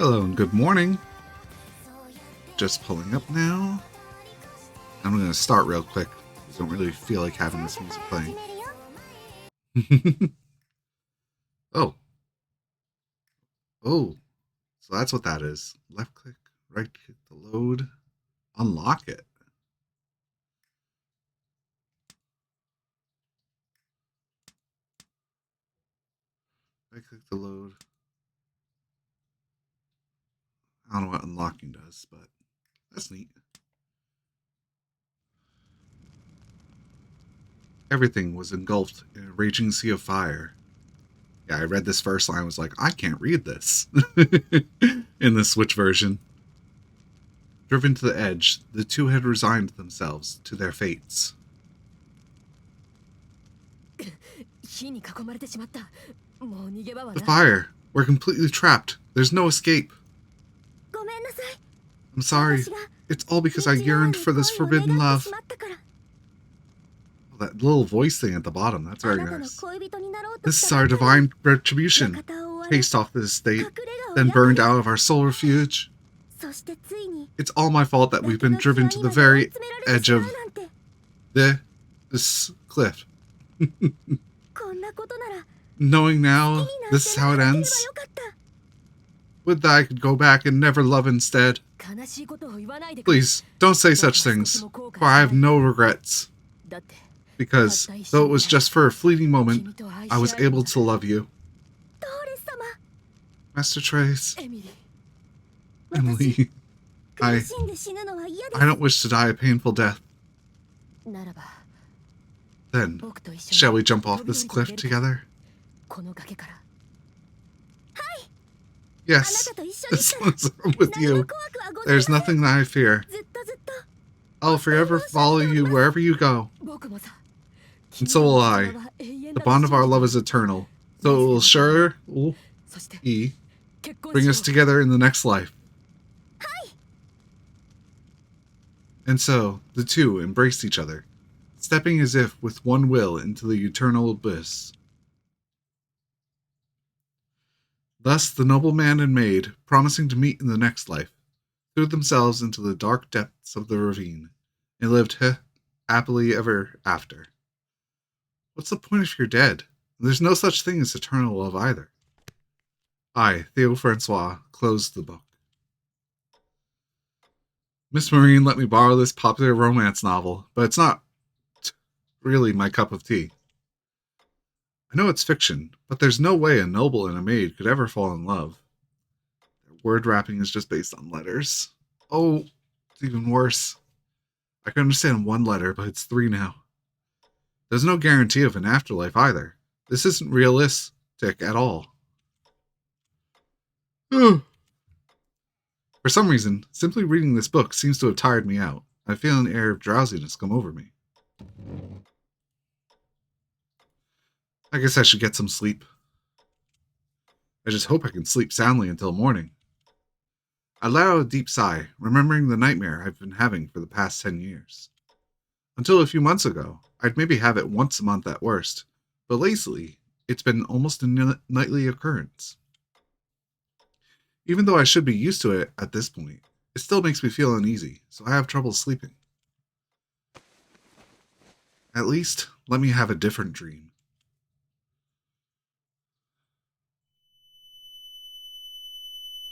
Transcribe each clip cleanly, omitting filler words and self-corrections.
Hello and good morning. Just pulling up now. I'm going to start real quick. I don't really feel like having this music playing. Oh. Oh. So that's what that is. Left click, right click to load. Unlock it. Right click to load. I don't know what unlocking does, but that's neat. Everything was engulfed in a raging sea of fire. Yeah, I read this first line, was like, I can't read this in the Switch version. Driven to the edge, the two had resigned themselves to their fates. The fire! We're completely trapped. There's no escape. I'm sorry. It's all because I yearned for this forbidden love. Oh, that little voice thing at the bottom, that's very nice. This is our divine retribution. Chased off this state, then burned out of our soul refuge. It's all my fault that we've been driven to the very edge of this cliff. Knowing now this is how it ends, would that I could go back and never love instead. Please, don't say such things, for I have no regrets. Because, though it was just for a fleeting moment, I was able to love you. Master Trace. Emily. I don't wish to die a painful death. Then, shall we jump off this cliff together? Yes, as long as I'm with you, there's nothing that I fear. I'll forever follow you wherever you go. And so will I. The bond of our love is eternal, so it will sure bring us together in the next life. And so, the two embraced each other, stepping as if with one will into the eternal abyss. Thus the noble man and maid, promising to meet in the next life, threw themselves into the dark depths of the ravine, and lived happily ever after. What's the point if you're dead? There's no such thing as eternal love either. I, Theo Francois, closed the book. Miss Marine let me borrow this popular romance novel, but it's not really my cup of tea. I know it's fiction, but there's no way a noble and a maid could ever fall in love. Their word wrapping is just based on letters. Oh, it's even worse. I can understand one letter, but it's three now. There's no guarantee of an afterlife either. This isn't realistic at all. For some reason, simply reading this book seems to have tired me out. I feel an air of drowsiness come over me. I guess I should get some sleep. I just hope I can sleep soundly until morning. I let out a deep sigh, remembering the nightmare I've been having for the past 10 years. Until a few months ago, I'd maybe have it once a month at worst, but lately, it's been almost a nightly occurrence. Even though I should be used to it at this point, it still makes me feel uneasy, so I have trouble sleeping. At least, let me have a different dream.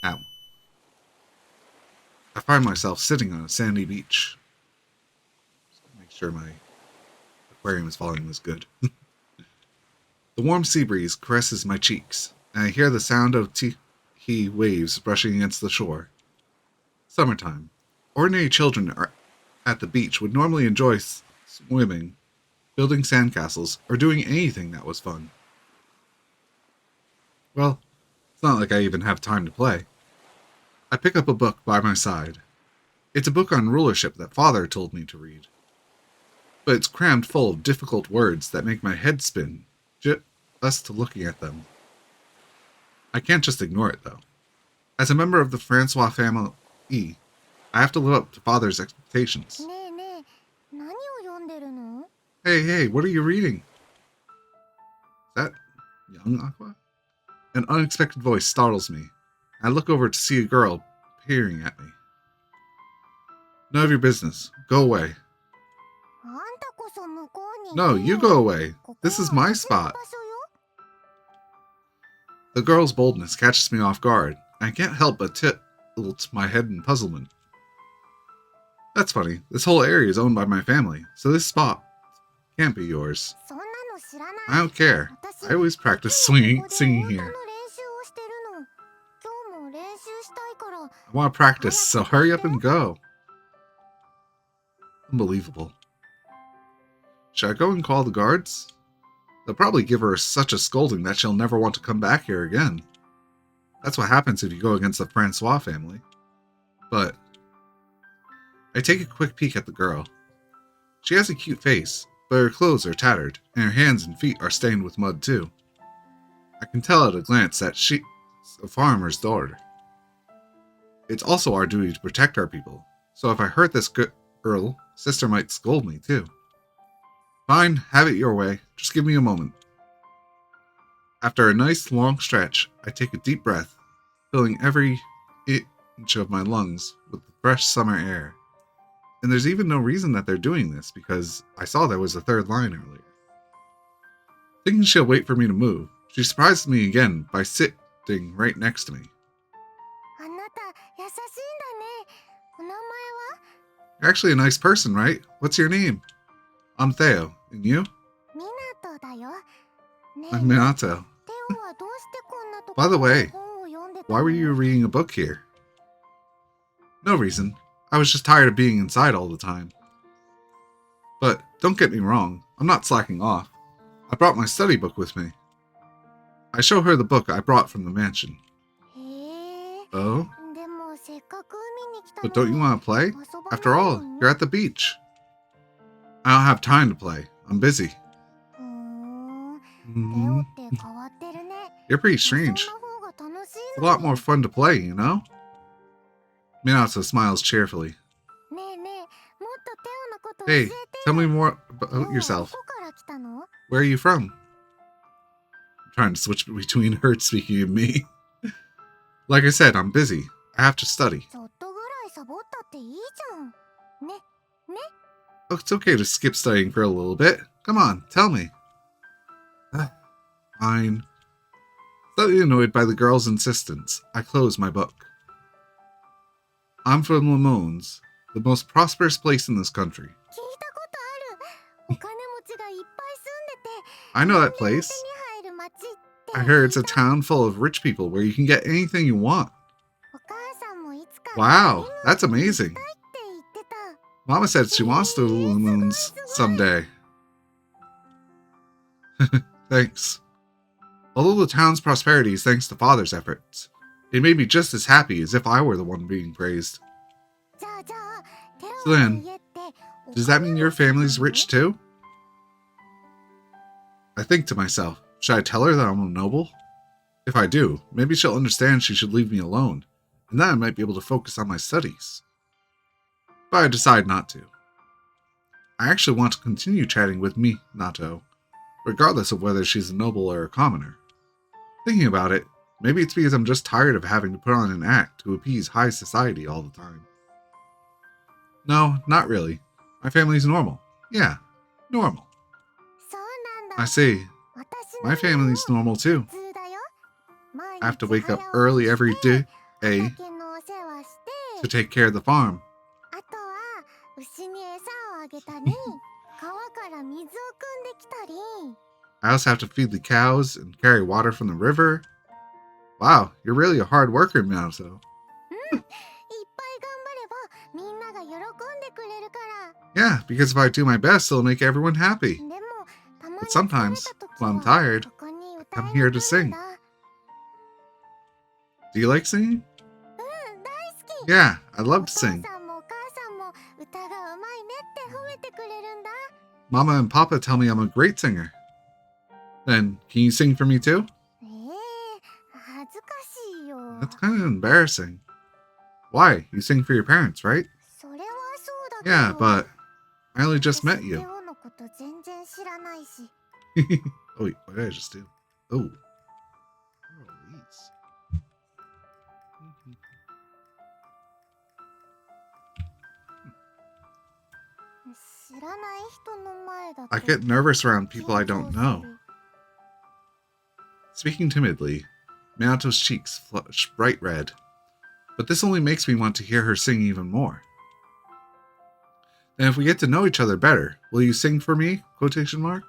Ow. I find myself sitting on a sandy beach. Just make sure my aquarium's volume is good. The warm sea breeze caresses my cheeks, and I hear the sound of waves brushing against the shore. Summertime. Ordinary children are at the beach would normally enjoy swimming, building sandcastles, or doing anything that was fun. Well, it's not like I even have time to play. I pick up a book by my side. It's a book on rulership that Father told me to read. But it's crammed full of difficult words that make my head spin just looking at them. I can't just ignore it, though. As a member of the Francois family, I have to live up to Father's expectations. Hey, what are you reading? Is that young Aqua? An unexpected voice startles me. I look over to see a girl peering at me. None of your business. Go away. No, you go away. This is my spot. The girl's boldness catches me off guard, and I can't help but tilt my head in puzzlement. That's funny. This whole area is owned by my family, so this spot can't be yours. I don't care. I always practice singing here. I want to practice, so hurry up and go. Unbelievable. Should I go and call the guards? They'll probably give her such a scolding that she'll never want to come back here again. That's what happens if you go against the Francois family. But I take a quick peek at the girl. She has a cute face, but her clothes are tattered, and her hands and feet are stained with mud too. I can tell at a glance that she's a farmer's daughter. It's also our duty to protect our people, so if I hurt this girl, sister might scold me too. Fine, have it your way. Just give me a moment. After a nice long stretch, I take a deep breath, filling every inch of my lungs with the fresh summer air. And there's even no reason that they're doing this, because I saw there was a third line earlier. Thinking she'll wait for me to move, she surprises me again by sitting right next to me. You're actually a nice person, right? What's your name? I'm Theo. And you? I'm Minato. By the way, why were you reading a book here? No reason. I was just tired of being inside all the time. But don't get me wrong, I'm not slacking off. I brought my study book with me. I show her the book I brought from the mansion. Oh? But don't you want to play? After all, you're at the beach. I don't have time to play. I'm busy. You're pretty strange. It's a lot more fun to play, you know? Minato smiles cheerfully. Hey, tell me more about yourself. Where are you from? I'm trying to switch between her speaking and me. Like I said, I'm busy. I have to study. Oh, it's okay to skip studying for a little bit. Come on, tell me. Fine. Slightly annoyed by the girl's insistence, I close my book. I'm from Lemons, the most prosperous place in this country. I know that place. I heard it's a town full of rich people where you can get anything you want. Wow, that's amazing. Mama said she wants to rule the moons someday. Thanks. Although the town's prosperity is thanks to Father's efforts, it made me just as happy as if I were the one being praised. So then, does that mean your family's rich too? I think to myself, should I tell her that I'm a noble? If I do, maybe she'll understand she should leave me alone, and then I might be able to focus on my studies. But I decide not to. I actually want to continue chatting with Minato, regardless of whether she's a noble or a commoner. Thinking about it, maybe it's because I'm just tired of having to put on an act to appease high society all the time. No, not really. My family's normal. Yeah, normal. I see. My family's normal too. I have to wake up early every day to take care of the farm. I also have to feed the cows and carry water from the river. Wow, you're really a hard worker, Minato. Yeah, because if I do my best, it'll make everyone happy. But sometimes, when I'm tired, I come here to sing. Do you like singing? Yeah, I love to sing. Mama and Papa tell me I'm a great singer. Then, can you sing for me too? That's kind of embarrassing. Why? You sing for your parents, right? Yeah, but I only just met you. Oh wait, what did I just do? Oh. What are these? I get nervous around people I don't know. Speaking timidly, Minato's cheeks flush bright red, but this only makes me want to hear her sing even more. And if we get to know each other better, will you sing for me? Quotation mark?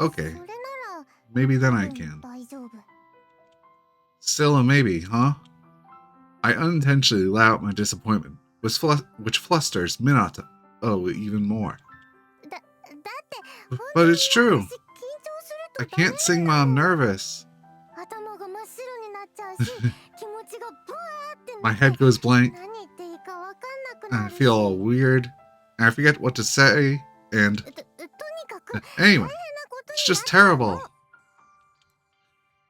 Okay, maybe then I can. Still a maybe, huh? I unintentionally let out my disappointment, which flusters Minato even more. But it's true. I can't sing while I'm nervous. My head goes blank, and I feel all weird, and I forget what to say, and... Anyway, it's just terrible.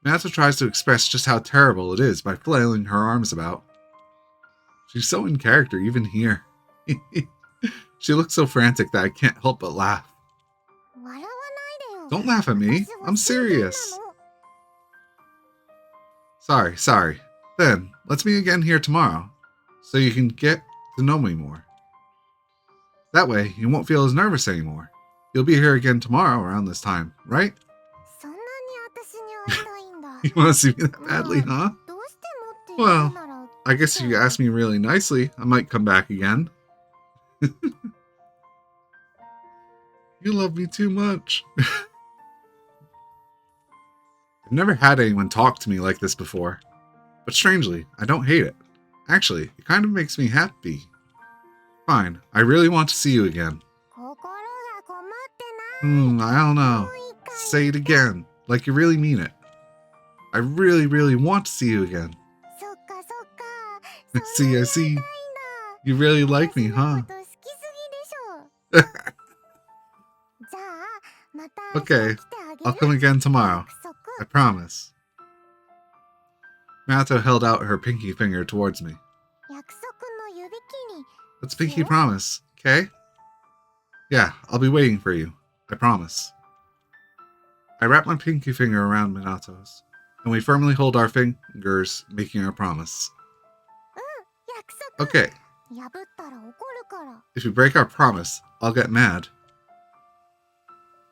Minato tries to express just how terrible it is by flailing her arms about. She's so in character, even here. She looks so frantic that I can't help but laugh. Don't laugh at me. I'm serious. Sorry. Then, let's meet again here tomorrow, so you can get to know me more. That way, you won't feel as nervous anymore. You'll be here again tomorrow around this time, right? You want to see me that badly, huh? Well, I guess if you ask me really nicely, I might come back again. You love me too much. I've never had anyone talk to me like this before. But strangely, I don't hate it. Actually, it kind of makes me happy. Fine, I really want to see you again. I don't know. Say it again, like you really mean it. I really want to see you again. I see. You really like me, huh? Okay, I'll come again tomorrow. I promise. Minato held out her pinky finger towards me. Let's pinky promise, okay? Yeah, I'll be waiting for you. I promise. I wrap my pinky finger around Minato's, and we firmly hold our fingers, making our promise. Okay. If you break our promise, I'll get mad.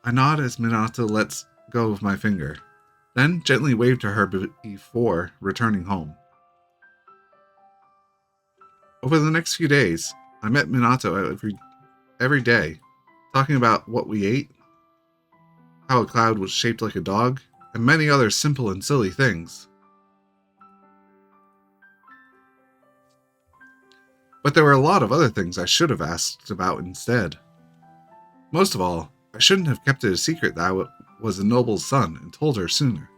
I nod as Minato lets go of my finger, then gently wave to her before returning home. Over the next few days, I met Minato every day, talking about what we ate, how a cloud was shaped like a dog, and many other simple and silly things. But there were a lot of other things I should have asked about instead. Most of all, I shouldn't have kept it a secret that I was a noble's son and told her sooner.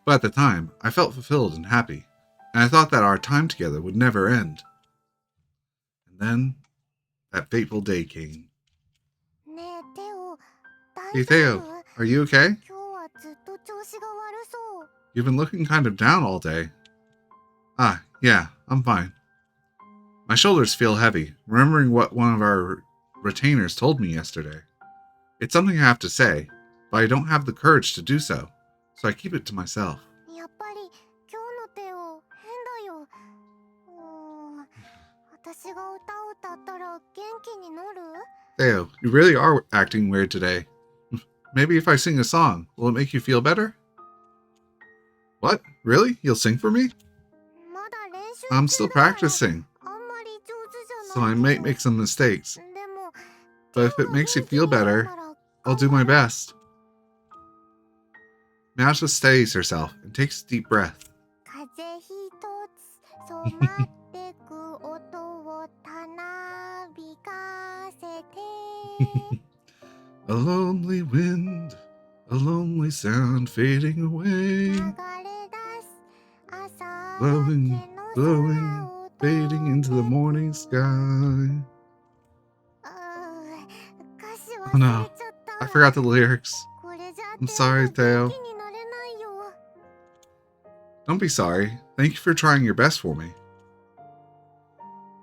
But at the time, I felt fulfilled and happy, and I thought that our time together would never end. And then, that fateful day came. Hey Theo, are you okay? You've been looking kind of down all day. Ah, yeah, I'm fine. My shoulders feel heavy, remembering what one of our retainers told me yesterday. It's something I have to say, but I don't have the courage to do so I keep it to myself. Theo, you really are acting weird today. Maybe if I sing a song, will it make you feel better? What? Really? You'll sing for me? I'm still practicing, so I might make some mistakes. But if it makes you feel better, I'll do my best. Minato steadies herself and takes a deep breath. A lonely wind, a lonely sound fading away. Glowing, fading into the morning sky. Oh no, I forgot the lyrics. I'm sorry, Theo. Don't be sorry. Thank you for trying your best for me.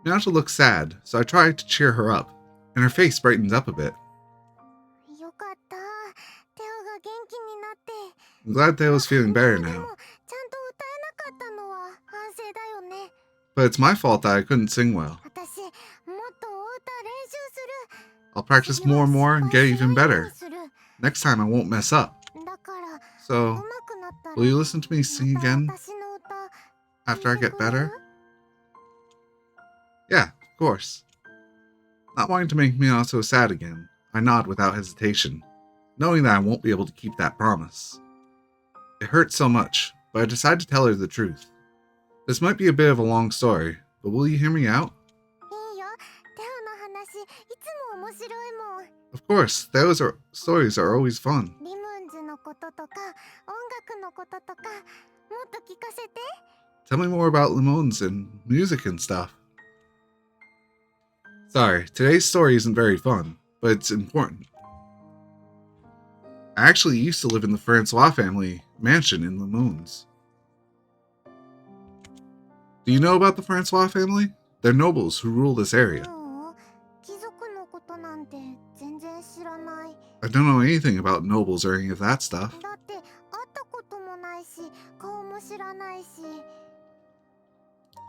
Minato looks sad, so I try to cheer her up, and her face brightens up a bit. I'm glad Theo's feeling better now. But it's my fault that I couldn't sing well. I'll practice more and more and get even better. Next time I won't mess up. So, will you listen to me sing again after I get better? Yeah, of course. Not wanting to make Minato sad again, I nod without hesitation, knowing that I won't be able to keep that promise. It hurts so much, but I decide to tell her the truth. This might be a bit of a long story, but will you hear me out? Of course, those stories are always fun. Tell me more about lemons and music and stuff. Sorry, today's story isn't very fun, but it's important. I actually used to live in the Francois family mansion in the moons. Do you know about the Francois family? They're nobles who rule this area. I don't know anything about nobles or any of that stuff.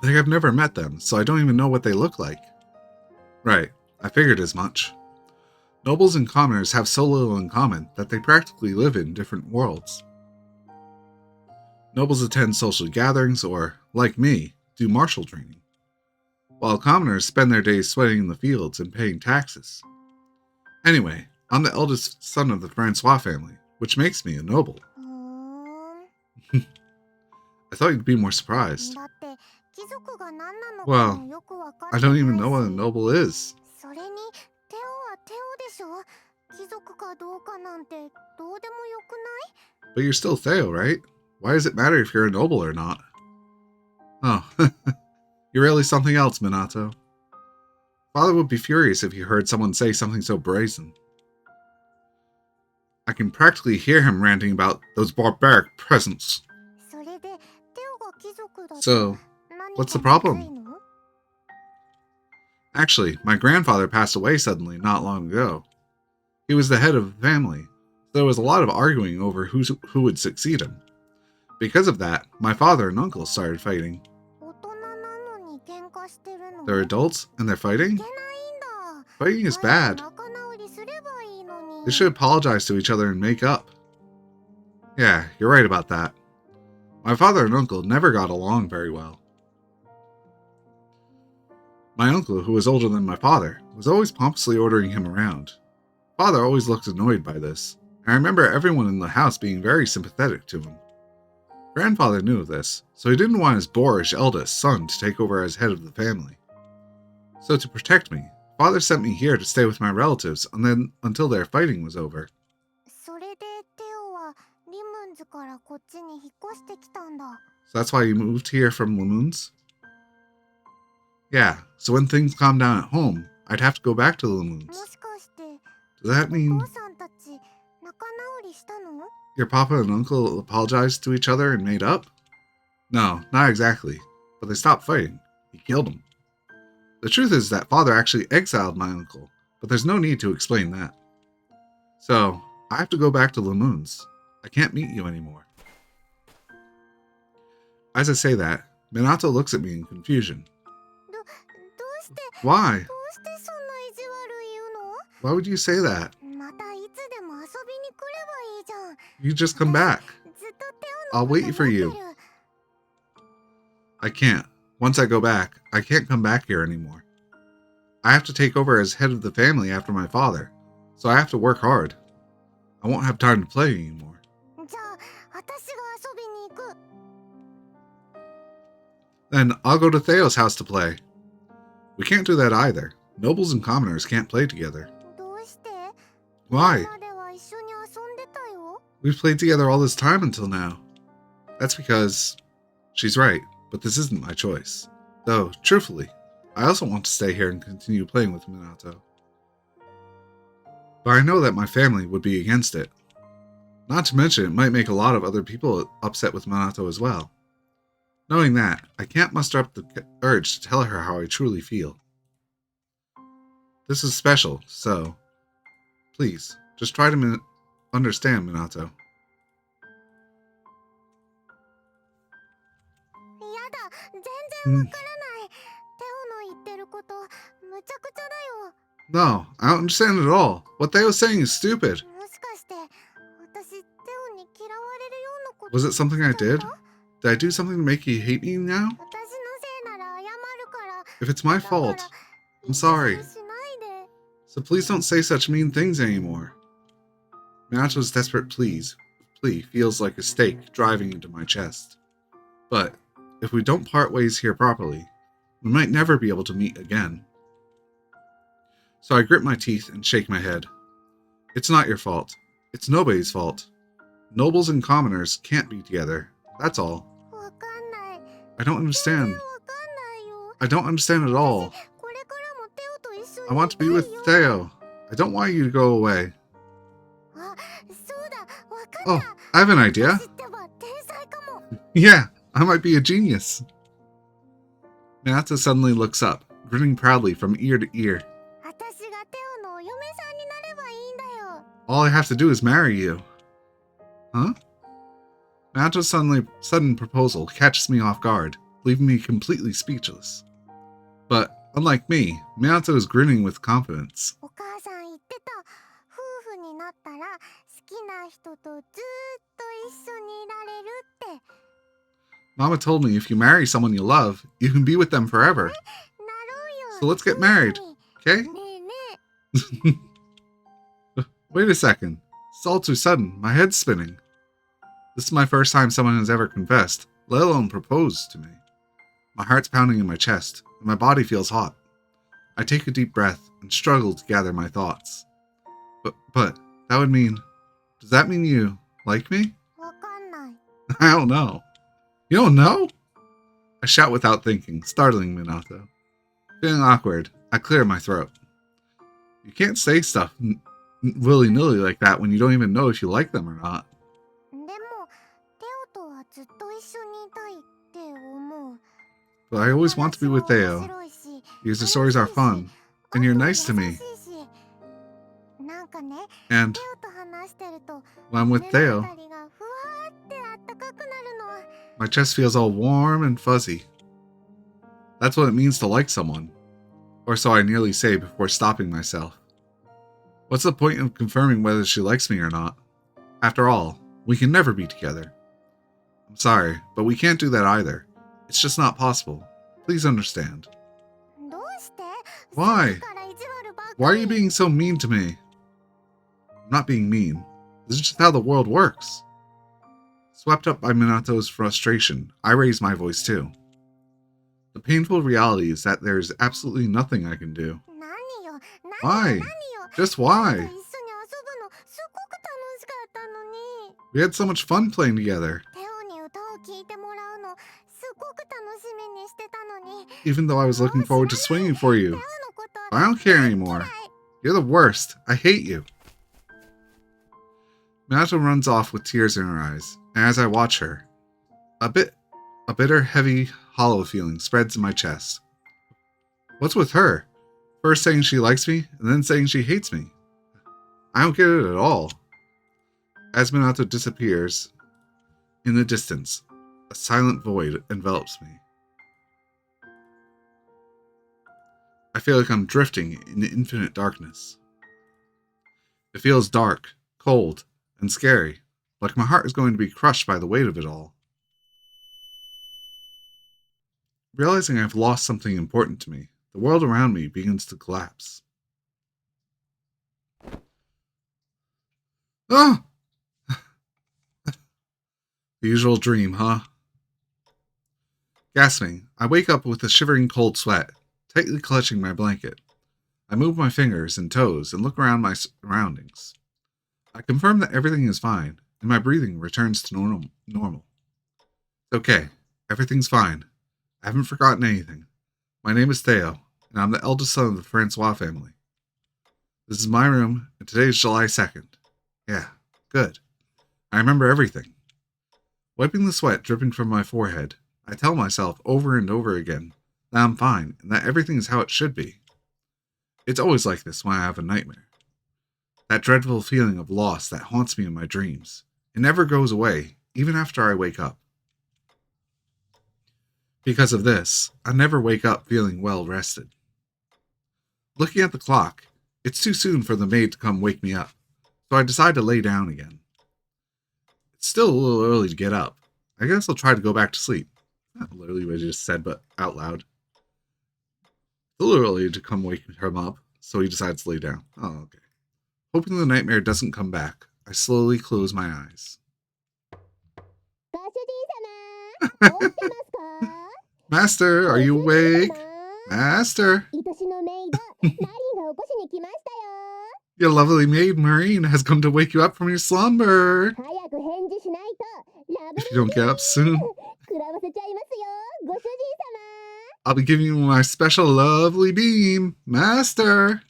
Like, I've never met them, so I don't even know what they look like. Right, I figured as much. Nobles and commoners have so little in common that they practically live in different worlds. Nobles attend social gatherings or, like me, do martial training, while commoners spend their days sweating in the fields and paying taxes. Anyway, I'm the eldest son of the Francois family, which makes me a noble. I thought you'd be more surprised. Well, I don't even know what a noble is. But you're still Theo, right? Why does it matter if you're a noble or not? Oh, you're really something else, Minato. Father would be furious if he heard someone say something so brazen. I can practically hear him ranting about those barbaric presents. So, what's the problem? Actually, my grandfather passed away suddenly not long ago. He was the head of the family, so there was a lot of arguing over who would succeed him. Because of that, my father and uncle started fighting. They're adults and they're fighting? Fighting is bad. They should apologize to each other and make up. Yeah, you're right about that. My father and uncle never got along very well. My uncle, who was older than my father, was always pompously ordering him around. Father always looked annoyed by this, and I remember everyone in the house being very sympathetic to him. Grandfather knew of this, so he didn't want his boorish eldest son to take over as head of the family. So to protect me, Father sent me here to stay with my relatives until their fighting was over. So that's why you moved here from Lemons? Yeah, so when things calm down at home, I'd have to go back to Lemons. Does that mean your papa and uncle apologized to each other and made up? No, not exactly, but they stopped fighting. He killed him. The truth is that father actually exiled my uncle, but there's no need to explain that. So, I have to go back to Lemons. I can't meet you anymore. As I say that, Minato looks at me in confusion. Why? Why would you say that? You just come back. I'll wait for you. I can't. Once I go back, I can't come back here anymore. I have to take over as head of the family after my father, so I have to work hard. I won't have time to play anymore. Then I'll go to Theo's house to play. We can't do that either. Nobles and commoners can't play together. Why? We've played together all this time until now. That's because she's right, but this isn't my choice. Though, truthfully, I also want to stay here and continue playing with Minato. But I know that my family would be against it. Not to mention it might make a lot of other people upset with Minato as well. Knowing that, I can't muster up the urge to tell her how I truly feel. This is special, so please, just try to understand, Minato. No, I don't understand at all. What they were saying is stupid. Was it something I did? Did I do something to make you hate me now? If it's my fault, I'm sorry. So please don't say such mean things anymore. Minato's desperate plea feels like a stake driving into my chest. But if we don't part ways here properly, we might never be able to meet again. So I grit my teeth and shake my head. It's not your fault. It's nobody's fault. Nobles and commoners can't be together. That's all. I don't understand. I don't understand at all. I want to be with Theo. I don't want you to go away. Oh, I have an idea. Yeah, I might be a genius. Minato suddenly looks up, grinning proudly from ear to ear. All I have to do is marry you. Huh? Minato's sudden proposal catches me off guard, leaving me completely speechless. But, unlike me, Minato is grinning with confidence. Mama told me if you marry someone you love, you can be with them forever. So let's get married, okay? Wait a second. It's all too sudden. My head's spinning. This is my first time someone has ever confessed, let alone proposed to me. My heart's pounding in my chest, and my body feels hot. I take a deep breath and struggle to gather my thoughts. But that would mean... Does that mean you like me? I don't know. You don't know? I shout without thinking, startling Minato. Feeling awkward, I clear my throat. You can't say stuff willy-nilly like that when you don't even know if you like them or not. But I always want to be with Theo, because the stories are fun, and you're nice to me. And when I'm with Theo, my chest feels all warm and fuzzy. That's what it means to like someone. Or so I nearly say before stopping myself. What's the point of confirming whether she likes me or not? After all, we can never be together. I'm sorry, but we can't do that either. It's just not possible. Please understand. Why? Why are you being so mean to me? I'm not being mean. This is just how the world works. Swept up by Minato's frustration, I raise my voice too. The painful reality is that there is absolutely nothing I can do. Why? Just why? We had so much fun playing together. Even though I was looking forward to swinging for you. I don't care anymore. You're the worst. I hate you. Minato runs off with tears in her eyes, and as I watch her, a bitter, heavy, hollow feeling spreads in my chest. What's with her? First saying she likes me, and then saying she hates me. I don't get it at all. As Minato disappears in the distance, a silent void envelops me. I feel like I'm drifting in infinite darkness. It feels dark, cold, and scary, like my heart is going to be crushed by the weight of it all. Realizing I've lost something important to me, the world around me begins to collapse. Ah! The usual dream, huh? Gasping, I wake up with a shivering cold sweat, tightly clutching my blanket. I move my fingers and toes and look around my surroundings. I confirm that everything is fine, and my breathing returns to normal. Okay, everything's fine. I haven't forgotten anything. My name is Theo, and I'm the eldest son of the Francois family. This is my room, and today is July 2nd. Yeah, good. I remember everything. Wiping the sweat dripping from my forehead, I tell myself over and over again that I'm fine and that everything is how it should be. It's always like this when I have a nightmare. That dreadful feeling of loss that haunts me in my dreams. It never goes away, even after I wake up. Because of this, I never wake up feeling well rested. Looking at the clock, It's too soon for the maid to come wake me up, so I decide to lay down again. It's still a little early to get up. I guess I'll try to go back to sleep. Not literally what I just said, but out loud. It's a little early to come wake him up, so he decides to lay down. Oh, okay. Hoping the nightmare doesn't come back, I slowly close my eyes. Master, are you awake? Master! Your lovely maid, Marine, has come to wake you up from your slumber. If you don't get up soon, I'll be giving you my special lovely beam, Master.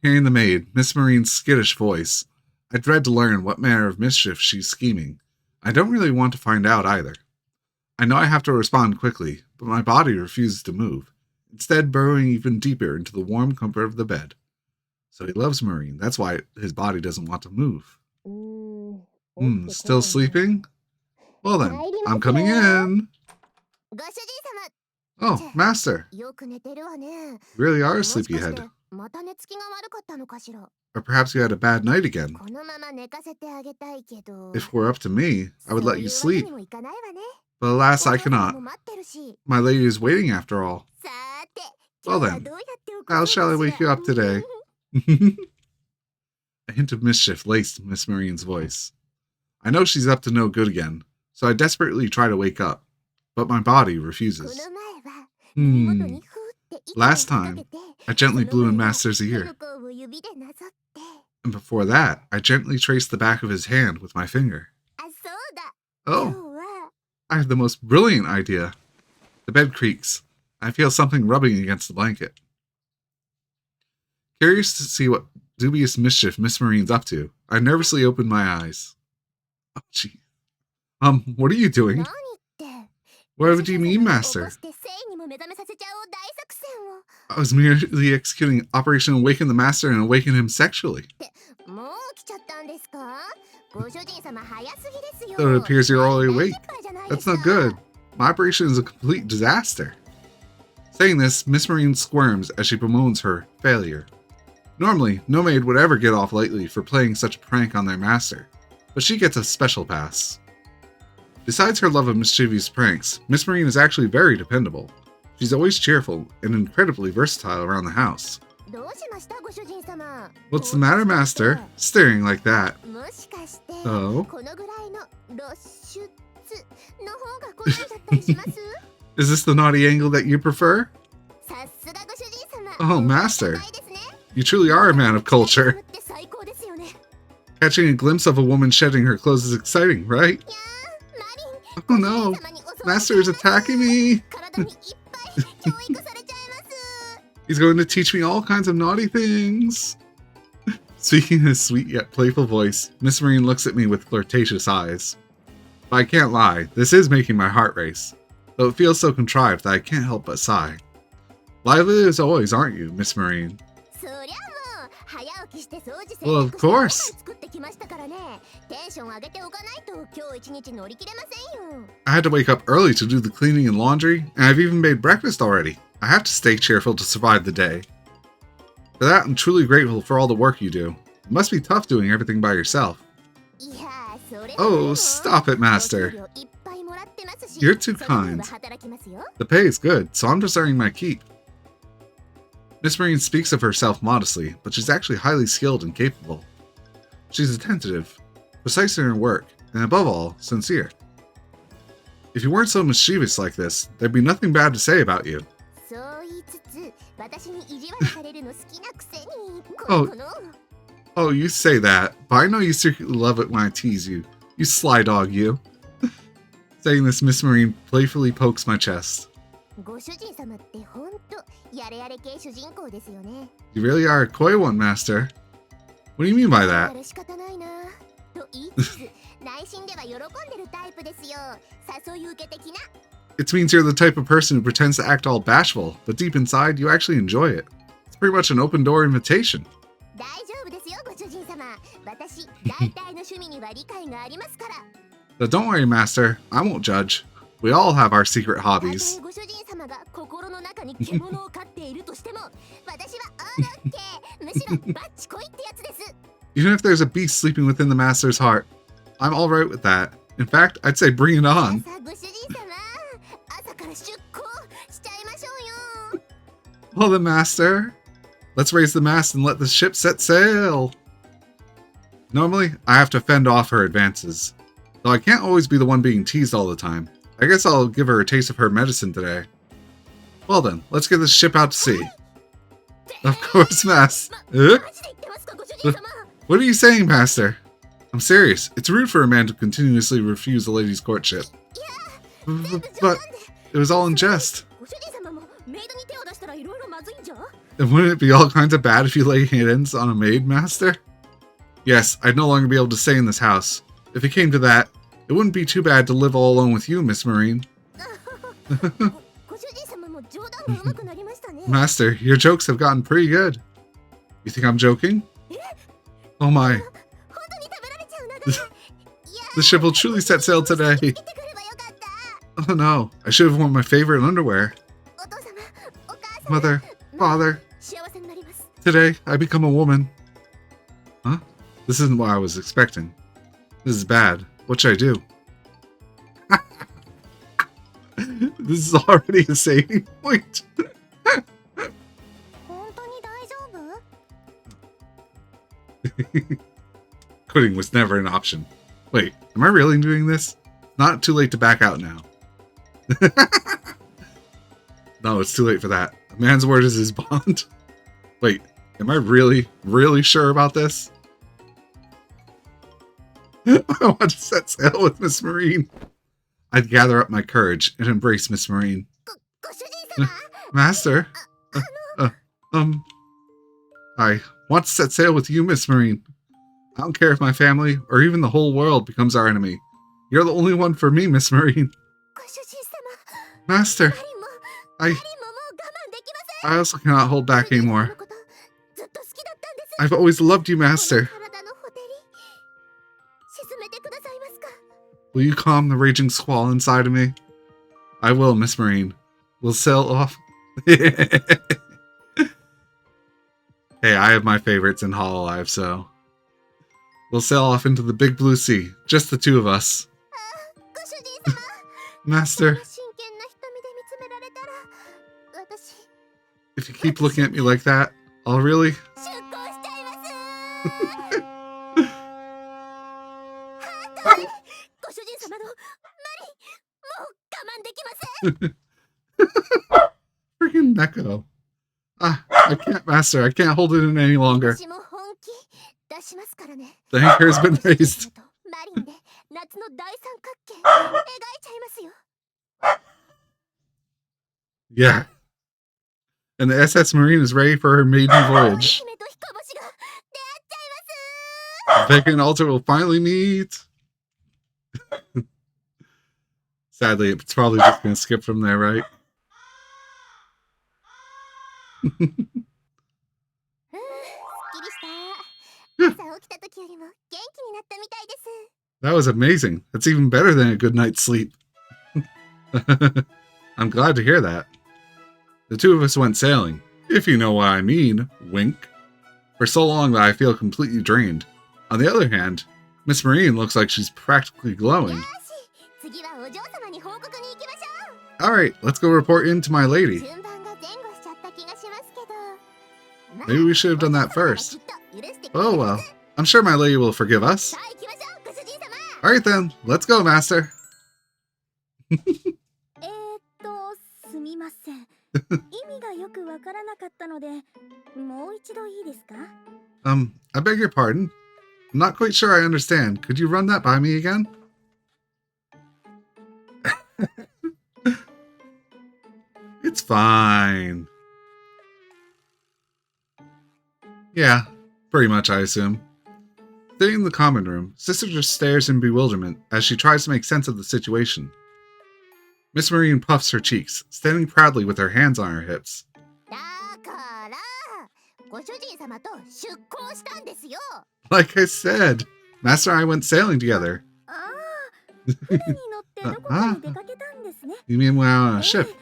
Hearing the maid, Miss Marine's skittish voice, I dread to learn what manner of mischief she's scheming. I don't really want to find out either. I know I have to respond quickly, but my body refuses to move, instead burrowing even deeper into the warm comfort of the bed. So he loves Marine, that's why his body doesn't want to move. Still sleeping? Well then, I'm coming in. Oh, Master. You really are a sleepyhead. Or perhaps you had a bad night again. If it were up to me, I would let you sleep. But alas, I cannot. My lady is waiting after all. Well then, how shall I wake you up today? A hint of mischief laced Miss Marine's voice. I know she's up to no good again, so I desperately try to wake up, but my body refuses. Last time, I gently blew in Master's ear. And before that, I gently traced the back of his hand with my finger. Oh, I have the most brilliant idea. The bed creaks. I feel something rubbing against the blanket. Curious to see what dubious mischief Miss Marine's up to, I nervously opened my eyes. Oh, gee. What are you doing? What do you mean, Master? I was merely executing Operation Awaken the Master and awaken him sexually. So it appears you're already awake. That's not good. My operation is a complete disaster. Saying this, Miss Marine squirms as she bemoans her failure. Normally, no maid would ever get off lightly for playing such a prank on their master, but she gets a special pass. Besides her love of mischievous pranks, Miss Marine is actually very dependable. She's always cheerful and incredibly versatile around the house. What's the matter, Master? Staring like that. Oh? Is this the naughty angle that you prefer? Oh, Master. You truly are a man of culture. Catching a glimpse of a woman shedding her clothes is exciting, right? Oh no! Master is attacking me! He's going to teach me all kinds of naughty things! Speaking in his sweet yet playful voice, Miss Marine looks at me with flirtatious eyes. But I can't lie, this is making my heart race, though it feels so contrived that I can't help but sigh. Lively as always, aren't you, Miss Marine? Well, of course! I had to wake up early to do the cleaning and laundry, and I've even made breakfast already. I have to stay cheerful to survive the day. For that, I'm truly grateful for all the work you do. It must be tough doing everything by yourself. Oh, stop it, Master. You're too kind. The pay is good, so I'm just earning my keep. Miss Marine speaks of herself modestly, but she's actually highly skilled and capable. She's attentive, precise in her work, and above all, sincere. If you weren't so mischievous like this, there'd be nothing bad to say about you. Oh, you say that, but I know you secretly love it when I tease you. You sly dog, you. Saying this, Miss Marine playfully pokes my chest. You really are a coy one, Master. What do you mean by that? It means you're the type of person who pretends to act all bashful, but deep inside, you actually enjoy it. It's pretty much an open door invitation. But don't worry, Master. I won't judge. We all have our secret hobbies. Even if there's a beast sleeping within the master's heart, I'm alright with that. In fact, I'd say bring it on. Well then, master, let's raise the mast and let the ship set sail. Normally, I have to fend off her advances, though I can't always be the one being teased all the time. I guess I'll give her a taste of her medicine today. Well then, let's get this ship out to sea. Of course, Master. What are you saying, Master? I'm serious. It's rude for a man to continuously refuse a lady's courtship. But it was all in jest. And wouldn't it be all kinds of bad if you lay hands on a maid, Master? Yes, I'd no longer be able to stay in this house. If it came to that, it wouldn't be too bad to live all alone with you, Miss Marine. Master, your jokes have gotten pretty good. You think I'm joking? Oh my. The ship will truly set sail today. Oh no, I should have worn my favorite underwear. Mother, Father, today I become a woman. Huh? This isn't what I was expecting. This is bad. What should I do? This is already a saving point. Quitting was never an option. Wait, am I really doing this? Not too late to back out now. No, it's too late for that. A man's word is his bond. Wait, am I really, really sure about this? I want to set sail with Miss Marine. I'd gather up my courage and embrace Miss Marine. Master? I want to set sail with you, Miss Marine. I don't care if my family or even the whole world becomes our enemy. You're the only one for me, Miss Marine. Master, I also cannot hold back anymore. I've always loved you, Master. Will you calm the raging squall inside of me? I will, Miss Marine. We'll sail off. Hey, I have my favorites in Hololive, so... We'll sail off into the big blue sea, just the two of us. Master, if you keep looking at me like that, I'll really... Freaking Neko. I can't, Master. I can't hold it in any longer. The anchor has been raised. Yeah. And the SS Marine is ready for her maiden voyage. Becca and Alter will finally meet. Sadly, it's probably just going to skip from there, right? That was amazing. That's even better than a good night's sleep. I'm glad to hear that. The two of us went sailing, if you know what I mean, wink, for so long that I feel completely drained. On the other hand, Miss Marine looks like she's practically glowing. Alright, let's go report in to my lady. Maybe we should have done that first. Oh well, I'm sure my lady will forgive us. Alright then, let's go, Master. I beg your pardon? I'm not quite sure I understand. Could you run that by me again? It's fine. Yeah, pretty much, I assume. Sitting in the common room, Sister just stares in bewilderment as she tries to make sense of the situation. Miss Marine puffs her cheeks, standing proudly with her hands on her hips. Like I said, Master and I went sailing together. You mean when on a ship?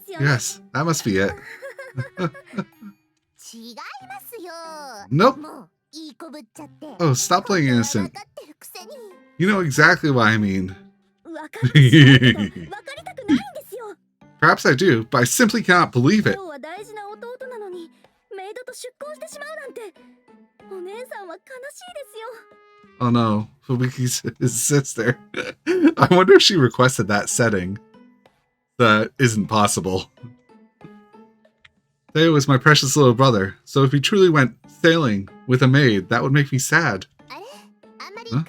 Yes, that must be it. Nope. Oh, stop playing innocent. You know exactly what I mean. Perhaps I do, but I simply cannot believe it. Oh no, Fubuki's his sister. I wonder if she requested that setting. That isn't possible. Teo was my precious little brother, so if he truly went sailing with a maid, that would make me sad. Huh?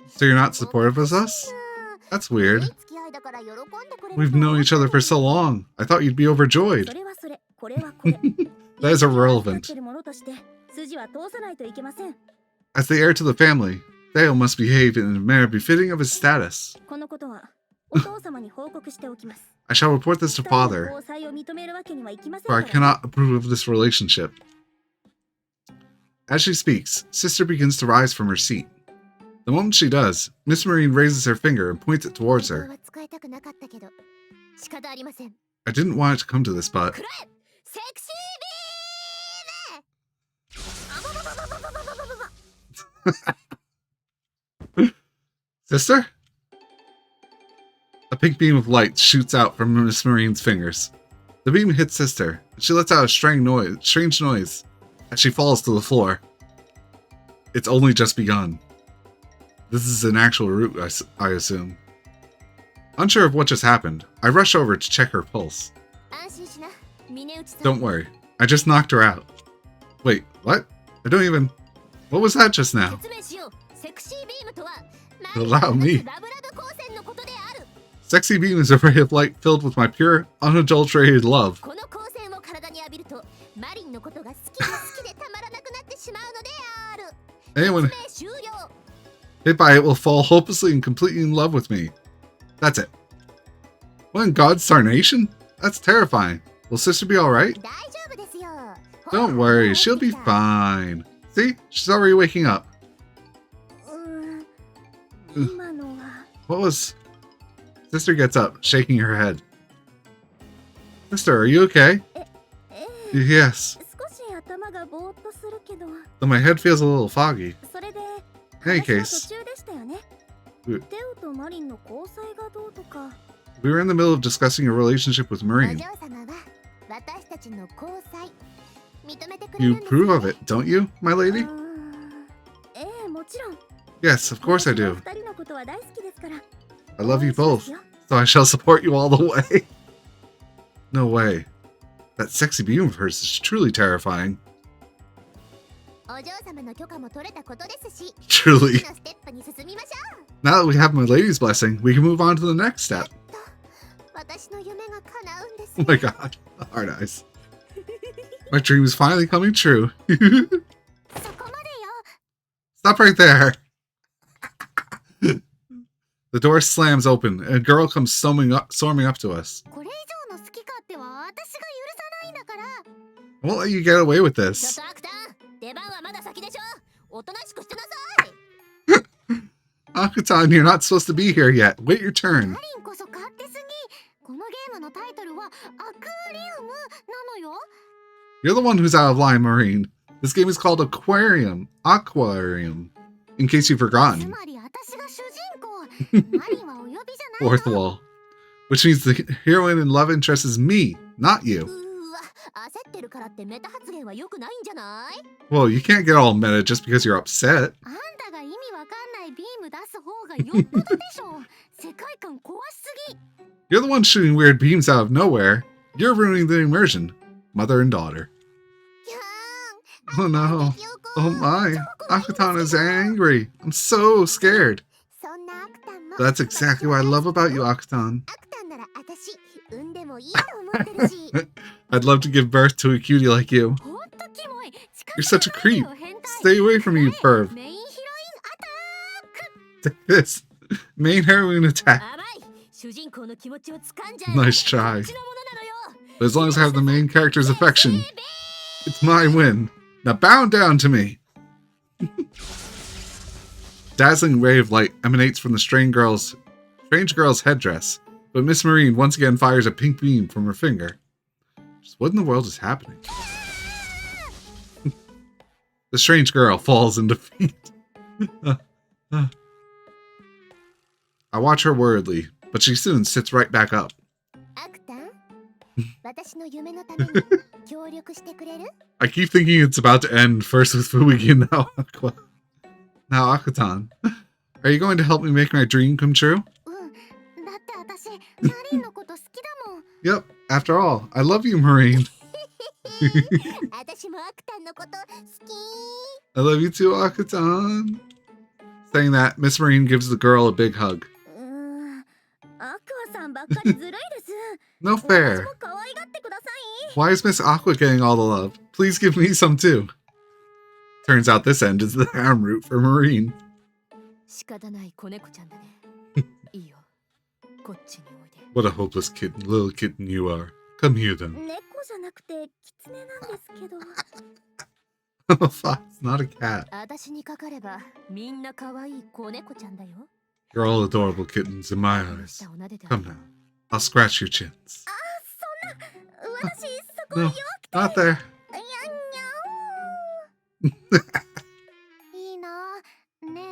So you're not supportive of us? That's weird. We've known each other for so long. I thought you'd be overjoyed. That is irrelevant. As the heir to the family, Theo must behave in a manner befitting of his status. I shall report this to father, for I cannot approve of this relationship. As she speaks, sister begins to rise from her seat. The moment she does, Miss Marine raises her finger and points it towards her. I didn't want it to come to this, but... Sister? A pink beam of light shoots out from Miss Marine's fingers. The beam hits Sister, and she lets out a strange noise as she falls to the floor. It's only just begun. This is an actual route, I assume. Unsure of what just happened, I rush over to check her pulse. Don't worry, I just knocked her out. Wait, what? I don't even... What was that just now? Allow me. Sexy beam is a ray of light filled with my pure, unadulterated love. Anyone hit by it will fall hopelessly and completely in love with me. That's it. What in God's tarnation? That's terrifying. Will sister be alright? Don't worry, she'll be fine. See? She's already waking up. What was... Sister gets up, shaking her head. Sister, are you okay? Yes. Though my head feels a little foggy. In any case, we were in the middle of discussing a relationship with Marine. You approve of it, don't you, my lady? Yes, of course I do. I love you both, so I shall support you all the way. No way. That sexy beam of hers is truly terrifying. Truly. Now that we have my lady's blessing, we can move on to the next step. Oh my god, hard eyes. My dream is finally coming true. Stop right there. The door slams open, and a girl comes storming up to us. I won't let you get away with this. Akutan, you're not supposed to be here yet. Wait your turn. You're the one who's out of line, Marine. This game is called AQUARIUM. AQUARIUM. In case you've forgotten. Fourth wall. Which means the heroine and love interest is me, not you. Well, you can't get all meta just because you're upset. You're the one shooting weird beams out of nowhere. You're ruining the immersion. Mother and daughter. Oh no. Oh my. Akutan is angry. I'm so scared. That's exactly what I love about you, Akutan. I'd love to give birth to a cutie like you. You're such a creep. Stay away from me, you perv. Take this. Main heroine attack. Nice try. But as long as I have the main character's affection, it's my win. Now bow down to me. Dazzling ray of light emanates from the strange girl's headdress, but Miss Marine once again fires a pink beam from her finger. Just what in the world is happening? The strange girl falls in defeat. I watch her worriedly, but she soon sits right back up. I keep thinking it's about to end, first with Fuigi and now Aqua. Now Akutan. Are you going to help me make my dream come true? Yep, after all, I love you, Marine. I love you too, Akutan. Saying that, Miss Marine gives the girl a big hug. No fair. Why is Miss Aqua getting all the love? Please give me some too. Turns out this end is the harem route for Marine. What a hopeless kitten, little kitten you are. Come here then. Oh, fuck, it's not a cat. You're all adorable kittens in my eyes. Come now, I'll scratch your chins. No, not there.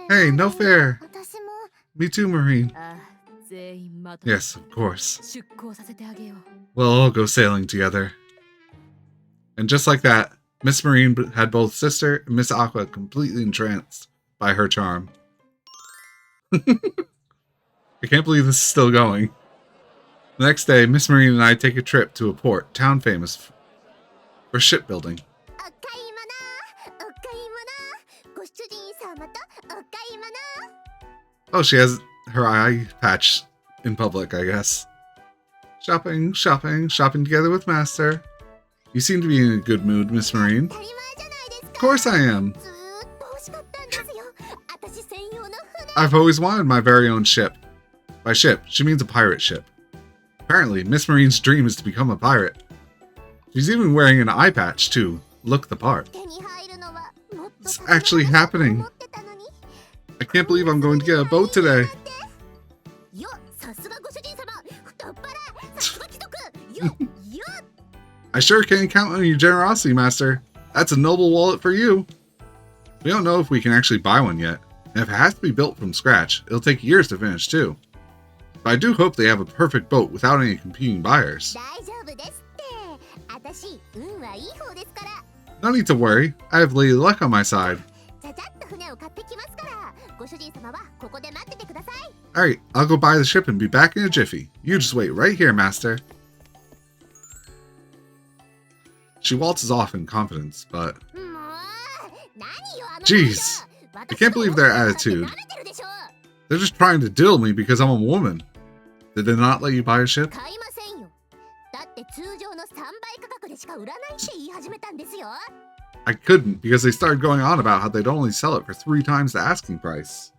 Hey, no fair. Me too, Marine. Yes, of course. We'll all go sailing together. And just like that, Miss Marine had both Sister and Miss Aqua completely entranced by her charm. I can't believe this is still going. The next day, Miss Marine and I take a trip to a port, town famous for shipbuilding. Oh, she has her eye patch in public, I guess. Shopping, shopping, shopping together with Master. You seem to be in a good mood, Miss Marine. Of course I am. I've always wanted my very own ship. By ship, she means a pirate ship. Apparently, Miss Marine's dream is to become a pirate. She's even wearing an eye patch to look the part. It's actually happening. I can't believe I'm going to get a boat today. I sure can't count on your generosity, Master. That's a noble wallet for you. We don't know if we can actually buy one yet, and if it has to be built from scratch, it'll take years to finish too. But I do hope they have a perfect boat without any competing buyers. No need to worry, I have Lady Luck on my side. Alright, I'll go buy the ship and be back in a jiffy. You just wait right here, Master. She waltzes off in confidence, but... Jeez, I can't believe their attitude. They're just trying to diddle me because I'm a woman. Did they not let you buy a ship? I couldn't, because they started going on about how they'd only sell it for 3 times the asking price.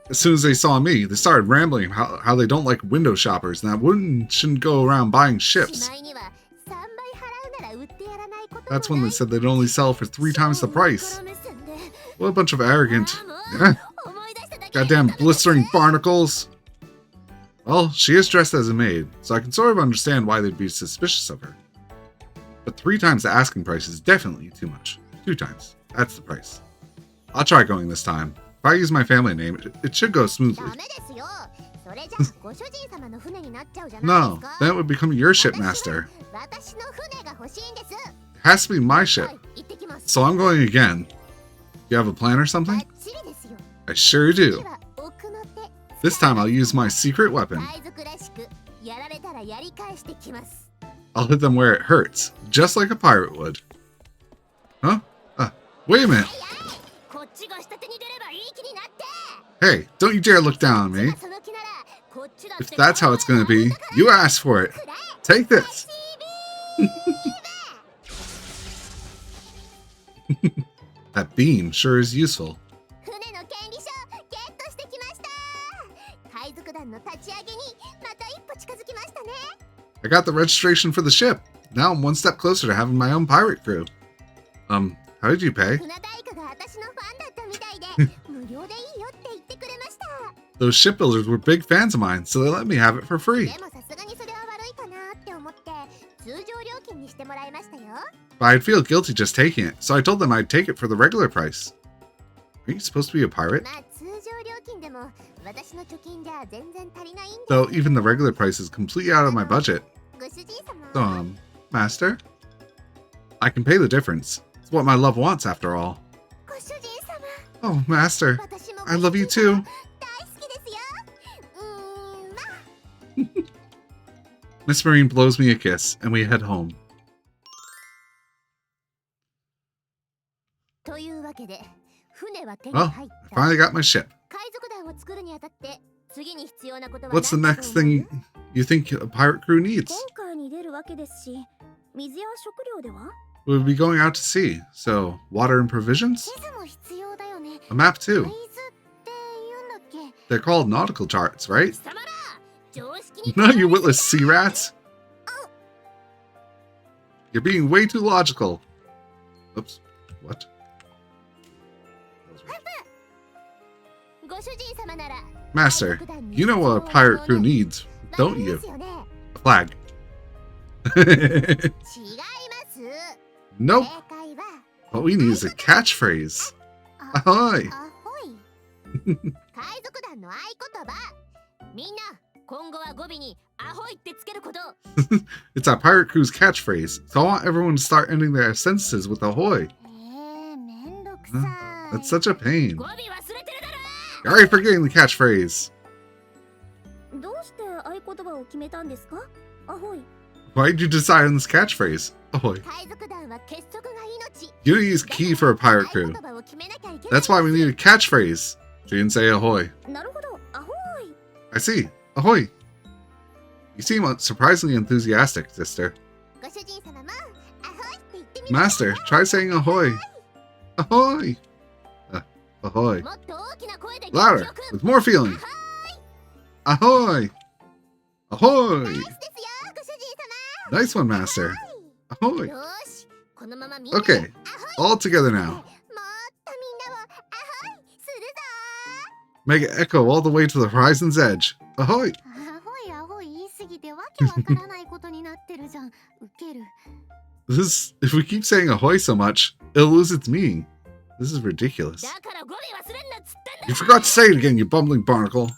As soon as they saw me, they started rambling how they don't like window shoppers and that women shouldn't go around buying ships. That's when they said they'd only sell for 3 times the price. What a bunch of arrogant... Goddamn blistering barnacles! Well, she is dressed as a maid, so I can sort of understand why they'd be suspicious of her. But 3 times the asking price is definitely too much. 2 times. That's the price. I'll try going this time. If I use my family name, it should go smoothly. No, then it would become your ship, Master. It has to be my ship. So I'm going again. You have a plan or something? I sure do. This time I'll use my secret weapon. I'll hit them where it hurts, just like a pirate would. Huh? Wait a minute. Hey, don't you dare look down on me. If that's how it's gonna be, you asked for it. Take this. That beam sure is useful. I got the registration for the ship. Now I'm 1 step closer to having my own pirate crew. How did you pay? Those shipbuilders were big fans of mine, so they let me have it for free. but I'd feel guilty just taking it, so I told them I'd take it for the regular price. Are you supposed to be a pirate? Though even the regular price is completely out of my budget. So, Master? I can pay the difference. It's what my love wants, after all. Oh, Master, I love you too. Miss Marine blows me a kiss, and we head home. Well, I finally got my ship. What's the next thing you think a pirate crew needs? We'll be going out to sea, so water and provisions? A map too. They're called nautical charts, right? No, you witless sea rats! You're being way too logical. Oops. What? Master, you know what a pirate crew needs, don't you? A flag. Nope. What we need is a catchphrase. Ahoy! It's our pirate crew's catchphrase, so I want everyone to start ending their sentences with ahoy. That's such a pain. You're already forgetting the catchphrase. Why did you decide on this catchphrase? Ahoy. Unity is key for a pirate crew. That's why we need a catchphrase. She didn't say ahoy. I see. Ahoy. You seem surprisingly enthusiastic, sister. Master, try saying ahoy. Ahoy. Ahoy. Louder, with more feeling. Ahoy. Ahoy. Nice one, Master. Ahoy. Okay, all together now. Make it echo all the way to the horizon's edge. Ahoy. If we keep saying ahoy so much, it'll lose its meaning. This is ridiculous. You forgot to say it again, you bumbling barnacle.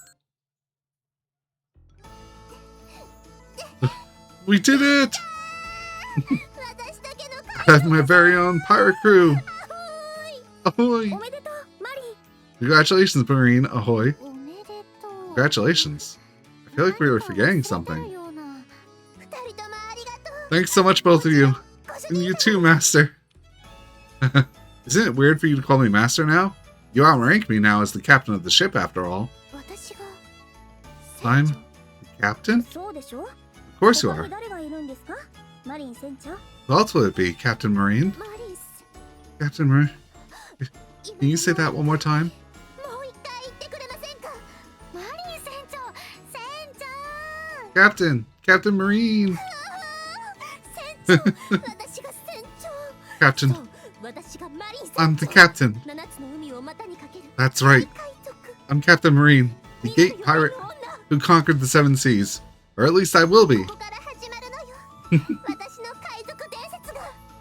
We did it! I have my very own pirate crew. Ahoy! Congratulations, Marine. Ahoy. Congratulations. I feel like we were forgetting something. Thanks so much, both of you. And you too, Master. Isn't it weird for you to call me Master now? You outrank me now as the captain of the ship, after all. I'm the captain? Of course you are. Who else would it be, Captain Marine? Captain Marine? Can you say that one more time? Captain! Captain Marine! Captain. I'm the captain. That's right. I'm Captain Marine, the gate pirate who conquered the 7 seas. Or at least I will be.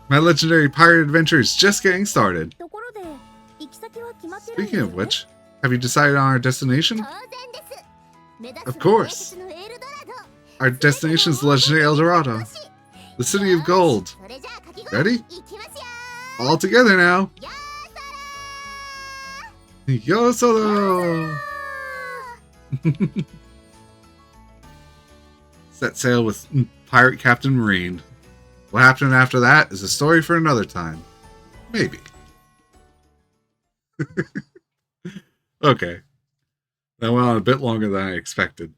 My legendary pirate adventure is just getting started. Speaking of which, have you decided on our destination? Of course. Our destination is the legendary El Dorado, the city of gold. Ready? All together now. Yo solo! Set sail with Pirate Captain Marine. What happened after that is a story for another time. Maybe. Okay. That went on a bit longer than I expected.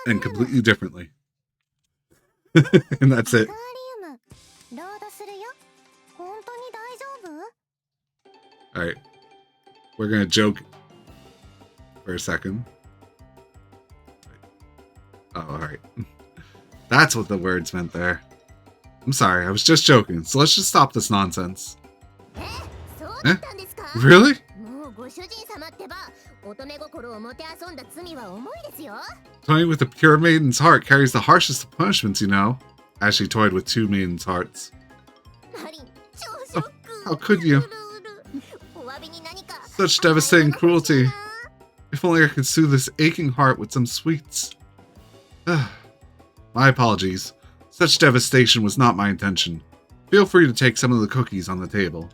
And completely differently. And that's it. Alright. We're gonna joke for a second. Oh, alright. That's what the words meant there. I'm sorry, I was just joking, so let's just stop this nonsense. Eh? Really? Toying with a pure maiden's heart carries the harshest of punishments, you know. As she toyed with 2 maidens' hearts. Oh, how could you? Such devastating cruelty. If only I could soothe this aching heart with some sweets. My apologies. Such devastation was not my intention. Feel free to take some of the cookies on the table.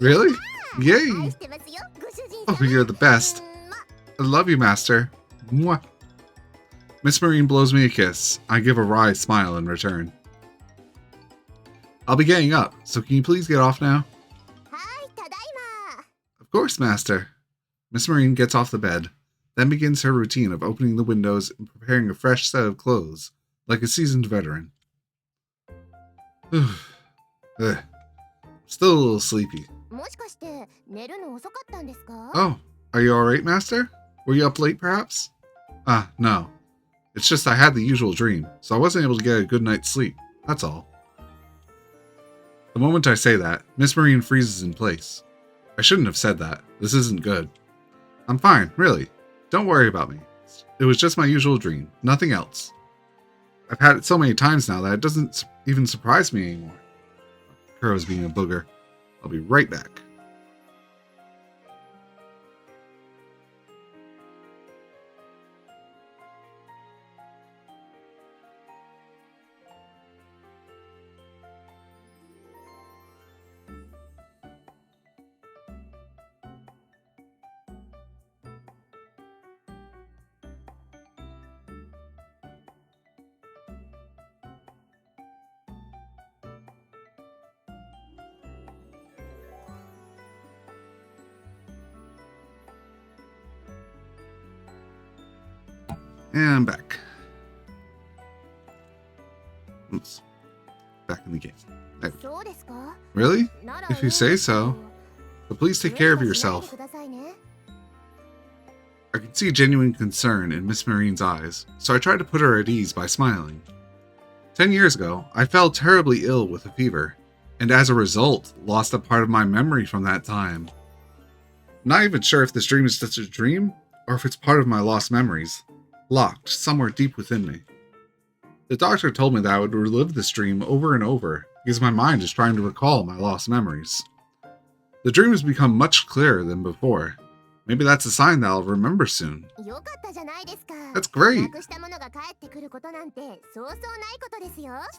Really? Yay! Oh, you're the best. I love you, Master. Mwah. Miss Marine blows me a kiss. I give a wry smile in return. I'll be getting up, so can you please get off now? Of course, Master. Miss Marine gets off the bed, then begins her routine of opening the windows and preparing a fresh set of clothes, like a seasoned veteran. Still a little sleepy. Oh, are you alright, Master? Were you up late, perhaps? No. It's just I had the usual dream, so I wasn't able to get a good night's sleep. That's all. The moment I say that, Miss Marine freezes in place. I shouldn't have said that. This isn't good. I'm fine, really. Don't worry about me. It was just my usual dream, nothing else. I've had it so many times now that it doesn't even surprise me anymore. Kuro's being a booger. I'll be right back. And I'm back. Oops. Back in the game. There we go. Really? If you say so. But please take care of yourself. I could see genuine concern in Miss Marine's eyes, so I tried to put her at ease by smiling. 10 years ago, I fell terribly ill with a fever, and as a result, lost a part of my memory from that time. I'm not even sure if this dream is just a dream, or if it's part of my lost memories, locked somewhere deep within me. The doctor told me that I would relive this dream over and over, because my mind is trying to recall my lost memories. The dream has become much clearer than before. Maybe that's a sign that I'll remember soon. That's great. It's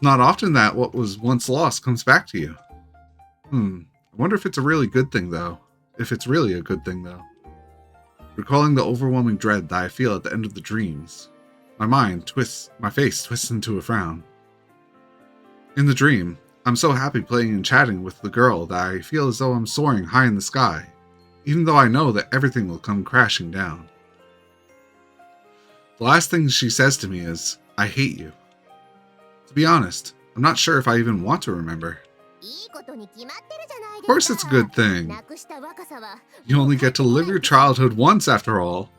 not often that what was once lost comes back to you. I wonder if it's a really good thing, though. If it's really a good thing, though. Recalling the overwhelming dread that I feel at the end of the dreams, my face twists into a frown. In the dream, I'm so happy playing and chatting with the girl that I feel as though I'm soaring high in the sky, even though I know that everything will come crashing down. The last thing she says to me is, "I hate you." To be honest, I'm not sure if I even want to remember. Of course it's a good thing. You only get to live your childhood once after all.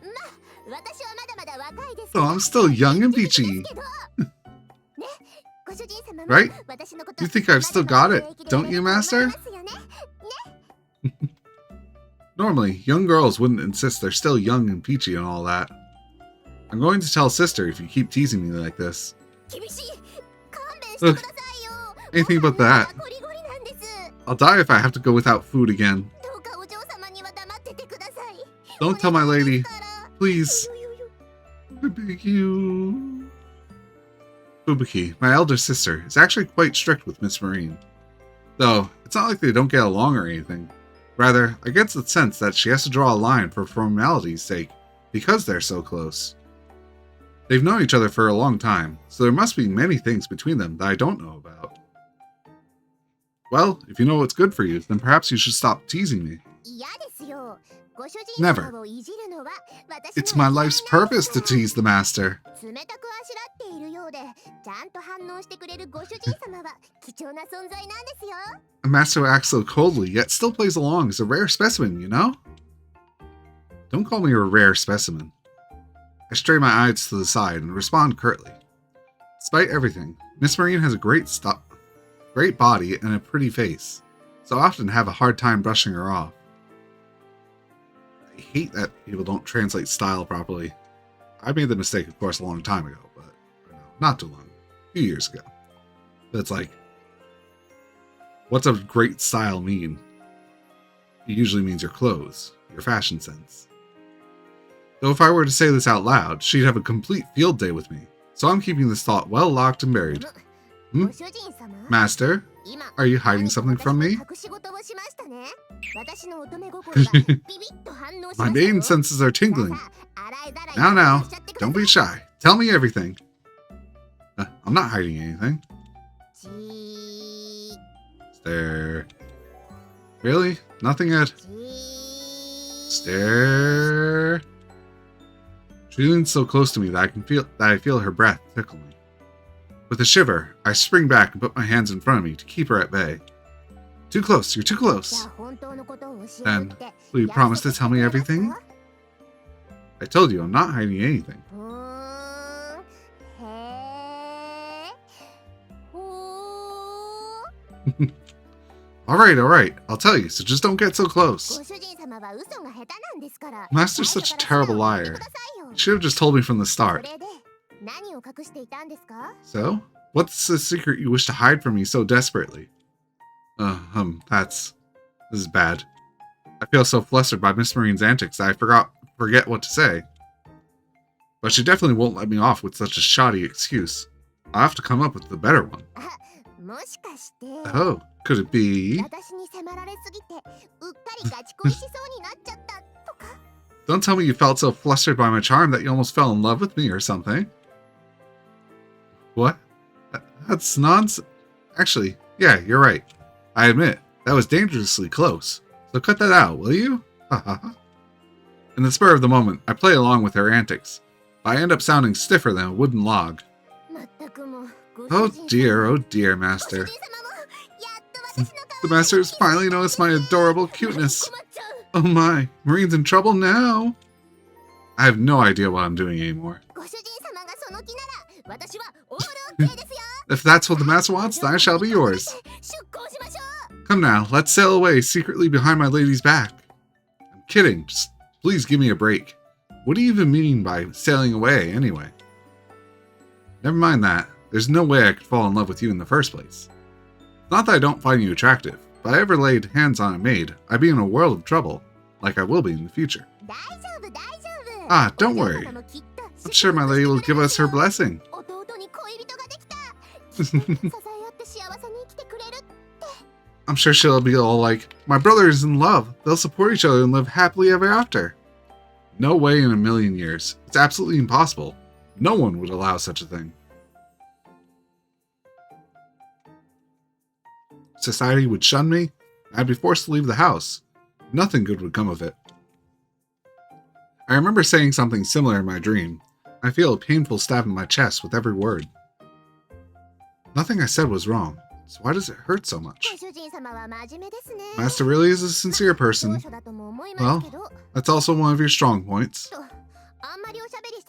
So I'm still young and peachy. Right? You think I've still got it, don't you, Master? Normally, young girls wouldn't insist they're still young and peachy and all that. I'm going to tell Sister if you keep teasing me like this. Ugh, anything but that. I'll die if I have to go without food again. Don't tell my lady. Please. I beg you. Fubuki, my elder sister, is actually quite strict with Miss Marine. Though, it's not like they don't get along or anything. Rather, I get the sense that she has to draw a line for formality's sake, because they're so close. They've known each other for a long time, so there must be many things between them that I don't know about. Well, if you know what's good for you, then perhaps you should stop teasing me. Never. It's my life's purpose to tease the master. A master who acts so coldly, yet still plays along is a rare specimen, you know? Don't call me a rare specimen. I stray my eyes to the side and respond curtly. Despite everything, Miss Marine has a great body and a pretty face, so I often have a hard time brushing her off. I hate that people don't translate style properly. I made the mistake, of course, a long time ago, but not too long. A few years ago. But it's like, What's a great style mean? It usually means your clothes, your fashion sense. Though if I were to say this out loud, she'd have a complete field day with me. So I'm keeping this thought well locked and buried. Master, are you hiding something from me? My maiden senses are tingling. Now, don't be shy. Tell me everything. I'm not hiding anything. Stare. Really? Nothing yet? Stare. She leans so close to me that I feel her breath tickle me. With a shiver, I spring back and put my hands in front of me to keep her at bay. Too close, you're too close. Then, will you promise to tell me everything? I told you I'm not hiding anything. Alright, I'll tell you, so just don't get so close. Master's such a terrible liar. You should have just told me from the start. So, what's the secret you wish to hide from me so desperately? This is bad. I feel so flustered by Miss Marine's antics that I forget what to say. But she definitely won't let me off with such a shoddy excuse. I'll have to come up with a better one. Oh, could it be? Don't tell me you felt so flustered by my charm that you almost fell in love with me or something. What? That's nonsense. Actually, yeah, you're right. I admit, that was dangerously close. So cut that out, will you? In the spur of the moment, I play along with her antics. But I end up sounding stiffer than a wooden log. Oh dear, Master. The Master has finally noticed my adorable cuteness. Oh my, Marine's in trouble now. I have no idea what I'm doing anymore. If that's what the Master wants, then I shall be yours. Come now, let's sail away secretly behind my lady's back. I'm kidding, just please give me a break. What do you even mean by sailing away, anyway? Never mind that. There's no way I could fall in love with you in the first place. Not that I don't find you attractive, but if I ever laid hands on a maid, I'd be in a world of trouble, like I will be in the future. Ah, don't worry. I'm sure my lady will give us her blessing. I'm sure she'll be all like, my brother is in love. They'll support each other and live happily ever after. No way in a million years. It's absolutely impossible. No one would allow such a thing. Society would shun me. I'd be forced to leave the house. Nothing good would come of it. I remember saying something similar in my dream. I feel a painful stab in my chest with every word. Nothing I said was wrong, so why does it hurt so much? Master really is a sincere person. Well, that's also one of your strong points.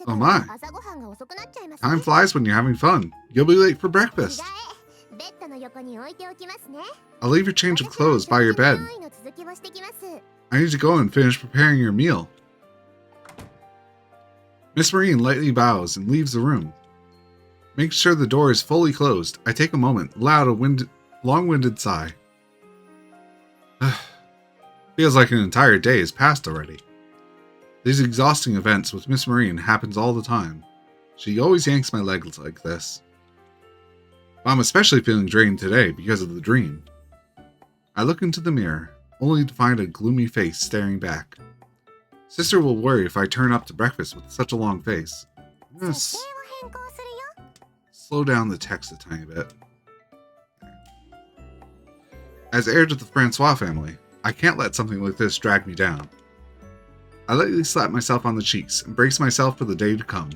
Oh my. Time flies when you're having fun. You'll be late for breakfast. I'll leave your change of clothes by your bed. I need to go and finish preparing your meal. Miss Marine lightly bows and leaves the room. Make sure the door is fully closed. I take a moment, loud a long-winded sigh. Feels like an entire day has passed already. These exhausting events with Miss Marine happens all the time. She always yanks my legs like this. I'm especially feeling drained today because of the dream. I look into the mirror, only to find a gloomy face staring back. Sister will worry if I turn up to breakfast with such a long face. I'm gonna slow down the text a tiny bit. As heir to the Francois family, I can't let something like this drag me down. I lightly slap myself on the cheeks and brace myself for the day to come.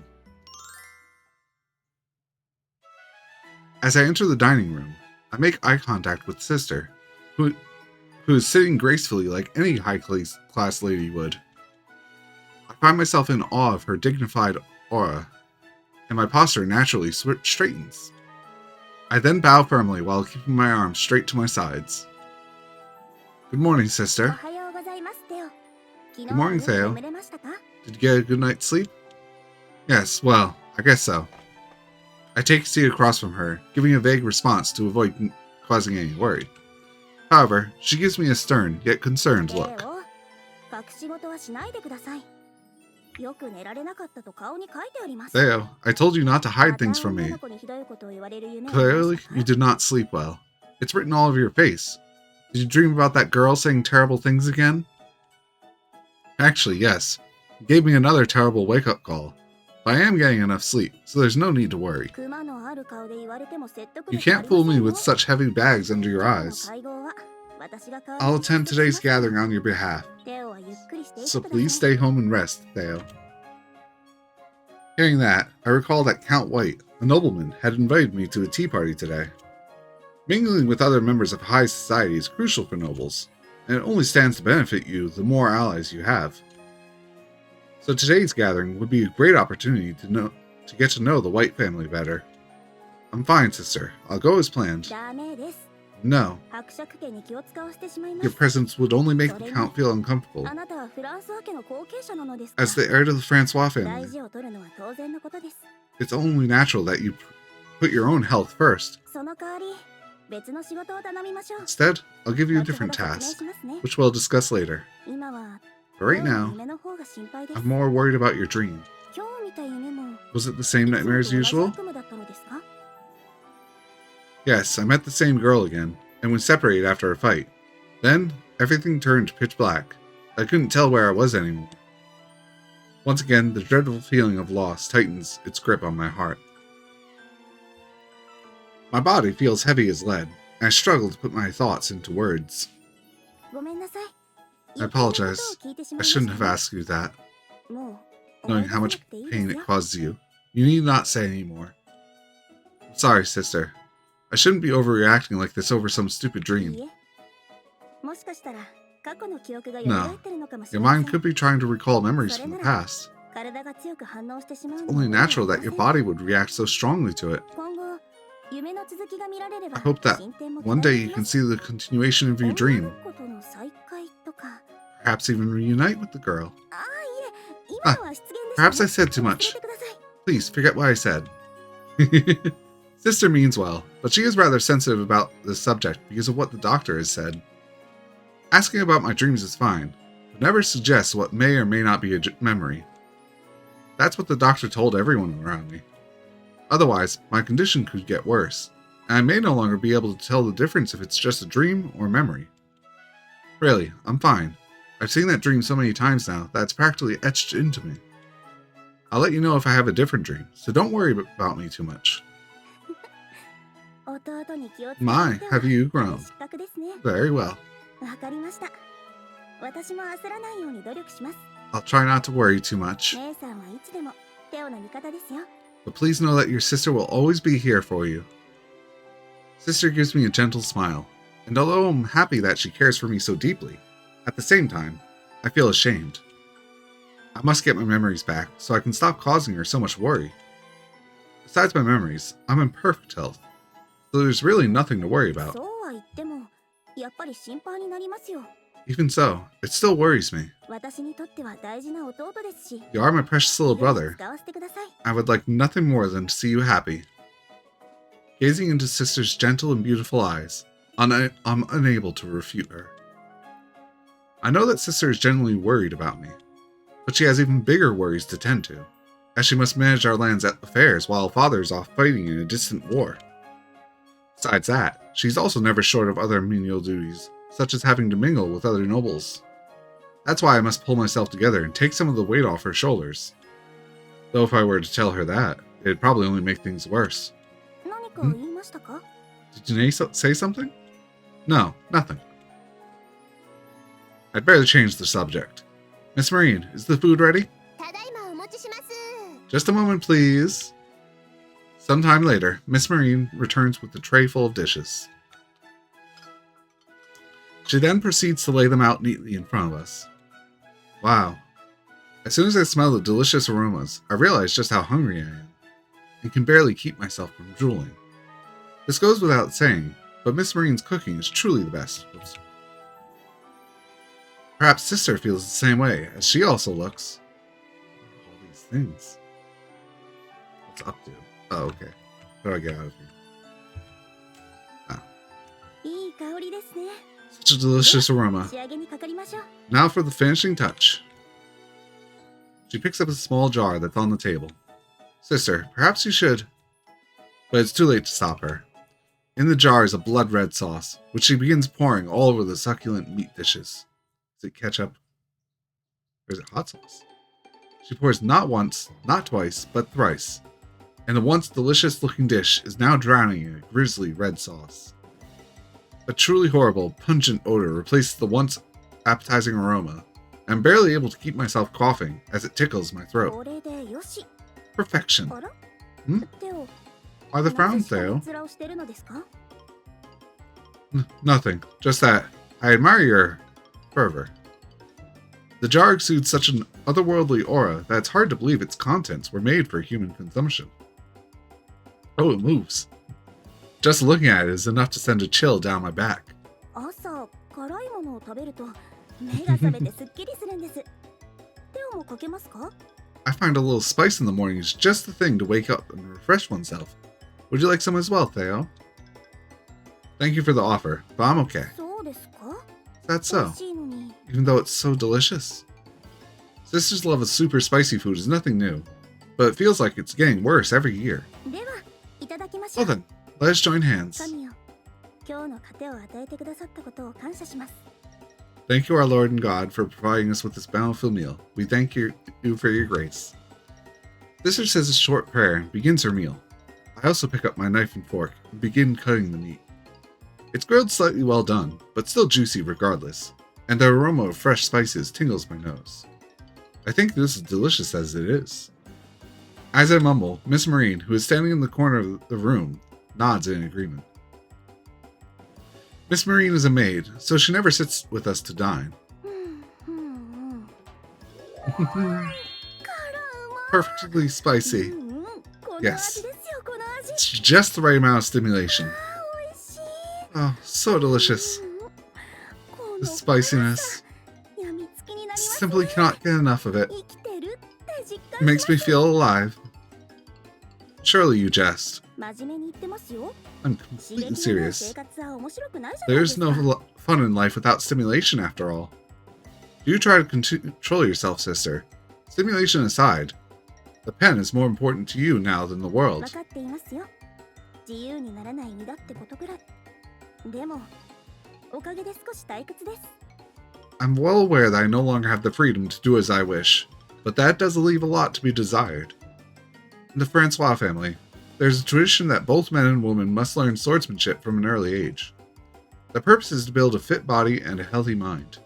As I enter the dining room, I make eye contact with Sister, who is sitting gracefully like any high-class lady would. I find myself in awe of her dignified aura, and my posture naturally straightens. I then bow firmly while keeping my arms straight to my sides. Good morning, Sister. Good morning, Theo. Did you get a good night's sleep? Yes, well, I guess so. I take a seat across from her, giving a vague response to avoid causing any worry. However, she gives me a stern, yet concerned look. Theo, I told you not to hide things from me. Clearly, you did not sleep well. It's written all over your face. Did you dream about that girl saying terrible things again? Actually, yes. You gave me another terrible wake-up call. But I am getting enough sleep, so there's no need to worry. You can't fool me with such heavy bags under your eyes. I'll attend today's gathering on your behalf. So please stay home and rest, Theo. Hearing that, I recall that Count White, a nobleman, had invited me to a tea party today. Mingling with other members of high society is crucial for nobles, and it only stands to benefit you the more allies you have. So today's gathering would be a great opportunity to get to know the White family better. I'm fine, sister. I'll go as planned. No. Your presence would only make the Count feel uncomfortable. As the heir to the Francois family, it's only natural that you put your own health first. Instead, I'll give you a different task, which we'll discuss later. But right now, I'm more worried about your dream. Was it the same nightmare as usual? Yes, I met the same girl again, and we separated after a fight. Then, everything turned pitch black. I couldn't tell where I was anymore. Once again, the dreadful feeling of loss tightens its grip on my heart. My body feels heavy as lead, and I struggle to put my thoughts into words. I apologize. I shouldn't have asked you that. Knowing how much pain it causes you, you need not say any more. I'm sorry, sister. I shouldn't be overreacting like this over some stupid dream. No, your mind could be trying to recall memories from the past. It's only natural that your body would react so strongly to it. I hope that one day you can see the continuation of your dream. Perhaps even reunite with the girl. Perhaps I said too much. Please, forget what I said. Sister means well, but she is rather sensitive about this subject because of what the doctor has said. Asking about my dreams is fine, but never suggest what may or may not be a memory. That's what the doctor told everyone around me. Otherwise, my condition could get worse, and I may no longer be able to tell the difference if it's just a dream or memory. Really, I'm fine. I've seen that dream so many times now that it's practically etched into me. I'll let you know if I have a different dream, so don't worry about me too much. My, have you grown? Very well. I'll try not to worry too much. But please know that your sister will always be here for you. Sister gives me a gentle smile, and although I'm happy that she cares for me so deeply, at the same time, I feel ashamed. I must get my memories back so I can stop causing her so much worry. Besides my memories, I'm in perfect health, so there's really nothing to worry about. Even so, it still worries me. You are my precious little brother. I would like nothing more than to see you happy. Gazing into Sister's gentle and beautiful eyes, I'm unable to refute her. I know that Sister is genuinely worried about me, but she has even bigger worries to tend to, as she must manage our land's affairs while Father is off fighting in a distant war. Besides that, she's also never short of other menial duties, such as having to mingle with other nobles. That's why I must pull myself together and take some of the weight off her shoulders. Though if I were to tell her that, it'd probably only make things worse. Did Janae say something? No, nothing. I'd better change the subject. Miss Marine, is the food ready? Just a moment, please. Sometime later, Miss Marine returns with a tray full of dishes. She then proceeds to lay them out neatly in front of us. Wow. As soon as I smell the delicious aromas, I realize just how hungry I am, and can barely keep myself from drooling. This goes without saying, but Miss Marine's cooking is truly the best. Perhaps Sister feels the same way, as she also looks. All these things. What's up to? Oh, okay. How do I get out of here? Oh. Such a delicious aroma. Now for the finishing touch. She picks up a small jar that's on the table. Sister, perhaps you should... But it's too late to stop her. In the jar is a blood-red sauce, which she begins pouring all over the succulent meat dishes. Is it ketchup? Or is it hot sauce? She pours not once, not twice, but thrice. And the once delicious-looking dish is now drowning in a grisly red sauce. A truly horrible, pungent odor replaces the once appetizing aroma. I'm barely able to keep myself coughing as it tickles my throat. Perfection. Hmm? Why the frown, Theo? Nothing. Just that I admire your fervor. The jar exudes such an otherworldly aura that it's hard to believe its contents were made for human consumption. Oh, it moves. Just looking at it is enough to send a chill down my back. I find a little spice in the morning is just the thing to wake up and refresh oneself. Would you like some as well, Theo? Thank you for the offer, but I'm okay. Is that so? Even though it's so delicious? Sister's love of super spicy food is nothing new, but it feels like it's getting worse every year. Well then, let us join hands. Thank you, our Lord and God, for providing us with this bountiful meal. We thank you for your grace. Sister says a short prayer and begins her meal. I also pick up my knife and fork and begin cutting the meat. It's grilled slightly well done, but still juicy regardless, and the aroma of fresh spices tingles my nose. I think this is delicious as it is. As I mumble, Miss Marine, who is standing in the corner of the room, nods in agreement. Miss Marine is a maid, so she never sits with us to dine. Perfectly spicy. Yes. It's just the right amount of stimulation. Oh, so delicious. The spiciness. Simply cannot get enough of it. It makes me feel alive. Surely you jest. I'm completely serious. There's no fun in life without stimulation, after all. Do you try to control yourself, sister? Stimulation aside, the pen is more important to you now than the world. I'm well aware that I no longer have the freedom to do as I wish, but that does leave a lot to be desired. In the Francois family, there's a tradition that both men and women must learn swordsmanship from an early age. The purpose is to build a fit body and a healthy mind.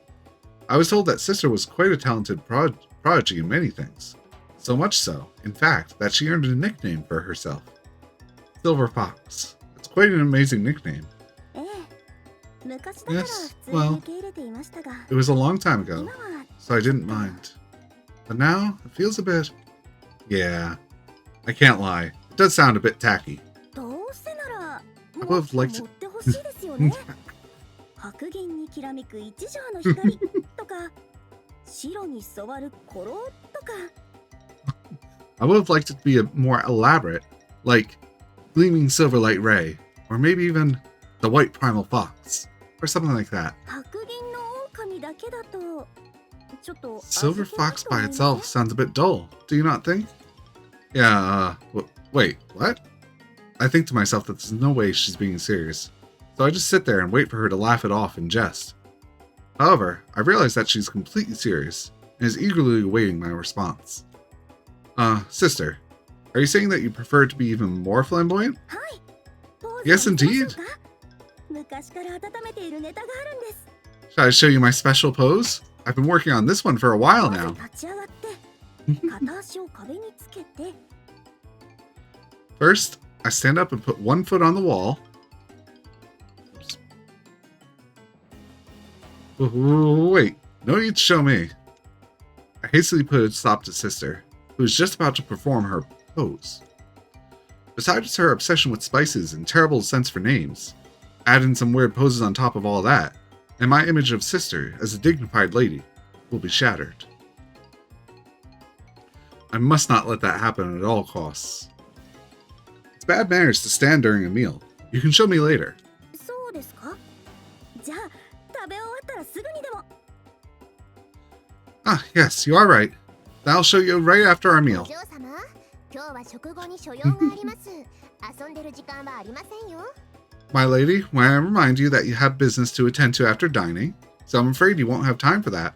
I was told that sister was quite a talented prodigy in many things. So much so, in fact, that she earned a nickname for herself. Silver Fox. It's quite an amazing nickname. Yes, well, it was a long time ago, so I didn't mind. But now, it feels a bit... Yeah, I can't lie. It does sound a bit tacky. I would have liked it. I would have liked it to be a more elaborate, like Gleaming Silver Light Ray, or maybe even the White Primal Fox, or something like that. Silver Fox by itself sounds a bit dull, do you not think? Yeah, wait, what? I think to myself that there's no way she's being serious, so I just sit there and wait for her to laugh it off in jest. However, I realize that she's completely serious, and is eagerly awaiting my response. Sister, are you saying that you prefer to be even more flamboyant? Yes, indeed. Shall I show you my special pose? I've been working on this one for a while now. First, I stand up and put one foot on the wall. Wait, no need to show me. I hastily put a stop to sister, who is just about to perform her pose. Besides her obsession with spices and terrible sense for names, add in some weird poses on top of all that, and my image of sister as a dignified lady will be shattered. I must not let that happen at all costs. It's bad manners to stand during a meal. You can show me later. Ah, yes, you are right. I'll show you right after our meal. My lady, may I remind you that you have business to attend to after dining, so I'm afraid you won't have time for that.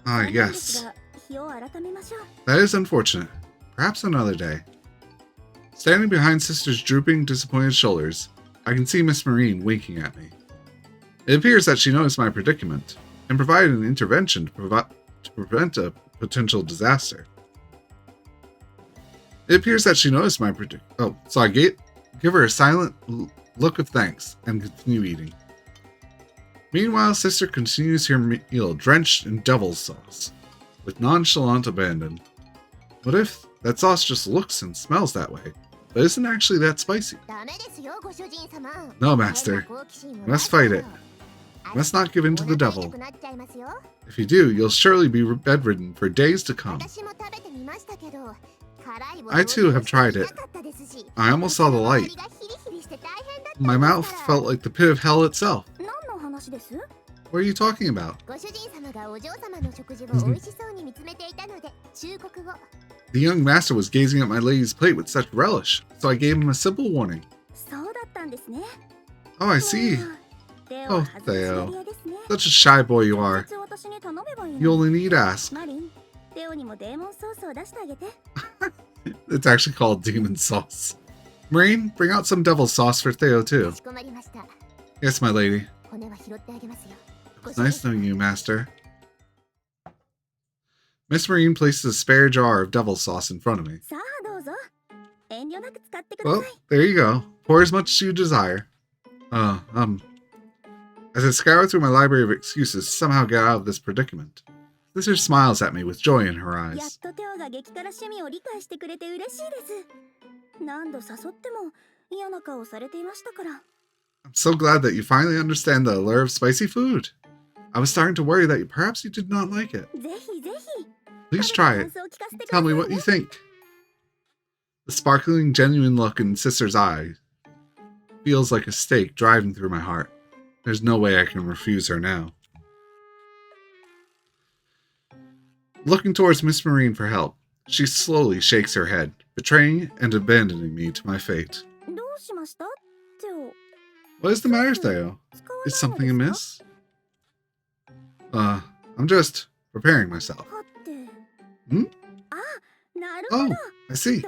Ah, yes. That is unfortunate. Perhaps another day. Standing behind Sister's drooping, disappointed shoulders, I can see Miss Marine winking at me. It appears that she noticed my predicament and provided an intervention to prevent a potential disaster. It appears that she noticed my so I give her a silent look of thanks and continue eating. Meanwhile, Sister continues her meal drenched in devil's sauce, with nonchalant abandon. What if that sauce just looks and smells that way, but isn't actually that spicy? No, Master. You must fight it. You must not give in to the devil. If you do, you'll surely be bedridden for days to come. I too have tried it. I almost saw the light. My mouth felt like the pit of hell itself. What are you talking about? The young master was gazing at my lady's plate with such relish, so I gave him a simple warning. Oh, I see. Oh, Theo. Such a shy boy you are. You only need ask. It's actually called demon sauce. Marine, bring out some devil sauce for Theo too. Yes, my lady. It's nice knowing you, Master. Miss Marine places a spare jar of devil sauce in front of me. Well, there you go. Pour as much as you desire. As I scour through my library of excuses to somehow get out of this predicament, Sister smiles at me with joy in her eyes. I'm so glad that you finally understand the allure of spicy food. I was starting to worry that perhaps you did not like it. Please try it. Tell me what you think. The sparkling, genuine look in Sister's eye feels like a stake driving through my heart. There's no way I can refuse her now. Looking towards Miss Marine for help, she slowly shakes her head, betraying and abandoning me to my fate. What is the matter, Theo? Is something amiss? I'm just preparing myself. Hmm? Oh, I see.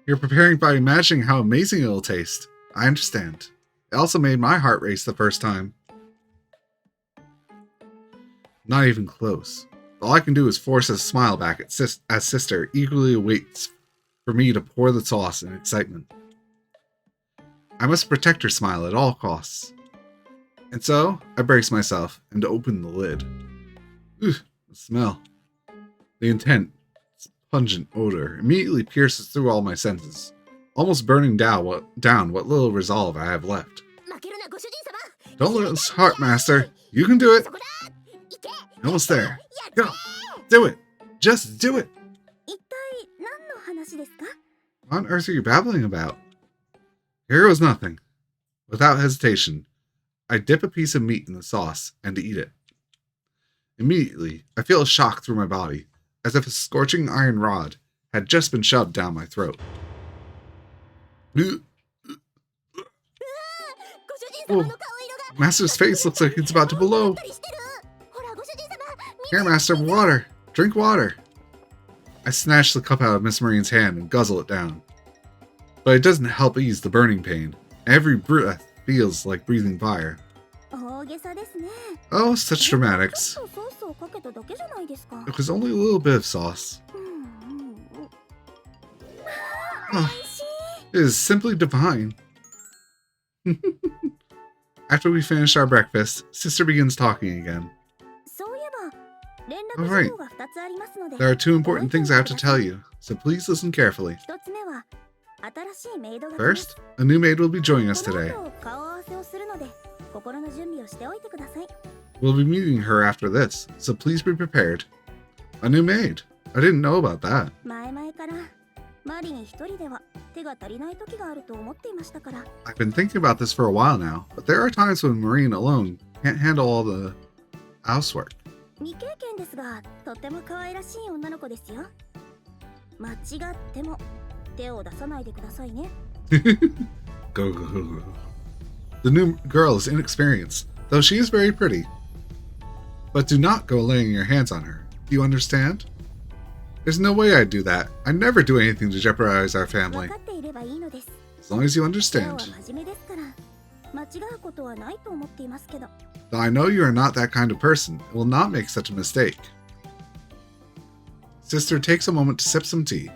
You're preparing by imagining how amazing it'll taste. I understand. It also made my heart race the first time. Not even close. All I can do is force a smile back at as Sister eagerly awaits for me to pour the sauce in excitement. I must protect her smile at all costs. And so, I brace myself and open the lid. Ugh, the smell. The intense, pungent odor immediately pierces through all my senses, almost burning down what little resolve I have left. Don't lose heart, Master. You can do it. Almost there. Go. Do it. Just do it. What on earth are you babbling about? Here goes nothing. Without hesitation, I dip a piece of meat in the sauce and eat it. Immediately, I feel a shock through my body, as if a scorching iron rod had just been shoved down my throat. Oh, Master's face looks like it's about to blow. Here, Master, water. Drink water. I snatch the cup out of Miss Marine's hand and guzzle it down. But it doesn't help ease the burning pain. Every breath feels like breathing fire. Oh, such dramatics. It was only a little bit of sauce. Oh, it is simply divine. After we finish our breakfast, Sister begins talking again. Alright, there are two important things I have to tell you, so please listen carefully. First, a new maid will be joining us today. We'll be meeting her after this, so please be prepared. A new maid? I didn't know about that. I've been thinking about this for a while now, but there are times when Marine alone can't handle all the housework. Go. The new girl is inexperienced, though she is very pretty. But do not go laying your hands on her. Do you understand? There's no way I'd do that. I'd never do anything to jeopardize our family. As long as you understand. Though I know you are not that kind of person, and will not make such a mistake. Sister takes a moment to sip some tea,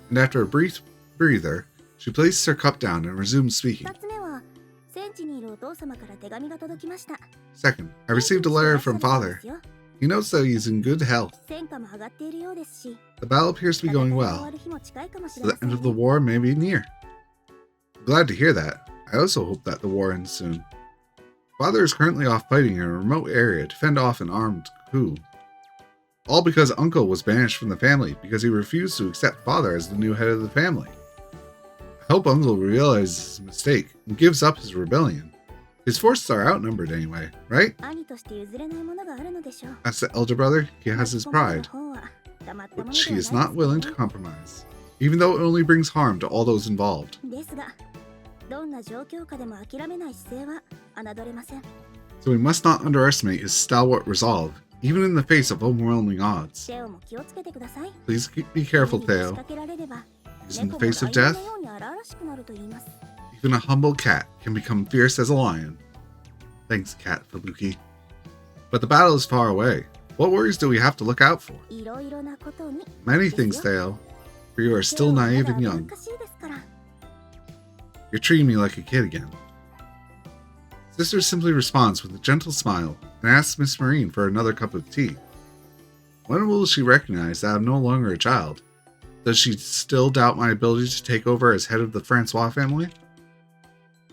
and after a brief breather, she places her cup down and resumes speaking. Second, I received a letter from father. He notes that he is in good health. The battle appears to be going well, so the end of the war may be near. I'm glad to hear that. I also hope that the war ends soon. Father is currently off fighting in a remote area to fend off an armed coup. All because uncle was banished from the family because he refused to accept father as the new head of the family. I hope uncle realizes his mistake and gives up his rebellion. His forces are outnumbered anyway, right? As the elder brother, he has his pride, which he is not willing to compromise, even though it only brings harm to all those involved. So we must not underestimate his stalwart resolve, even in the face of overwhelming odds. Please be careful, Theo, because in the face of death, even a humble cat can become fierce as a lion. Thanks, Cat Fabuki. But the battle is far away. What worries do we have to look out for? Many things, Theo, for you are still naive and young. You're treating me like a kid again. Sister simply responds with a gentle smile and asks Miss Marine for another cup of tea. When will she recognize that I'm no longer a child? Does she still doubt my ability to take over as head of the Francois family?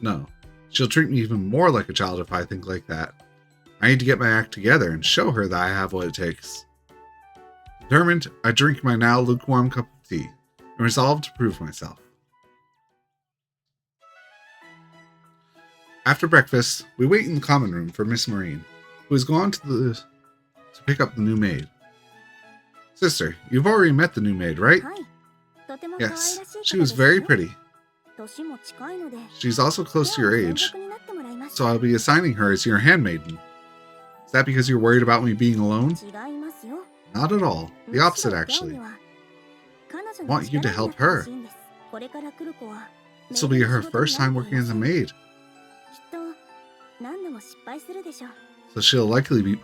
No. She'll treat me even more like a child if I think like that. I need to get my act together and show her that I have what it takes. Determined, I drink my now lukewarm cup of tea and resolve to prove myself. After breakfast, we wait in the common room for Miss Marine, who has gone to pick up the new maid. Sister, you've already met the new maid, right? Yes, she was very pretty. She's also close to your age, so I'll be assigning her as your handmaiden. Is that because you're worried about me being alone? Not at all. The opposite, actually. I want you to help her. This will be her first time working as a maid, so she'll likely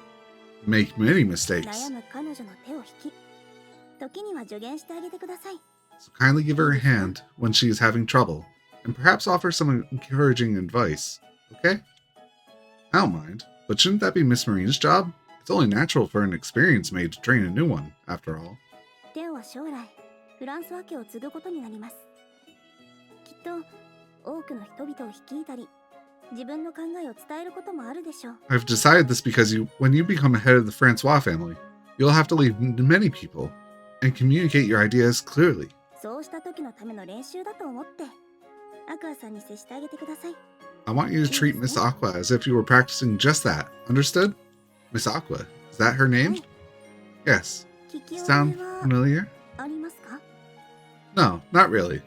make many mistakes. So kindly give her a hand when she is having trouble, and perhaps offer some encouraging advice, okay? I don't mind, but shouldn't that be Miss Marine's job? It's only natural for an experienced maid to train a new one, after all. I've decided this because when you become a head of the Francois family, you'll have to lead many people and communicate your ideas clearly. I want you to treat Miss Aqua as if you were practicing just that. Understood? Miss Aqua, is that her name? Yes. Sound familiar? No, not really.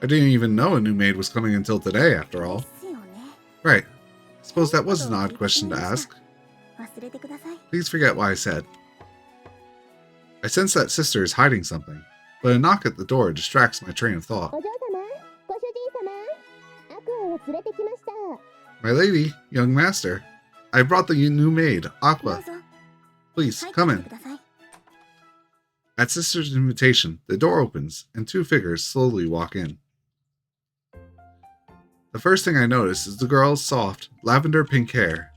I didn't even know a new maid was coming until today, after all. Right. I suppose that was an odd question to ask. Please forget what I said. I sense that sister is hiding something, but a knock at the door distracts my train of thought. My lady, young master, I brought the new maid, Aqua. Please, come in. At sister's invitation, the door opens, and two figures slowly walk in. The first thing I notice is the girl's soft, lavender pink hair,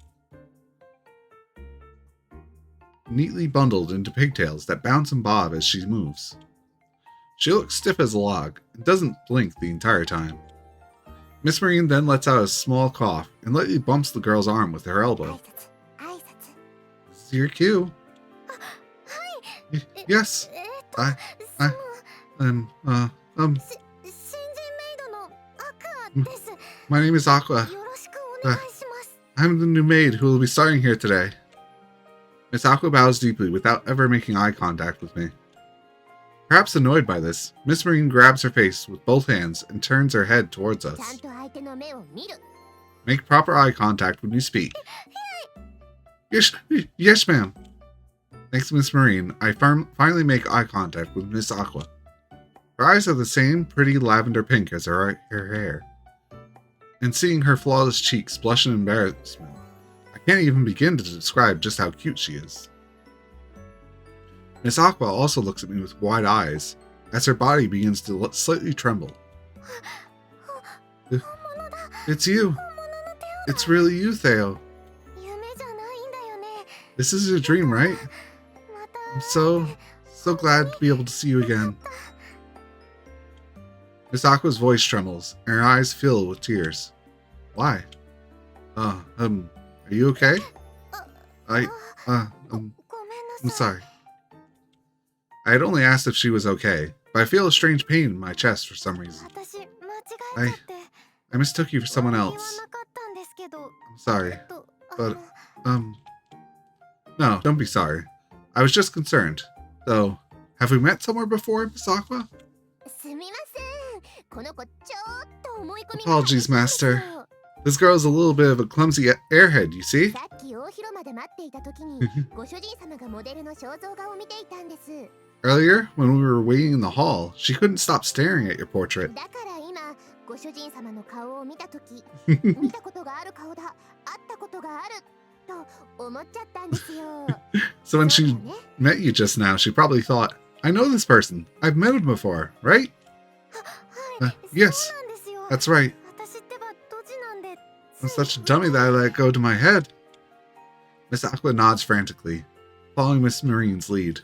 neatly bundled into pigtails that bounce and bob as she moves. She looks stiff as a log and doesn't blink the entire time. Miss Marine then lets out a small cough and lightly bumps the girl's arm with her elbow. This is your cue. Yes. My name is Aqua. I'm the new maid who will be starting here today. Miss Aqua bows deeply without ever making eye contact with me. Perhaps annoyed by this, Miss Marine grabs her face with both hands and turns her head towards us. Make proper eye contact when you speak. Yes, ma'am. Thanks, Miss Marine. I finally make eye contact with Miss Aqua. Her eyes are the same pretty lavender pink as her hair. And seeing her flawless cheeks blush in embarrassment, I can't even begin to describe just how cute she is. Miss Aqua also looks at me with wide eyes, as her body begins to slightly tremble. It's you. It's really you, Theo. This is your dream, right? I'm so glad to be able to see you again. Miss Aqua's voice trembles, and her eyes fill with tears. Why? Are you okay? I'm sorry. I had only asked if she was okay, but I feel a strange pain in my chest for some reason. I mistook you for someone else. I'm sorry, but, no, don't be sorry. I was just concerned. Though, have we met somewhere before, Miss Aqua? Apologies, Master. This girl is a little bit of a clumsy airhead, you see? Earlier, when we were waiting in the hall, she couldn't stop staring at your portrait. So when she met you just now, she probably thought, I know this person. I've met him before, right? Yes, that's right. I'm such a dummy that I let it go to my head. Miss Aqua nods frantically, following Miss Marine's lead.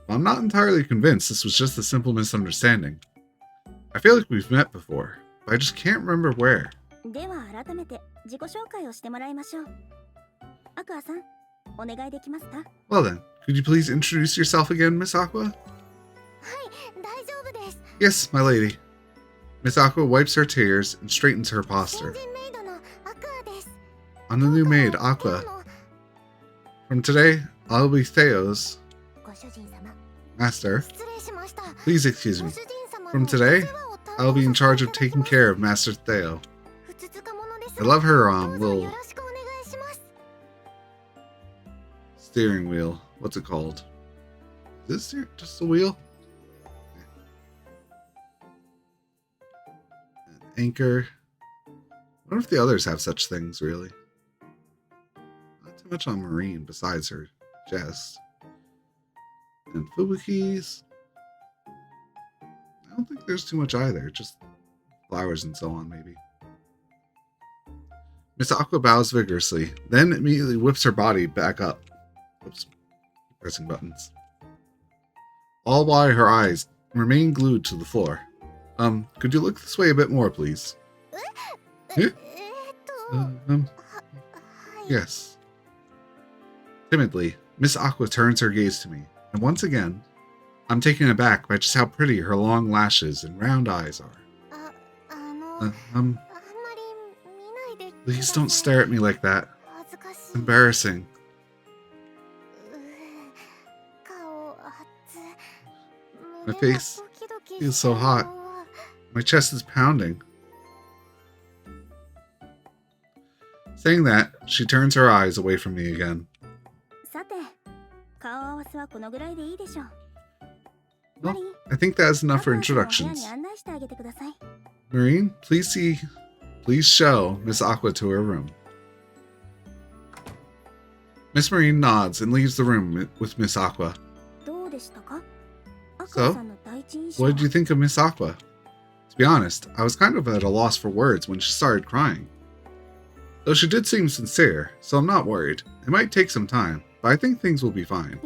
I'm not entirely convinced this was just a simple misunderstanding. I feel like we've met before, but I just can't remember where. Well then, could you please introduce yourself again, Miss Aqua? Yes, my lady. Miss Aqua wipes her tears and straightens her posture. I'm the new maid, Aqua. From today, I'll be Theo's master. Please excuse me. From today, I'll be in charge of taking care of Master Theo. I love her little steering wheel. What's it called? Is this just a wheel? An anchor. I wonder if the others have such things, really. Not too much on Marine besides her chest. And Fubukis. I don't think there's too much either. Just flowers and so on, maybe. Miss Aqua bows vigorously, then immediately whips her body back up. Oops. Pressing buttons. All while her eyes remain glued to the floor. Could you look this way a bit more, please? Yes. Timidly, Miss Aqua turns her gaze to me, and once again, I'm taken aback by just how pretty her long lashes and round eyes are. Please don't stare at me like that. It's embarrassing. My face feels so hot. My chest is pounding. Saying that, she turns her eyes away from me again. Well, I think that is enough for introductions. Marine, please show Miss Aqua to her room. Miss Marine nods and leaves the room with Miss Aqua. So, what did you think of Miss Aqua? To be honest, I was kind of at a loss for words when she started crying. Though she did seem sincere, so I'm not worried. It might take some time, but I think things will be fine.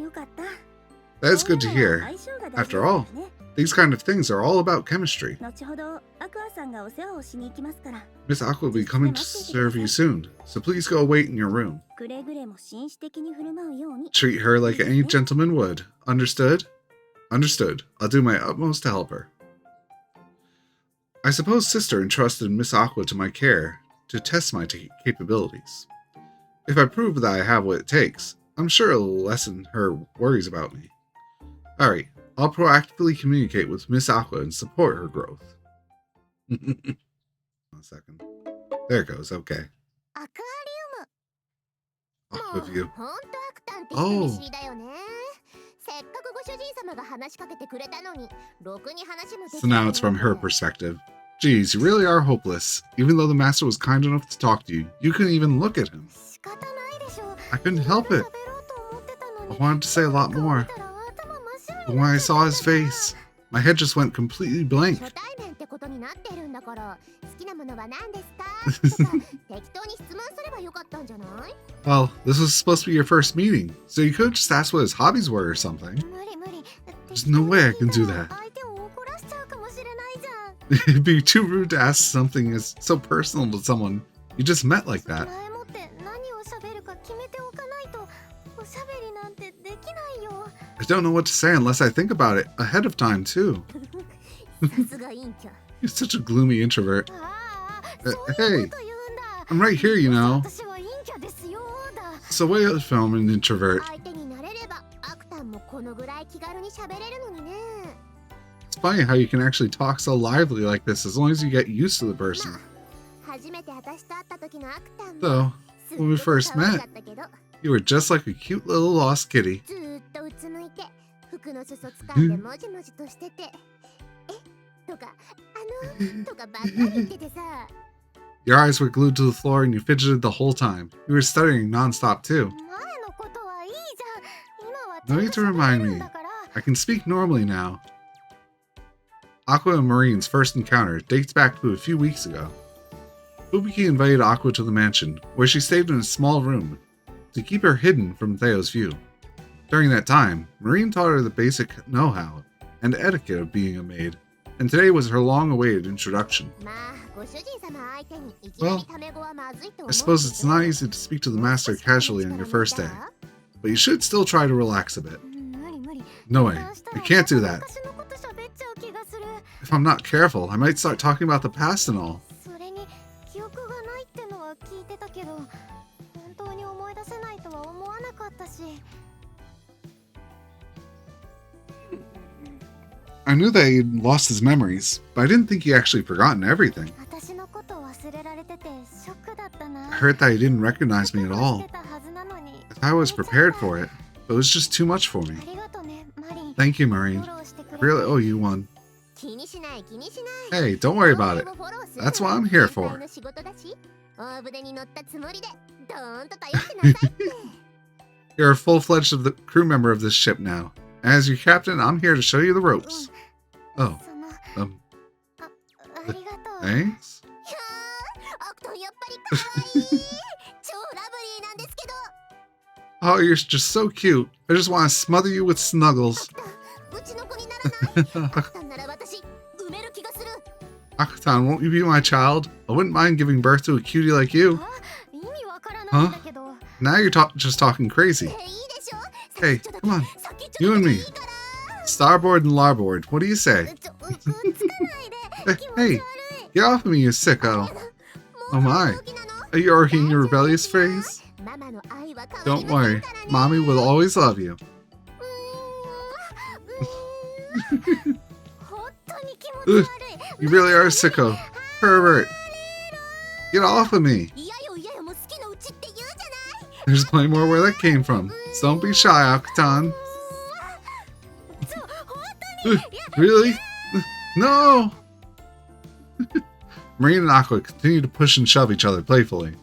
That is good to hear. After all, these kind of things are all about chemistry. Miss Aqua will be coming to serve you soon, so please go wait in your room. Treat her like any gentleman would. Understood? Understood. I'll do my utmost to help her. I suppose Sister entrusted Miss Aqua to my care to test my capabilities. If I prove that I have what it takes, I'm sure it'll lessen her worries about me. Alright, I'll proactively communicate with Miss Aqua and support her growth. 1 second. There it goes, okay. Aqua view. Oh! So now it's from her perspective. Geez, you really are hopeless. Even though the master was kind enough to talk to you, you couldn't even look at him. I couldn't help it. I wanted to say a lot more. But when I saw his face, my head just went completely blank. Well, this was supposed to be your first meeting, so you could have just asked what his hobbies were or something. There's no way I can do that. It'd be too rude to ask something as so personal to someone you just met like that. I don't know what to say unless I think about it ahead of time, too. You're such a gloomy introvert. Hey, I'm right here, you know. So what if I'm an introvert? It's funny how you can actually talk so lively like this as long as you get used to the person. So, when we first met, you were just like a cute little lost kitty. Your eyes were glued to the floor and you fidgeted the whole time. You were stuttering non-stop too. No need to remind me. I can speak normally now. Aqua and Marine's first encounter dates back to a few weeks ago. Fubuki invited Aqua to the mansion, where she stayed in a small room, to keep her hidden from Theo's view. During that time, Marine taught her the basic know-how and etiquette of being a maid, and today was her long-awaited introduction. Well, I suppose it's not easy to speak to the master casually on your first day, but you should still try to relax a bit. No way, I can't do that. If I'm not careful, I might start talking about the past and all. I knew that he'd lost his memories, but I didn't think he actually forgotten everything. I heard that he didn't recognize me at all. I thought I was prepared for it, but it was just too much for me. Thank you, Marine. I really owe you one. Hey, don't worry about it. That's what I'm here for. You're a full-fledged crew member of this ship now. As your captain, I'm here to show you the ropes. Oh, thanks? Oh, you're just so cute. I just want to smother you with snuggles. Akutan, won't you be my child? I wouldn't mind giving birth to a cutie like you. Huh? Now you're just talking crazy. Hey, come on. You and me. Starboard and larboard. What do you say? Hey, get off of me, you sicko. Oh my. Are you arguing your rebellious phase? Don't worry. Mommy will always love you. Ugh, you really are a sicko. Pervert. Get off of me. There's plenty more where that came from. So don't be shy, Akutan. Really? No! Marine and Aqua continue to push and shove each other playfully.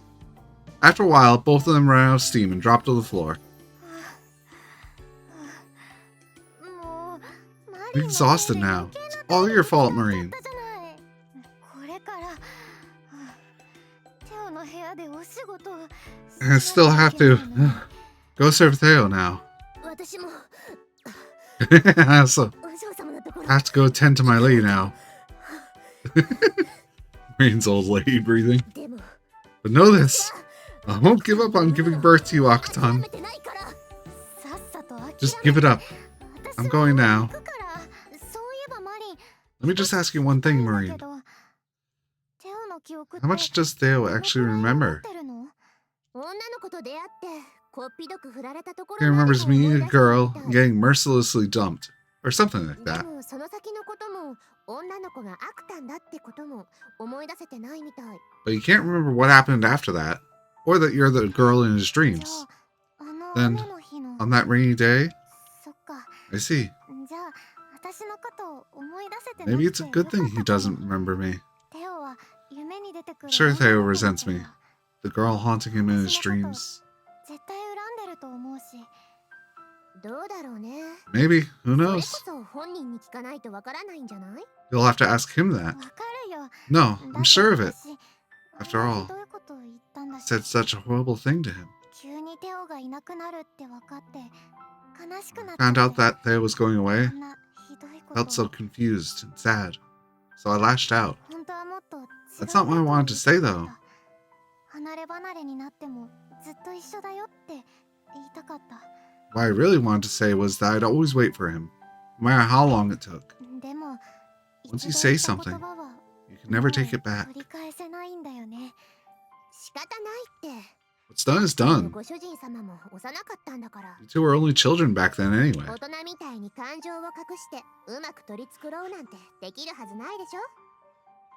After a while, both of them ran out of steam and dropped to the floor. You're exhausted now. It's all your fault, Marine. I still have to go serve Theo now. I also have to go tend to my lady now. Marine's old lady breathing. But know this, I won't give up on giving birth to you, Akutan. Just give it up. I'm going now. Let me just ask you one thing, Marine. How much does Theo actually remember? He remembers meeting a girl and getting mercilessly dumped, or something like that. But you can't remember what happened after that, or that you're the girl in his dreams. Then, on that rainy day, I see. Maybe it's a good thing he doesn't remember me. I'm sure Theo resents me. The girl haunting him in his dreams. Maybe, who knows? You'll have to ask him that. No, I'm sure of it. After all, I said such a horrible thing to him. Found out that Theo was going away. Felt so confused and sad. So I lashed out. That's not what I wanted to say, though. What I really wanted to say was that I'd always wait for him, no matter how long it took. Once you say something, you can never take it back. What's done is done. You two were only children back then anyway.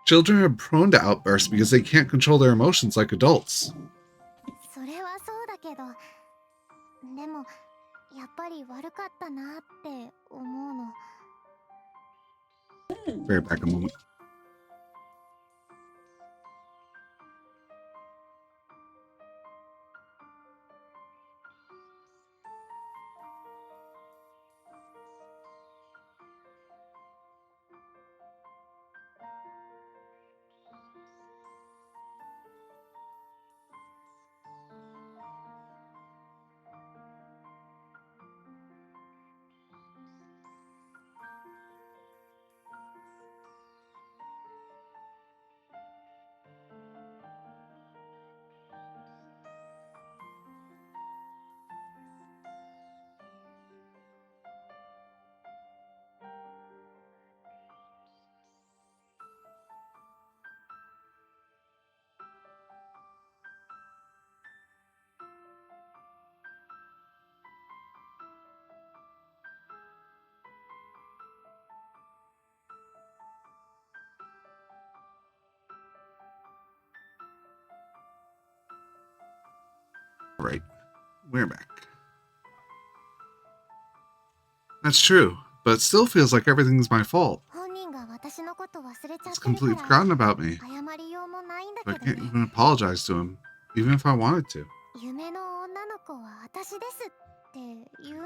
Children are prone to outbursts because they can't control their emotions like adults. Bear back a moment. Right, we're back. That's true, but it still feels like everything's my fault. It's completely forgotten about me. But I can't even apologize to him, even if I wanted to. You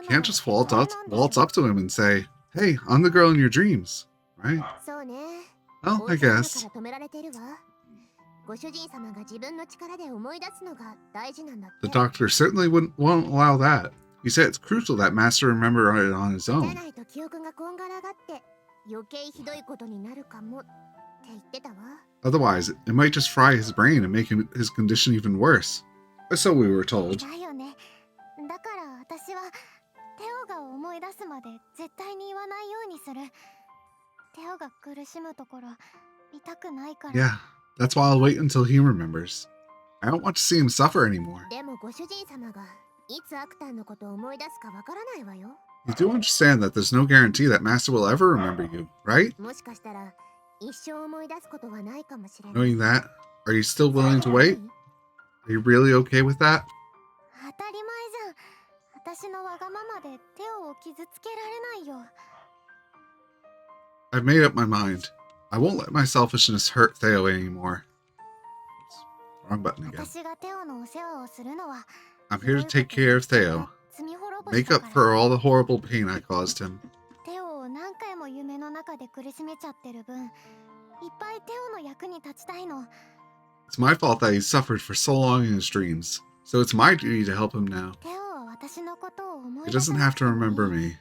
can't just waltz up to him and say, "Hey, I'm the girl in your dreams," right? Well, I guess. The doctor certainly won't allow that. He said it's crucial that Master remember it on his own. Otherwise, it might just fry his brain and make his condition even worse. Or so we were told. Yeah, that's why I'll wait until he remembers. I don't want to see him suffer anymore. You do understand that there's no guarantee that Master will ever remember you, right? Knowing that, are you still willing to wait? Are you really okay with that? I've made up my mind. I won't let my selfishness hurt Theo anymore. Oops, wrong button again. I'm here to take care of Theo. Make up for all the horrible pain I caused him. It's my fault that he suffered for so long in his dreams, so it's my duty to help him now. He doesn't have to remember me.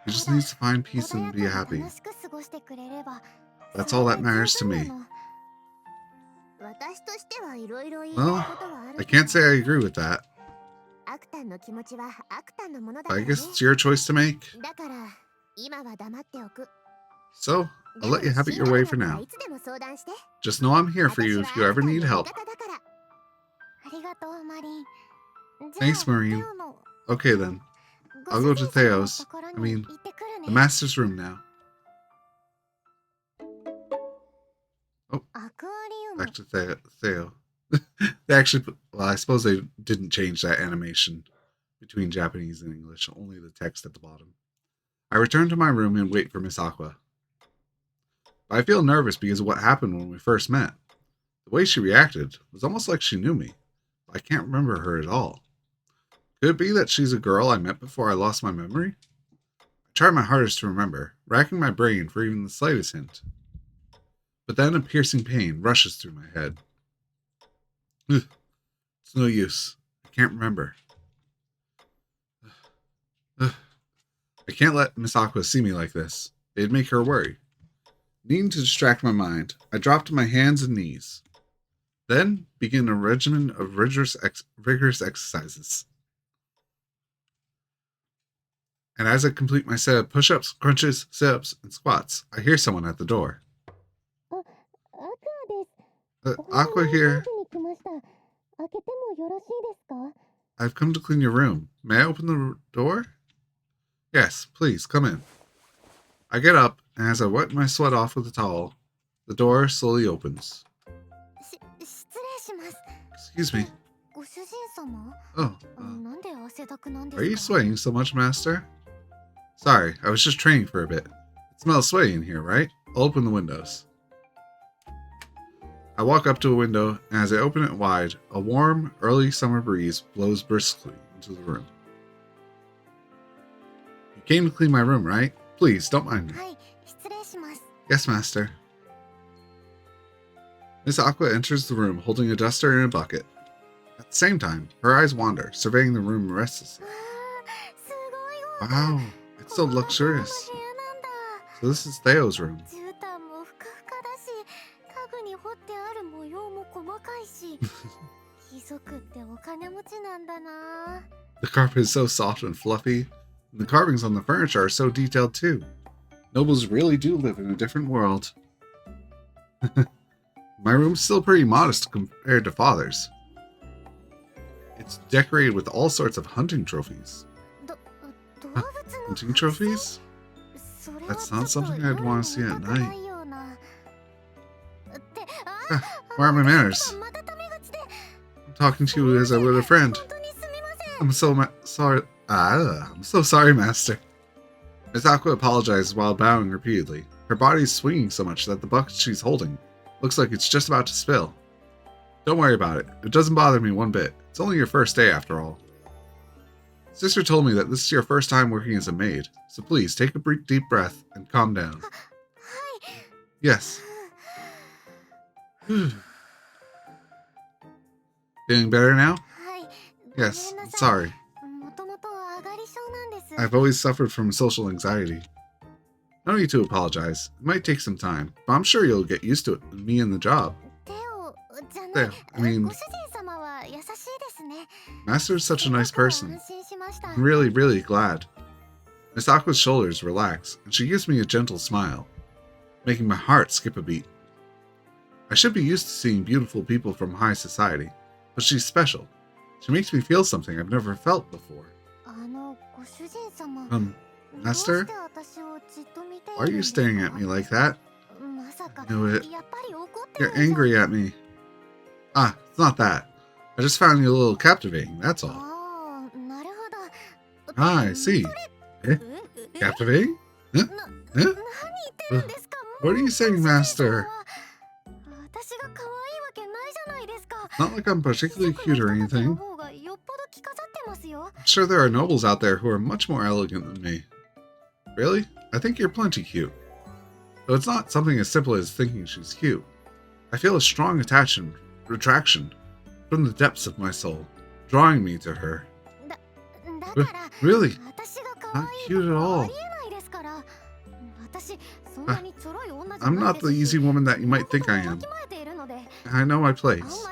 He just needs to find peace and be happy. That's all that matters to me. Well, I can't say I agree with that. But I guess it's your choice to make. So, I'll let you have it your way for now. Just know I'm here for you if you ever need help. Thanks, Marine. Okay then. I'll go to Theo's. The master's room now. Oh, back to Theo. They actually well, I suppose they didn't change that animation between Japanese and English, only the text at the bottom. I return to my room and wait for Miss Aqua. I feel nervous because of what happened when we first met. The way she reacted was almost like she knew me. I can't remember her at all. Could it be that she's a girl I met before I lost my memory? I try my hardest to remember, racking my brain for even the slightest hint. But then a piercing pain rushes through my head. Ugh. It's no use. I can't remember. Ugh. I can't let Miss Aqua see me like this. It'd make her worry. Needing to distract my mind, I drop to my hands and knees. Then begin a regimen of rigorous exercises. And as I complete my set of push-ups, crunches, sit-ups, and squats, I hear someone at the door. Aqua here. I've come to clean your room. May I open the door? Yes, please, come in. I get up, and as I wipe my sweat off with a towel, the door slowly opens. Excuse me. Oh, are you sweating so much, Master? Sorry, I was just training for a bit. It smells sweaty in here, right? I'll open the windows. I walk up to a window, and as I open it wide, a warm, early summer breeze blows briskly into the room. You came to clean my room, right? Please, don't mind me. Yes, Master. Miss Aqua enters the room holding a duster and a bucket. At the same time, her eyes wander, surveying the room restlessly. Wow, it's so luxurious. So this is Theo's room. The carpet is so soft and fluffy, and the carvings on the furniture are so detailed too. Nobles really do live in a different world. My room's still pretty modest compared to Father's. It's decorated with all sorts of hunting trophies. Hunting trophies? That's not something I'd want to see at night. Where are my manners? I'm talking to you as I would a friend. I'm so sorry. I'm so sorry, Master. Miss Aqua apologizes while bowing repeatedly. Her body is swinging so much that the bucket she's holding looks like it's just about to spill. Don't worry about it. It doesn't bother me one bit. It's only your first day after all. Sister told me that this is your first time working as a maid, so please take a deep breath and calm down. Yes. Feeling better now? Yes, sorry. I've always suffered from social anxiety. No need to apologize. It might take some time, but I'm sure you'll get used to it with me and the job. Theo, Master is such a nice person. I'm really, really glad. Miss Aqua's shoulders relax, and she gives me a gentle smile, making my heart skip a beat. I should be used to seeing beautiful people from high society, but she's special. She makes me feel something I've never felt before. Master? Why are you staring at me like that? I knew it. You're angry at me. Ah, it's not that. I just found you a little captivating, that's all. Ah, I see. Eh? Captivating? Huh? Huh? What are you saying, Master? It's not like I'm particularly cute or anything. I'm sure there are nobles out there who are much more elegant than me. Really? I think you're plenty cute. Though it's not something as simple as thinking she's cute. I feel a strong attraction from the depths of my soul, drawing me to her. Really? Not cute at all. I'm not the easy woman that you might think I am. I know my place.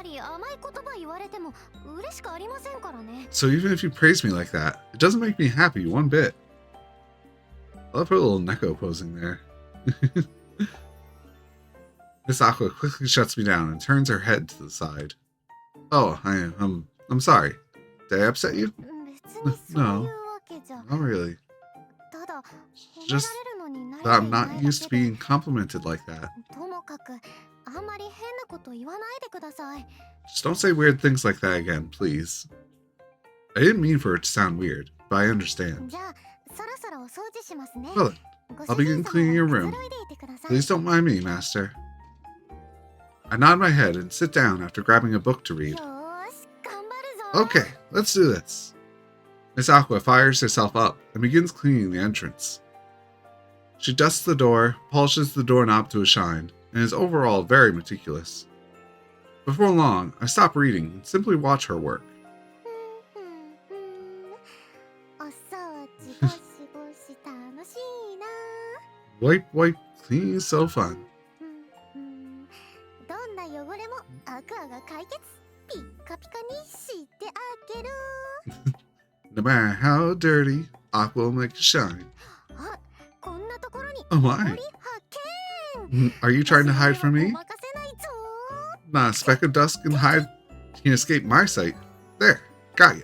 So even if you praise me like that, it doesn't make me happy one bit. I love her little Neko posing there. Miss Aqua quickly shuts me down and turns her head to the side. Oh, I'm sorry. Did I upset you? No, not really. Just that I'm not used to being complimented like that. Just don't say weird things like that again, please. I didn't mean for it to sound weird, but I understand. Well then, I'll begin cleaning your room. Please don't mind me, Master. I nod my head and sit down after grabbing a book to read. Okay, let's do this. Miss Aqua fires herself up and begins cleaning the entrance. She dusts the door, polishes the doorknob to a shine, and is overall very meticulous. Before long, I stop reading and simply watch her work. Wipe, wipe, cleaning is so fun. No matter how dirty, Aqua will make it shine. Oh my. Are you trying to hide from me? Not a speck of dust can escape my sight. There, got ya.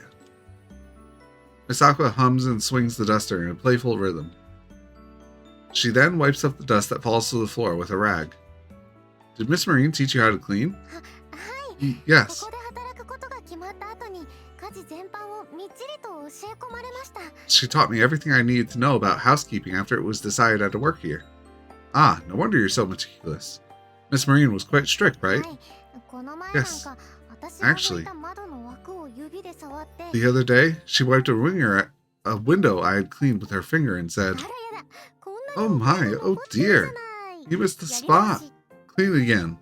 Miss Aqua hums and swings the duster in a playful rhythm. She then wipes up the dust that falls to the floor with a rag. Did Miss Marine teach you how to clean? Yes. She taught me everything I needed to know about housekeeping after it was decided I had to work here. Ah, no wonder you're so meticulous. Miss Marine was quite strict, right? Yes. Actually, the other day, she wiped a window I had cleaned with her finger and said, "Oh my, oh dear, you missed the spot. Clean it again."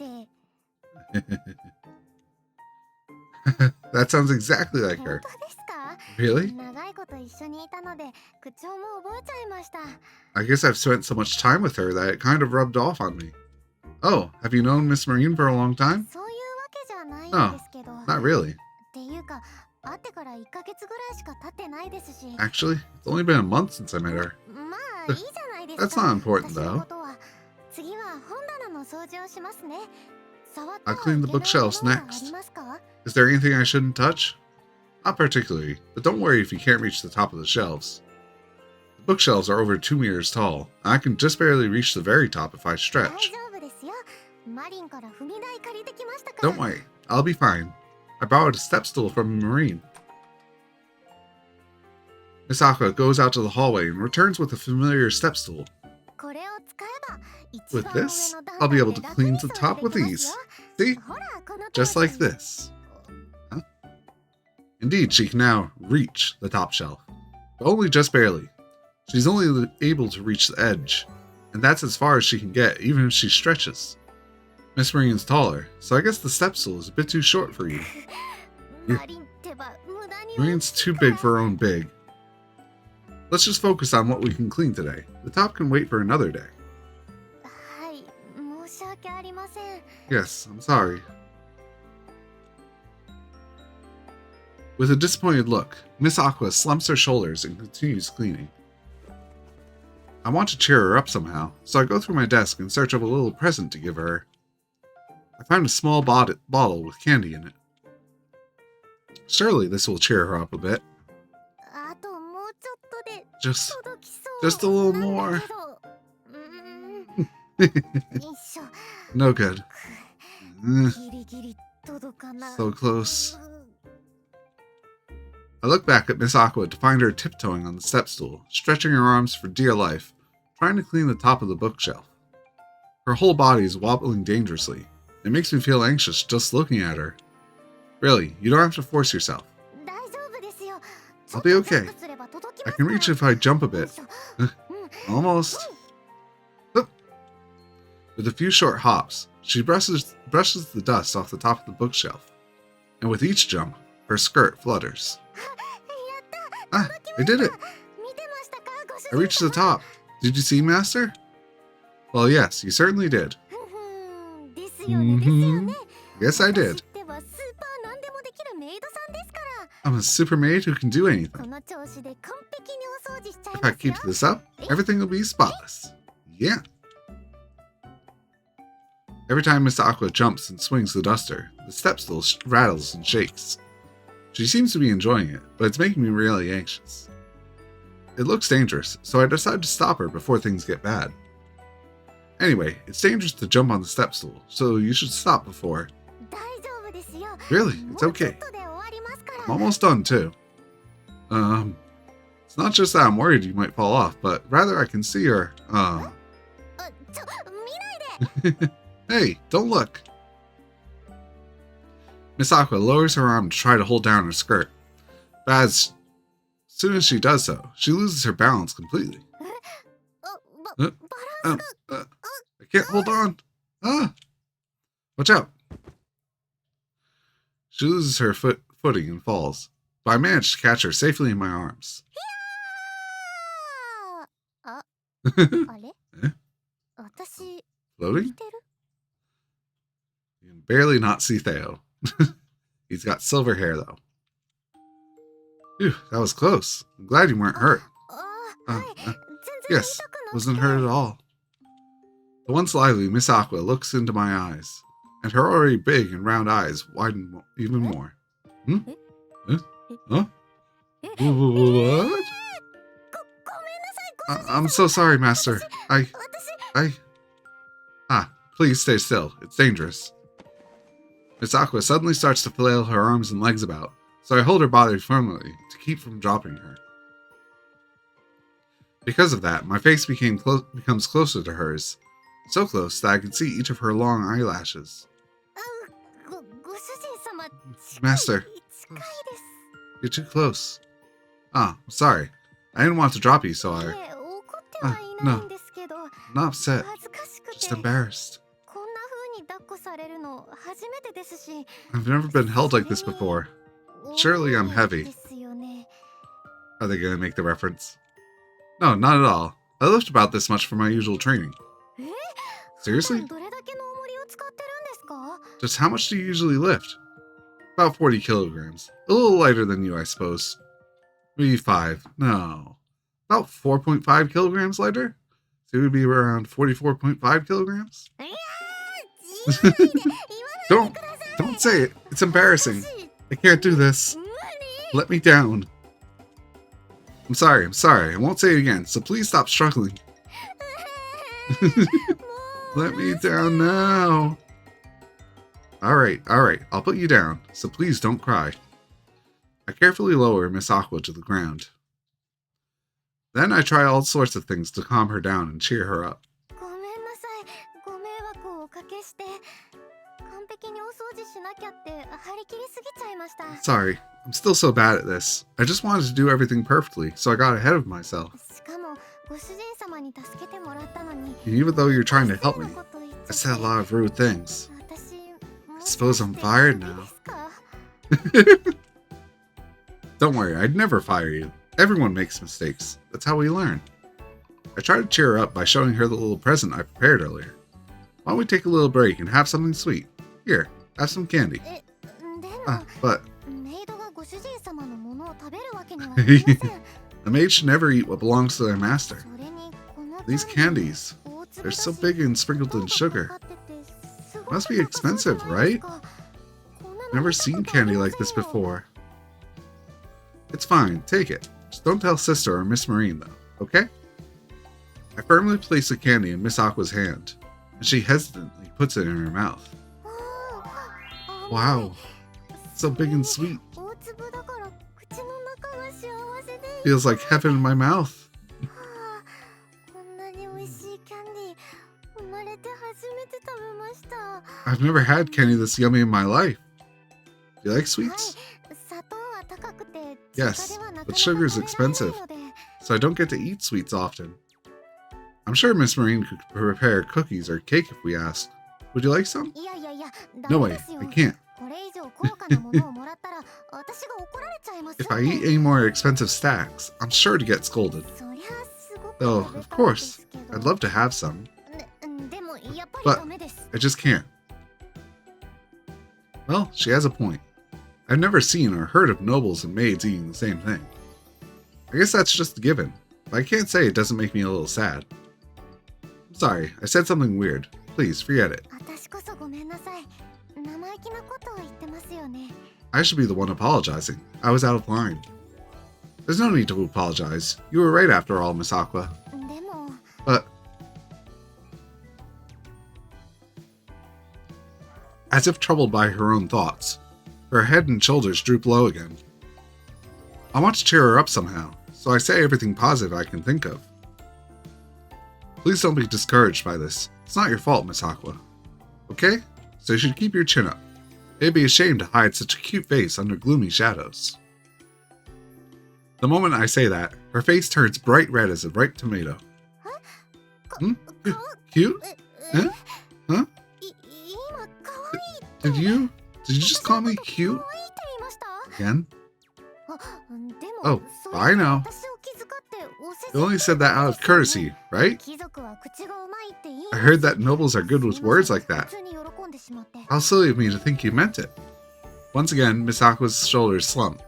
That sounds exactly like her. Really? I guess I've spent so much time with her that it kind of rubbed off on me. Oh, have you known Miss Marine for a long time? No, not really. Actually, it's only been a month since I met her. That's not important, though. I'll clean the bookshelves next. Is there anything I shouldn't touch? Not particularly, but don't worry if you can't reach the top of the shelves. The bookshelves are over 2 meters tall, and I can just barely reach the very top if I stretch. Don't worry, I'll be fine. I borrowed a step stool from a Marine. Miss Aqua goes out to the hallway and returns with a familiar step stool. With this, I'll be able to clean to the top with ease. See? Just like this. Huh? Indeed, she can now reach the top shelf, but only just barely. She's only able to reach the edge, and that's as far as she can get, even if she stretches. Miss Marine's taller, so I guess the step stool is a bit too short for you. Marine's too big for her own big. Let's just focus on what we can clean today. The top can wait for another day. Yes, I'm sorry. With a disappointed look, Miss Aqua slumps her shoulders and continues cleaning. I want to cheer her up somehow, so I go through my desk in search of a little present to give her. I find a small bottle with candy in it. Surely this will cheer her up a bit. Just a little more. No good. So close. I look back at Miss Aqua to find her tiptoeing on the step stool, stretching her arms for dear life, trying to clean the top of the bookshelf. Her whole body is wobbling dangerously. It makes me feel anxious just looking at her. Really, you don't have to force yourself. I'll be okay. I can reach if I jump a bit. Almost. With a few short hops, she brushes the dust off the top of the bookshelf, and with each jump, her skirt flutters. Ah, I did it! I reached the top. Did you see, Master? Well, yes, you certainly did. Yes, I did. I'm a super maid who can do anything. If I keep this up, everything will be spotless. Yeah. Every time Miss Aqua jumps and swings the duster, the step stool rattles and shakes. She seems to be enjoying it, but it's making me really anxious. It looks dangerous, so I decide to stop her before things get bad. Anyway, it's dangerous to jump on the step stool, so you should stop before. Really? It's okay. I'm almost done, too. It's not just that I'm worried you might fall off, but rather I can see her, Hey, don't look. Miss Aqua lowers her arm to try to hold down her skirt, but as soon as she does so, she loses her balance completely. I can't hold on. Watch out. She loses her footing and falls, but I manage to catch her safely in my arms. Floating? You can barely not see Theo. He's got silver hair, though. Phew, that was close. I'm glad you weren't hurt. Yes, wasn't hurt at all. The once lively Miss Aqua looks into my eyes, and her already big and round eyes widen even more. Huh? What? I'm so sorry, Master. Please stay still. It's dangerous. Miss Aqua suddenly starts to flail her arms and legs about, so I hold her body firmly to keep from dropping her. Because of that, my face becomes closer to hers, so close that I can see each of her long eyelashes. Master, you're too close. I'm sorry. I didn't want to drop you, so no, I'm not upset, just embarrassed. I've never been held like this before. Surely I'm heavy. Are they going to make the reference? No, not at all. I lift about this much for my usual training. Seriously? Just how much do you usually lift? About 40 kilograms. A little lighter than you, I suppose. Maybe 5. No. About 4.5 kilograms lighter? So it would be around 44.5 kilograms? Don't say it. It's embarrassing. I can't do this. Let me down. I'm sorry. I won't say it again, so please stop struggling. Let me down now. Alright. I'll put you down, so please don't cry. I carefully lower Miss Aqua to the ground. Then I try all sorts of things to calm her down and cheer her up. Sorry, I'm still so bad at this. I just wanted to do everything perfectly, so I got ahead of myself. Even though you're trying to help me, I said a lot of rude things. I suppose I'm fired now. Don't worry, I'd never fire you. Everyone makes mistakes. That's how we learn. I try to cheer her up by showing her the little present I prepared earlier. Why don't we take a little break and have something sweet? Here, have some candy. But... The maid should never eat what belongs to their master. These candies, they're so big and sprinkled in sugar. Must be expensive, right? Never seen candy like this before. It's fine, take it. Just don't tell Sister or Miss Marine, though, okay? I firmly place the candy in Miss Aqua's hand, and she hesitantly puts it in her mouth. Wow, so big and sweet. Feels like heaven in my mouth. I've never had candy this yummy in my life. Do you like sweets? Yes, but sugar is expensive, so I don't get to eat sweets often. I'm sure Miss Marine could prepare cookies or cake if we asked. Would you like some? No way, I can't. If I eat any more expensive stacks, I'm sure to get scolded. Though, of course, I'd love to have some. But I just can't. Well, she has a point. I've never seen or heard of nobles and maids eating the same thing. I guess that's just a given, but I can't say it doesn't make me a little sad. I'm sorry, I said something weird. Please, forget it. I should be the one apologizing. I was out of line. There's no need to apologize. You were right after all, Miss Aqua. But... As if troubled by her own thoughts, her head and shoulders droop low again. I want to cheer her up somehow, so I say everything positive I can think of. Please don't be discouraged by this. It's not your fault, Miss Aqua. Okay? So you should keep your chin up. It'd be a shame to hide such a cute face under gloomy shadows. The moment I say that, her face turns bright red as a ripe tomato. Hmm? Cute? Huh? Huh? Did you just call me cute? Again? Oh, I know. You only said that out of courtesy, right? I heard that nobles are good with words like that. How silly of me to think you meant it. Once again, Miss Aqua's shoulders slump,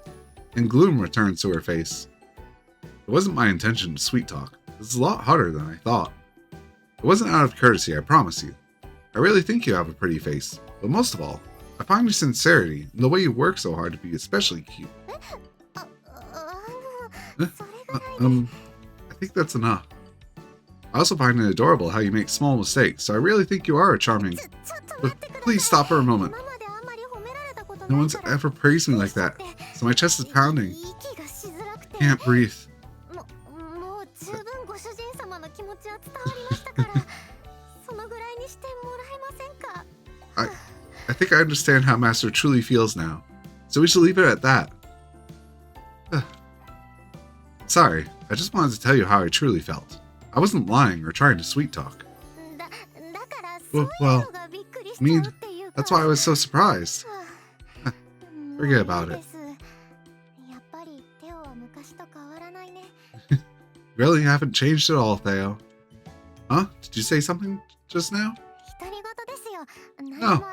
and gloom returns to her face. It wasn't my intention to sweet talk. This is a lot harder than I thought. It wasn't out of courtesy, I promise you. I really think you have a pretty face, but most of all, I find your sincerity and the way you work so hard to be especially cute. I think that's enough. I also find it adorable how you make small mistakes, so I really think you are a charming... But please stop for a moment. No one's ever praised me like that, so my chest is pounding. Can't breathe. I think I understand how Master truly feels now, so we should leave it at that. Sorry, I just wanted to tell you how I truly felt. I wasn't lying or trying to sweet talk. Well, I mean, that's why I was so surprised. Forget about it. Really haven't changed at all, Theo. Huh? Did you say something just now? No,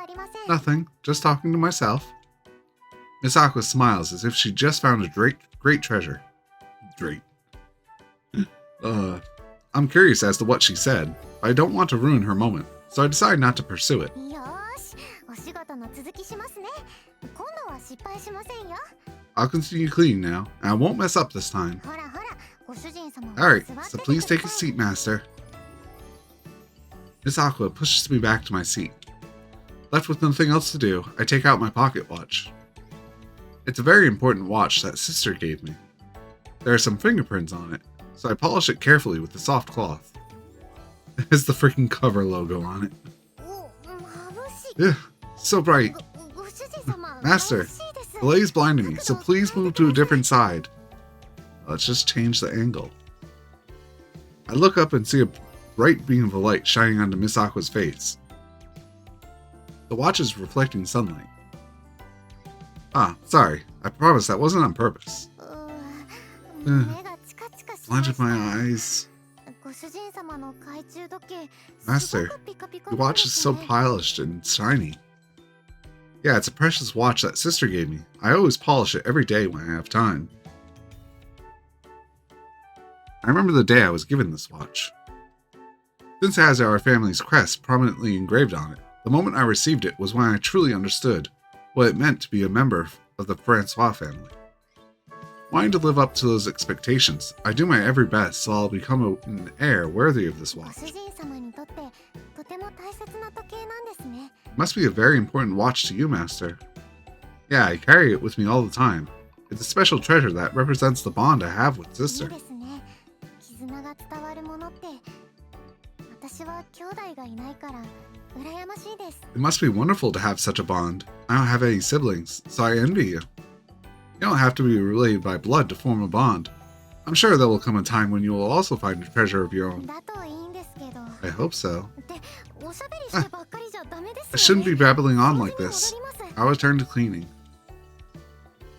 nothing. Just talking to myself. Miss Aqua smiles as if she just found a great treasure. Great. I'm curious as to what she said, but I don't want to ruin her moment, so I decide not to pursue it. I'll continue cleaning now, and I won't mess up this time. Alright, so please take a seat, Master. Miss Aqua pushes me back to my seat. Left with nothing else to do, I take out my pocket watch. It's a very important watch that Sister gave me. There are some fingerprints on it, so I polish it carefully with a soft cloth. It has the freaking cover logo on it. Ugh, so bright. Master, the light is blinding me, so please move to a different side. Let's just change the angle. I look up and see a bright beam of light shining onto Miss Aqua's face. The watch is reflecting sunlight. Ah, sorry. I promise that wasn't on purpose. Blinded my eyes. Master, your watch is so polished and shiny. Yeah, it's a precious watch that Sister gave me. I always polish it every day when I have time. I remember the day I was given this watch. Since it has our family's crest prominently engraved on it, the moment I received it was when I truly understood what it meant to be a member of the Francois family. Wanting to live up to those expectations, I do my every best so I'll become an heir worthy of this watch. It must be a very important watch to you, Master. Yeah, I carry it with me all the time. It's a special treasure that represents the bond I have with Sister. It must be wonderful to have such a bond. I don't have any siblings, so I envy you. You don't have to be related by blood to form a bond. I'm sure there will come a time when you will also find a treasure of your own. I hope so. I shouldn't be babbling on like this. I'll return to cleaning.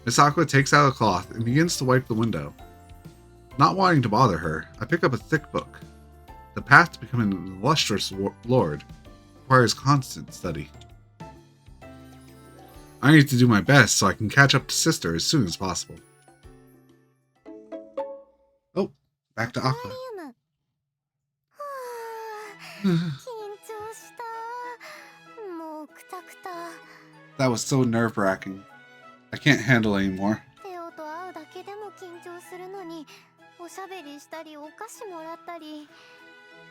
Miss Aqua takes out a cloth and begins to wipe the window. Not wanting to bother her, I pick up a thick book. The path to becoming an illustrious lord requires constant study. I need to do my best so I can catch up to Sister as soon as possible. Oh, back to Aqua. That was so nerve-wracking. I can't handle anymore.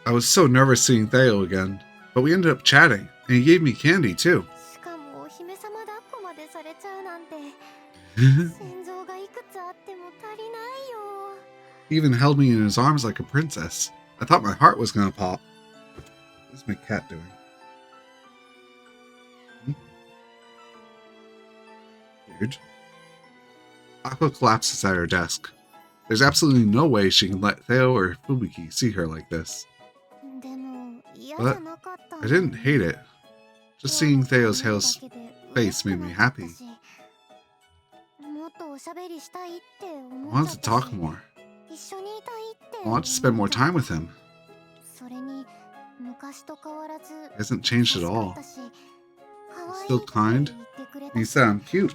I was so nervous seeing Theo again, but we ended up chatting, and he gave me candy too. He even held me in his arms like a princess. I thought my heart was gonna pop. What's my cat doing? Weird. Aqua collapses at her desk. There's absolutely no way she can let Theo or Fubuki see her like this. But I didn't hate it. Just seeing Theo's face made me happy. I wanted to talk more. I want to spend more time with him. He hasn't changed at all. He's still kind. He said I'm cute.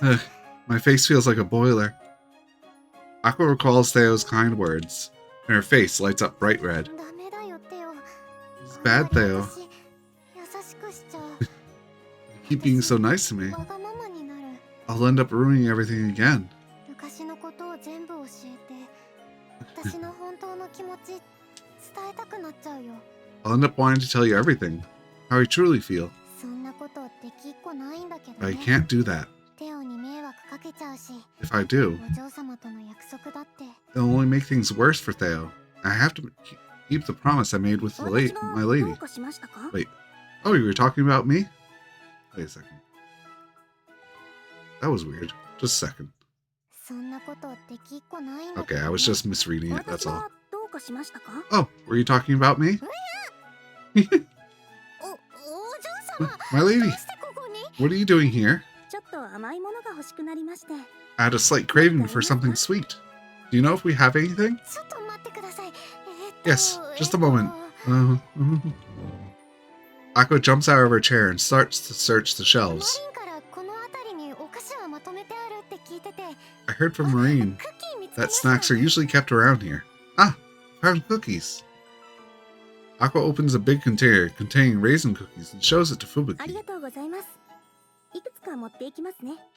Ugh, my face feels like a boiler. Aqua recalls Theo's kind words, and her face lights up bright red. It's bad, Theo. You keep being so nice to me. I'll end up ruining everything again. I'll end up wanting to tell you everything, how I truly feel. But I can't do that. If I do, it'll only make things worse for Theo. I have to keep the promise I made with my lady. Wait, oh, you were talking about me? Wait a second. That was weird. Just a second. Okay, I was just misreading it, that's all. Oh, were you talking about me? My lady, what are you doing here? I had a slight craving for something sweet. Do you know if we have anything? Yes, just a moment. Aqua jumps out of her chair and starts to search the shelves. I heard from Marine that snacks are usually kept around here. Ah, found cookies. Aqua opens a big container containing raisin cookies and shows it to Fubuki.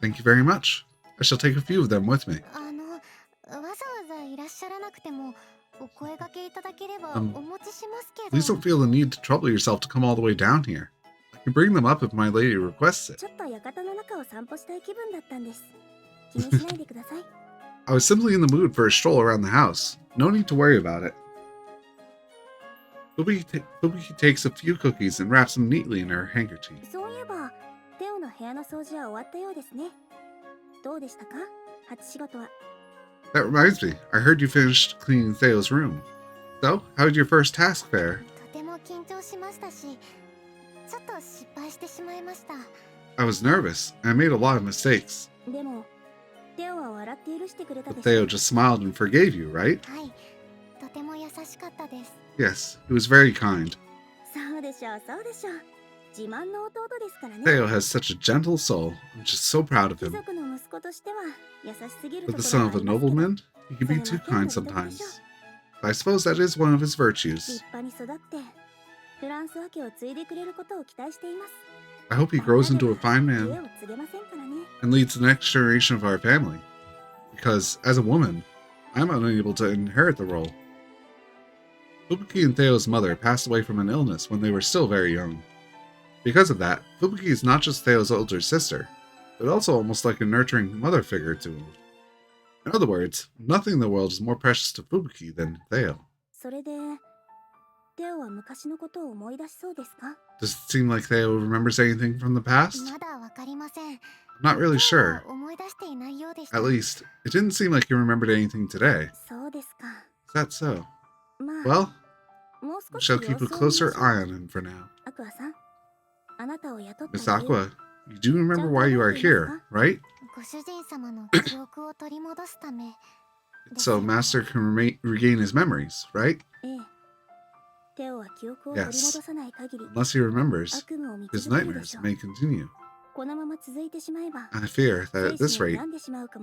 Thank you very much. I shall take a few of them with me. Please don't feel the need to trouble yourself to come all the way down here. I can bring them up if my lady requests it. I was simply in the mood for a stroll around the house. No need to worry about it. Fubuki takes a few cookies and wraps them neatly in her handkerchief. That reminds me, I heard you finished cleaning Theo's room. So, how did your first task fare? I was nervous, and I made a lot of mistakes. But Theo just smiled and forgave you, right? Yes, he was very kind. Theo has such a gentle soul. I'm just so proud of him. But the son of a nobleman, he can be too kind sometimes. But I suppose that is one of his virtues. I hope he grows into a fine man and leads the next generation of our family. Because, as a woman, I'm unable to inherit the role. Fubuki and Theo's mother passed away from an illness when they were still very young. Because of that, Fubuki is not just Theo's older sister, but also almost like a nurturing mother figure to him. In other words, nothing in the world is more precious to Fubuki than Theo. Does it seem like Theo remembers anything from the past? I'm not really sure. At least, it didn't seem like he remembered anything today. Is that so? Well, we shall keep a closer eye on him for now. Miss Aqua, you do remember why you are here, right? So Master can regain his memories, right? Yes. Unless he remembers, his nightmares may continue. I fear that at this rate,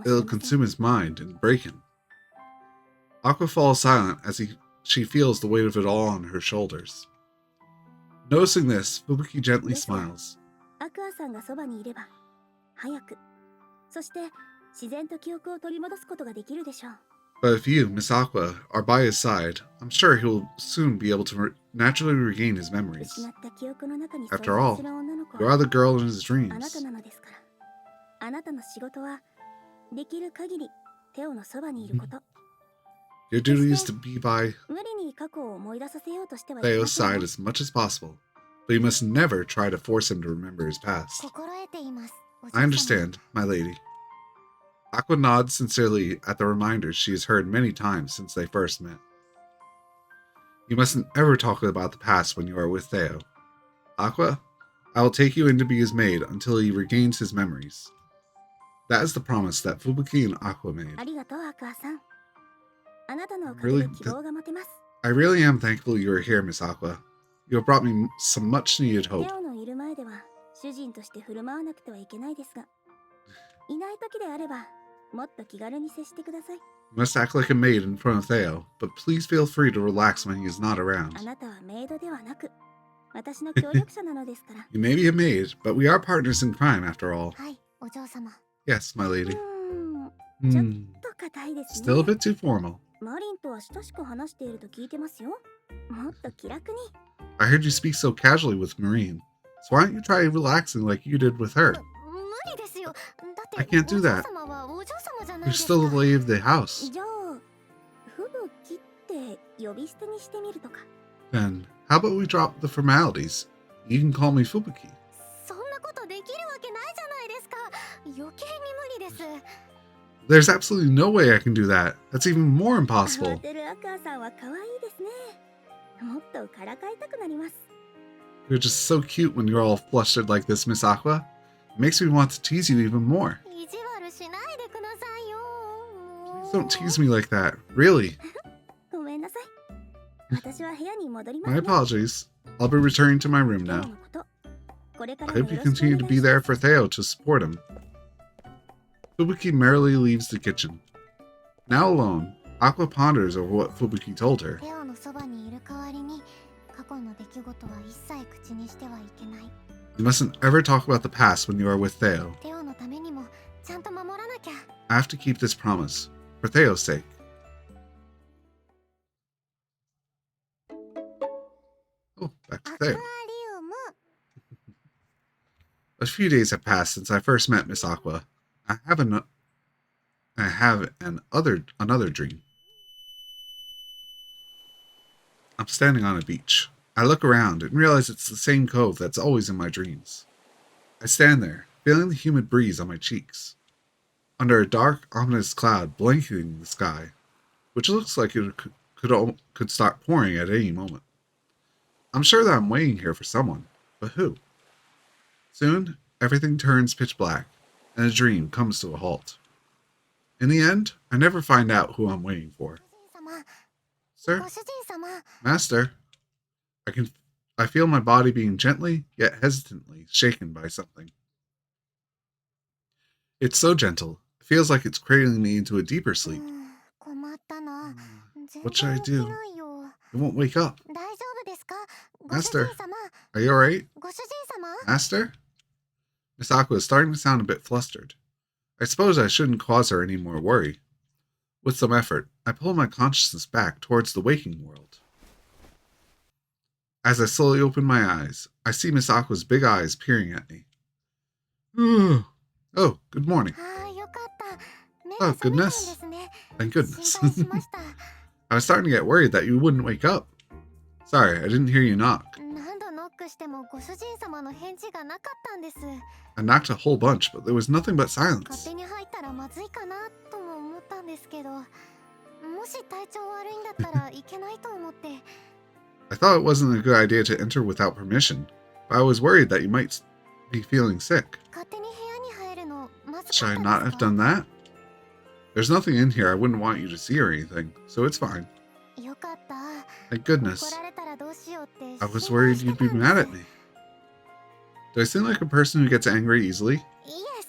it'll consume his mind and break him. Aqua falls silent as she feels the weight of it all on her shoulders. Noticing this, Fubuki gently smiles. アクアさんがそばにいれば早く、そして自然と記憶を取り戻すことができるでしょう。 But if you, Miss Aqua, are by his side, I'm sure he will soon be able to naturally regain his memories. 失った記憶の中に After 存 all, 在する女の子 you は are the girl in his あなた dreams. なのですから、あなたの仕事はできる限りテオのそばにいること。 Your duty is to be by 無理に過去を思い出させようとしては Theo's side as much as possible, but you must never try to force him to remember his past. 心得ています。 I understand, my lady. Aqua nods sincerely at the reminders she has heard many times since they first met. You mustn't ever talk about the past when you are with Theo. Aqua, I will take you in to be his maid until he regains his memories. That is the promise that Fubuki and Aqua made. ありがとう、アクアさん。あなたのおかげで希望が持てます。 I really am thankful you are here, Miss Aqua. You have brought me some much-needed hope. テオのいる前では主人として振る舞わなくてはいけないですが、いない時であればもっと気軽に接してください。 You must act like a maid in front of Theo, but please feel free to relax when he is not around. あなたはメイドではなく、私の協力者なのですから。 You may be a maid, but we are partners in crime after all. はい、お嬢様。 Yes, my lady. ちょっと硬いですね。 Still a bit too formal. マリンとは親しく話していると聞いてますよ。もっと気楽に。 I heard you speak so casually with Marine, so why don't you try relaxing like you did with her? 無理ですよ。だって I can't do that. お嬢様はお嬢様じゃない You're ですか。 still the lady of the house. じゃあ、吹雪って呼び捨てにしてみるとか。 Then, how about we drop the formalities? You can call me Fubuki. そんなことできるわけないじゃないですか。余計に無理です。 There's absolutely no way I can do that. That's even more 慌 impossible. てるアクアさんは可愛いですね。もっとからかいたくなります。 You're just so cute when you're all flustered like this, Miss Aqua. It makes me want to tease you even more. 意地悪しないでくださいよ。 Please don't tease me like that. Really. ごめんなさい。私は部屋に戻ります My ね。 apologies. I'll be returning to my room テオ now. のこと、これか I らも hope よ you ろしくお continue 願 to い be し there ます。 for Theo to support him. Fubuki merrily leaves the kitchen. Now alone, Aqua ponders over what Fubuki told her. テオのそばにいる代わりに、過去の出来事は一切口にしてはいけない。 You mustn't ever talk about the past when you are with Theo. テオのためにもちゃんと守らなきゃ。 I have to keep this promise, for Theo's sake. Oh, back to アクアリ Theo. ウム。 A few days have passed since I first met Miss Aqua. I have another dream. I'm standing on a beach. I look around and realize it's the same cove that's always in my dreams. I stand there, feeling the humid breeze on my cheeks, under a dark, ominous cloud blanketing the sky, which looks like it could start pouring at any moment. I'm sure that I'm waiting here for someone, but who? Soon, everything turns pitch black, and the dream comes to a halt. In the end, I never find out who I'm waiting for. 主人様、 Sir? ご主人様。 Master? I feel my body being gently, yet hesitantly, shaken by something. It's so gentle, it feels like it's cradling me into a deeper sleep. 困ったな。 What should I 全然 do? 起きないよ。 It won't wake up. 大丈夫ですか？ご主 Master? 人様。 Are you alright? ご主人様。 Master? Miss Aqua is starting to sound a bit flustered. I suppose I shouldn't cause her any more worry. With some effort, I pull my consciousness back towards the waking world. As I slowly open my eyes, I see Miss Aqua's big eyes peering at me. Oh, good morning. ああ、よかった。目 Oh, が覚めたんで goodness. すね。 Thank 心 goodness. 配しました。 I was starting to get worried that you wouldn't wake up. Sorry, I didn't hear you knock. 何度ノックしてもご主人様の返事がなかったんです。 I knocked a whole bunch, but there was nothing but 勝 silence. 手に入ったらまずいかなとも思ったんですけど、もし体調悪いんだったらいけないと思って。 I thought it wasn't a good idea to enter without permission, but I was worried that you might be feeling sick. 勝手に部屋に入るのまず Should か I った not です have か？ done that? There's nothing in here I wouldn't want you to see or anything, so it's fine. よかった。 Thank goodness. 怒られたらどうしようって I was 心 worried 配して you'd be たん mad で at す。 me. Do I seem like a person who gets angry easily? いえ、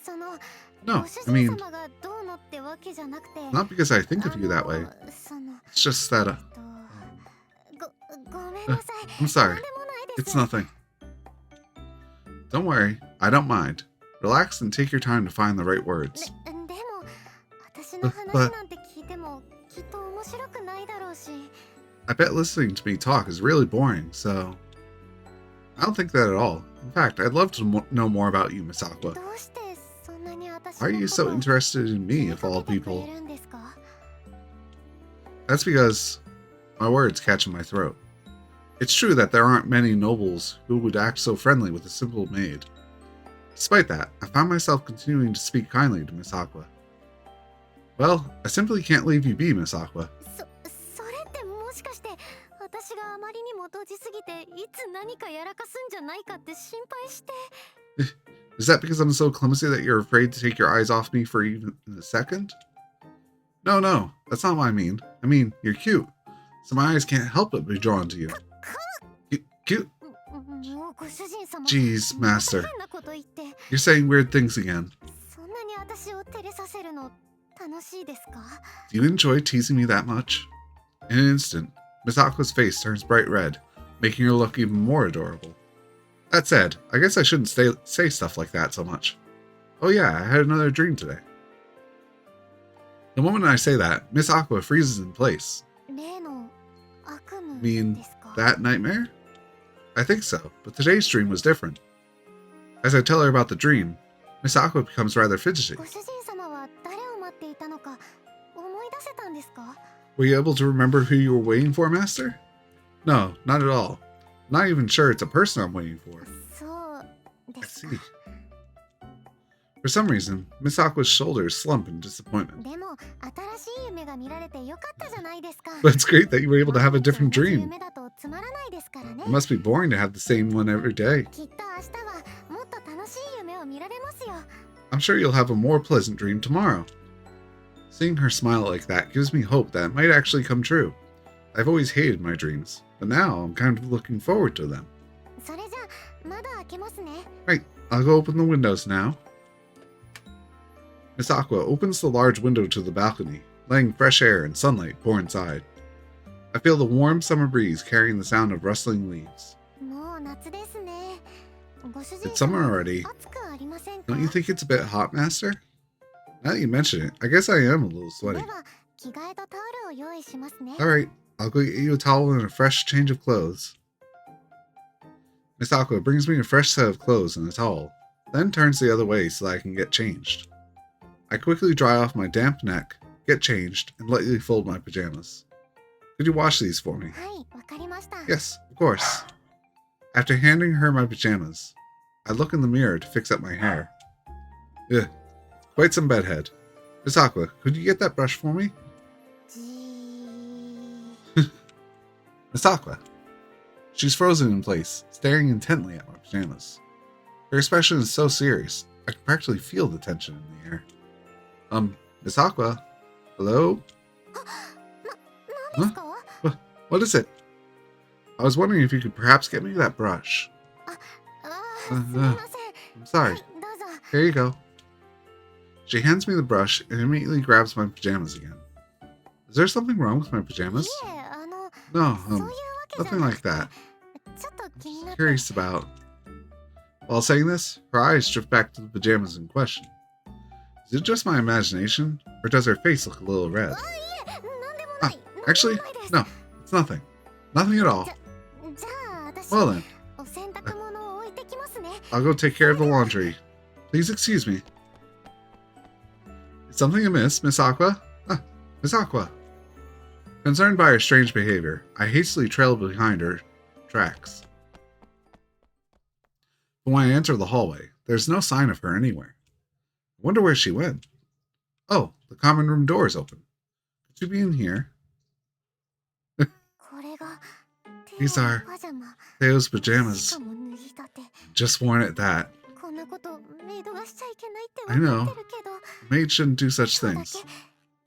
その No, ご主 I 人 mean, 様がどうのってわけじゃなくて、 not because I think of you that way. その It's just that, ごめんなさい。 I'm sorry. なんでもないで It's nothing. Don't worry, I don't mind. Relax and take your time to find the right words. でも私の But 話なんて聞いてもきっと面白くないだろうし I bet listening to me talk is really boring, so... I don't think that at all. In fact, I'd love to know more about you, Miss Aqua. どうしてそんなに私 Why are の you こ so とを interested in 気 me, に of か all けてくれ people? るんですか That's because my words catch in my throat. It's true that there aren't many nobles who would act so friendly with a simple maid. Despite that, I found myself continuing to speak kindly to Miss Aqua. Well, I simply can't leave you be, Miss Aqua. それってもしかして私があまりにもドジすぎていつ何かやらかすんじゃないかって心配して Is that because I'm so clumsy that you're afraid to take your eyes off me for even a second? No, that's not what I mean. I mean, you're cute, so my eyes can't help but be drawn to you. Cute? もうご主人様 Jeez, また master. 変なこと言って You're saying weird things again. そんなに私を照れさせるの楽しいですか Do you enjoy teasing me that much? In an instant, Miss Aqua's face turns bright red, making her look even more adorable. That said, I guess I shouldn't say stuff like that so much. Oh yeah, I had another dream today. The moment I say that, Miss Aqua freezes in place. 例の悪夢 Mean ですか that nightmare? I think so, but today's dream was different. As I tell her about the dream, Miss Aqua becomes rather fidgety. ご主人様は誰を待っていたのか思い出せたんですか Were you able to remember who you were waiting for, Master? No, not at all. I'm not even sure it's a person I'm waiting for. そうで I す see. か For some reason, Miss Aqua's shoulders slump in disappointment. でも新しい夢が見られてよかったじゃないですか But it's great that you were able to have a different 毎日同じ dream. 夢だとつまらないですからね It must be boring to have the same one every day. きっと明日はもっと楽しい夢を見られますよ I'm sure you'll have a more pleasant dream tomorrow. Seeing her smile like that gives me hope that it might actually come true. I've always hated my dreams, but now I'm kind of looking forward to them. それじゃあ窓開けますね Right, I'll go open the windows now. Miss Aqua opens the large window to the balcony, letting fresh air and sunlight pour inside. I feel the warm summer breeze carrying the sound of rustling leaves. もう夏ですねご主 It's 人 summer 様 already. 暑くありませんか Don't you think it's a bit hot, Master? Now that you mention it, I guess I am a little で sweaty. は着替えとタオルを用意しますね Alright, I'll go get you a towel and a fresh change of clothes. Miss Aqua brings me a fresh set of clothes and a towel, then turns the other way so that I can get changed. I quickly dry off my damp neck, get changed, and lightly fold my pajamas. Could you wash these for me? はいわかりました Yes, of course. After handing her my pajamas, I look in the mirror to fix up my hair. Ugh, quite some bedhead. Miss Aqua, could you get that brush for me? じー Miss Aqua. She's frozen in place, staring intently at my pajamas. Her expression is so serious, I can practically feel the tension in the air. Miss Aqua? Hello? 何ですか What is it? I was wondering if you could perhaps get me that brush. ああすみません I'm は sorry. いどうぞ Here you go. She hands me the brush and immediately grabs my pajamas again. Is there something wrong with my い pajamas? えそ No, ういうわけじゃ nothing な like くて that. ちょっと気になって Curious about. While saying this, her eyes drift back to the pajamas in question. Is it just my imagination, or does her face look a little red? あいえなんでもない、 Actually, なんでもないです no, it's nothing. Nothing at all. じゃあ私 Well then, お洗濯物を置いてきますね I'll go take care of the laundry. Please excuse me. Is something amiss, Miss Aqua? Ah, Miss Aqua. Concerned by her strange behavior, I hastily trail behind her tracks. But when I enter the hallway, there's no sign of her anywhere. I wonder where she went. Oh, the common room door is open. Could she be in here? これが These are パジャマ Theo's し pajamas. かも脱ぎたて Just worn at that. こんなことメイドがしちゃいけないって I 分 know. かってるけど A maid shouldn't do such 今日だ things.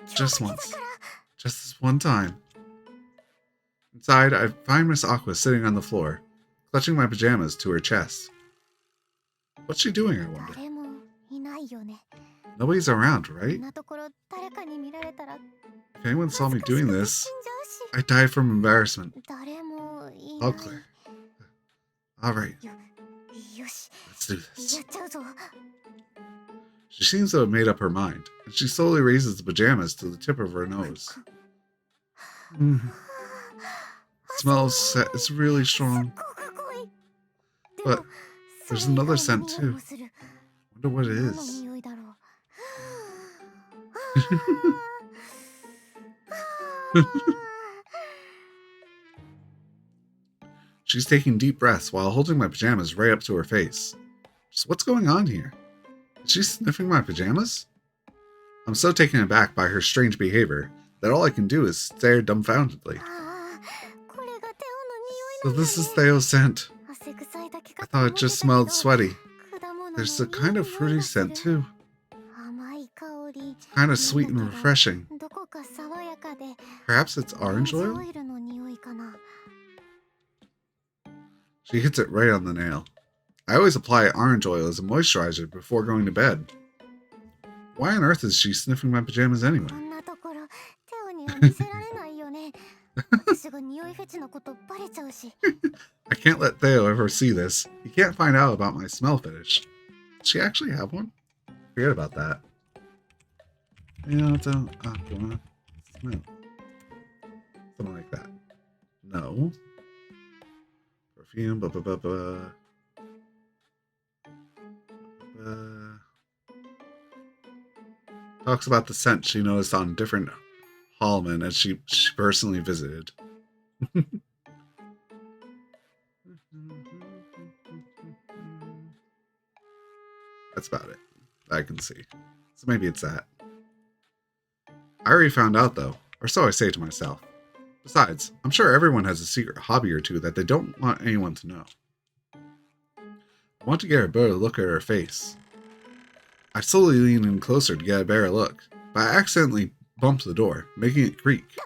け Just 今日だけ once. だから Just this one time. Inside, I find Miss Aqua sitting on the floor, clutching my pajamas to her chest. What's she doing, I wonder? 誰もいないよね Nobody's around, こん right? なところ誰かに見られたら If anyone saw me 恥ずかし doing くて this, 死んじゃうし I'd die from embarrassment. 誰もいない Ugly. Alright, よし、 let's do this. やっちゃうぞ。 She seems to have made up her mind, and she slowly raises the pajamas to the tip of her nose. Smells it's really strong. But there's another scent too. Wonder what it is. She's taking deep breaths while holding my pajamas right up to her face. Just what's going on here? Is she sniffing my pajamas? I'm so taken aback by her strange behavior that all I can do is stare dumbfoundedly. So this is Theo's scent. I thought it just smelled sweaty. There's a kind of fruity scent too. It's kind of sweet and refreshing. Perhaps it's orange oil? She hits it right on the nail. I always apply orange oil as a moisturizer before going to bed. Why on earth is she sniffing my pajamas anyway? I can't let Theo ever see this. He can't find out about my smell fetish. Does she actually have one? Forget about that. Something like that. No. Perfume, talks about the scent she noticed on different hallmen as she personally visited. That's about it. I can see. So maybe it's that. I already found out though, or so I say to myself. Besides, I'm sure everyone has a secret hobby or two that they don't want anyone to know. I want to get a better look at her face. I slowly lean in closer to get a better look, but I accidentally bumped the door, making it creak.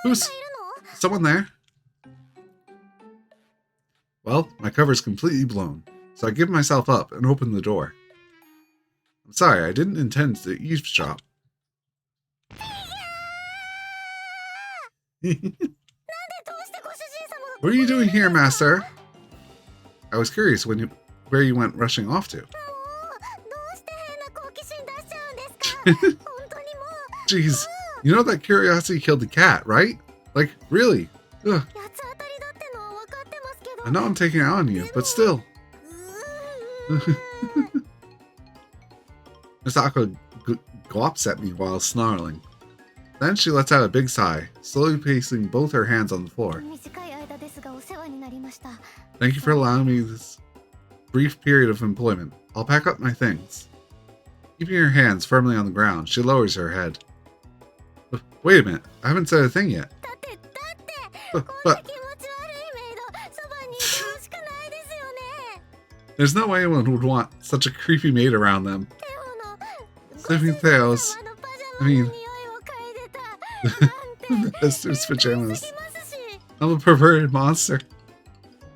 Who's... someone there? Well, my cover's completely blown, so I give myself up and open the door. I'm sorry, I didn't intend to eavesdrop. What are you doing here, Master? I was curious where you went rushing off to. Jeez, you know that curiosity killed the cat, right? Like, really? Ugh. I know I'm taking it on you, but still. Miss Aqua glops at me while snarling. Then she lets out a big sigh, slowly placing both her hands on the floor. Thank you for allowing me this brief period of employment. I'll pack up my things. Keeping her hands firmly on the ground, she lowers her head. Wait a minute, I haven't said a thing yet. But there's no way anyone would want such a creepy maid around them. Sniffing Theo's. I mean, Esther's pajamas. I'm a perverted monster.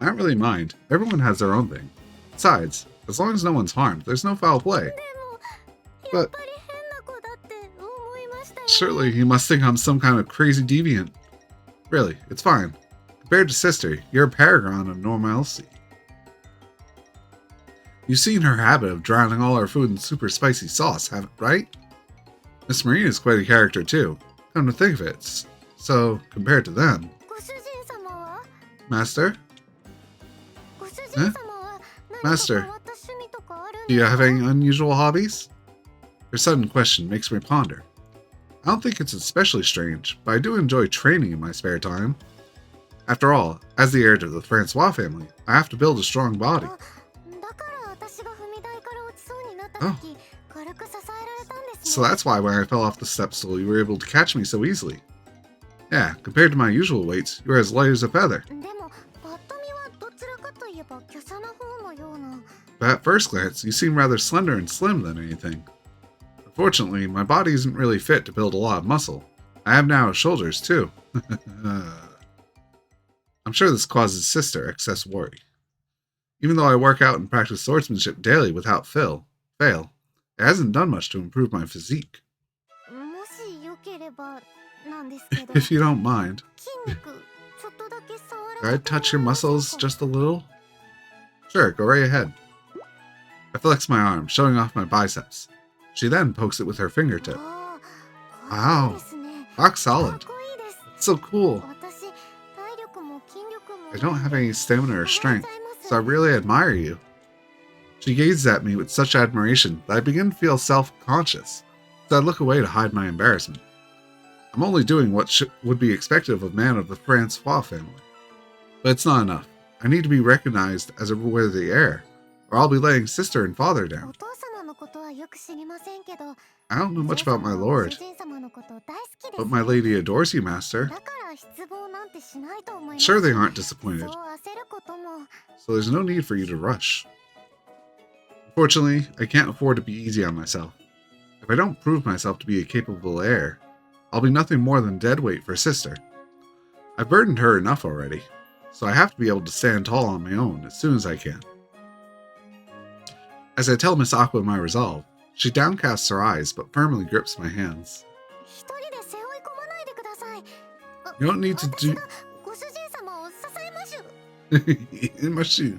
I don't really mind. Everyone has their own thing. Besides, as long as no one's harmed, there's no foul play. But surely you must think I'm some kind of crazy deviant. Really, it's fine. Compared to Sister, you're a paragon of normalcy. You've seen her habit of drowning all our food in super spicy sauce, right? Miss Marine is quite a character too. Come to think of it. So, compared to them... Master? Huh? Master, do you have any unusual hobbies? Her sudden question makes me ponder. I don't think it's especially strange, but I do enjoy training in my spare time. After all, as the heir to the Francois family, I have to build a strong body. Oh. So that's why when I fell off the step stool, you were able to catch me so easily. Yeah, compared to my usual weights, you're as light as a feather. But at first glance, you seem rather slender and slim than anything. Unfortunately, my body isn't really fit to build a lot of muscle. I have narrow shoulders, too. I'm sure this causes Sister excess worry. Even though I work out and practice swordsmanship daily without fail, it hasn't done much to improve my physique. If you don't mind. Could I touch your muscles just a little? Sure, go right ahead. I flex my arm, showing off my biceps. She then pokes it with her fingertip. Wow, rock solid. It's so cool. I don't have any stamina or strength, so I really admire you. She gazes at me with such admiration that I begin to feel self-conscious, so I look away to hide my embarrassment. I'm only doing what would be expected of a man of the Francois family. But it's not enough. I need to be recognized as a worthy heir, or I'll be letting sister and father down. I don't know much about my lord, but my lady adores you, master. Sure, they aren't disappointed, so there's no need for you to rush. Unfortunately, I can't afford to be easy on myself. If I don't prove myself to be a capable heir, I'll be nothing more than dead weight for sister. I've burdened her enough already, so I have to be able to stand tall on my own as soon as I can. As I tell Miss Aqua my resolve, she downcasts her eyes but firmly grips my hands. You don't need to do... In my shoe.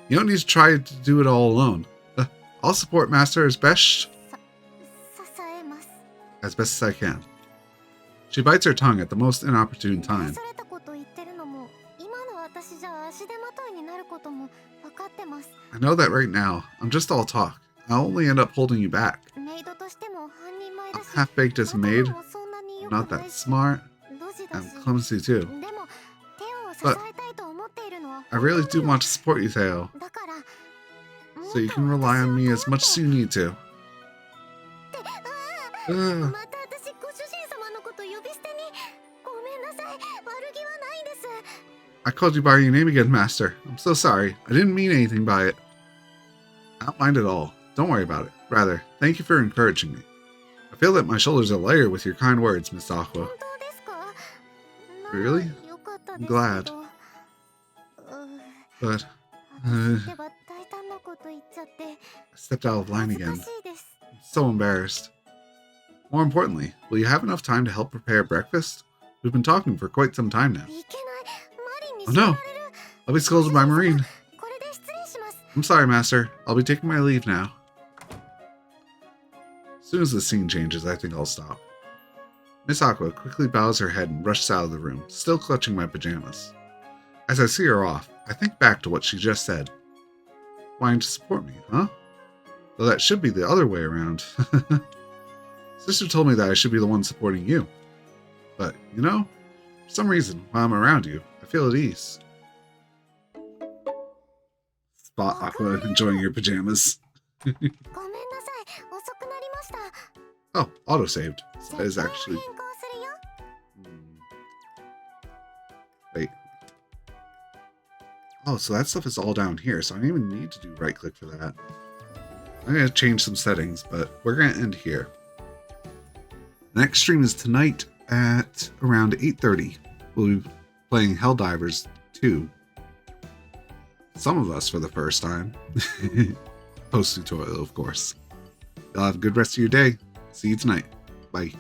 You don't need to try to do it all alone. I'll support Master as best as I can. She bites her tongue at the most inopportune time. I know that right now, I'm just all talk. I'll only end up holding you back. I'm half-baked as a maid. I'm not that smart. I'm clumsy too. But I really do want to support you, Theo. So you can rely on me as much as you need to. I called you by your name again, Master. I'm so sorry. I didn't mean anything by it. I don't mind at all. Don't worry about it. Rather, thank you for encouraging me. I feel that my shoulders are lighter with your kind words, Miss Aqua. Really? I'm glad. But, I stepped out of line again. I'm so embarrassed. More importantly, will you have enough time to help prepare breakfast? We've been talking for quite some time now. Oh no! I'll be scolded by Marine. I'm sorry, Master. I'll be taking my leave now. As soon as the scene changes, I think I'll stop. Miss Aqua quickly bows her head and rushes out of the room, still clutching my pajamas. As I see her off, I think back to what she just said. Wanting to support me, huh? Though that should be the other way around. Sister told me that I should be the one supporting you. But, you know, for some reason, while I'm around you, I feel at ease. Spot Aqua enjoying your pajamas. Oh, auto-saved. So that is actually... Wait. Oh, so that stuff is all down here, so I don't even need to do right-click for that. I'm going to change some settings, but we're going to end here. The next stream is tonight at around 8:30. We'll be playing Helldivers 2. Some of us for the first time. Post-tutorial, of course. Y'all have a good rest of your day. See you tonight. Bye.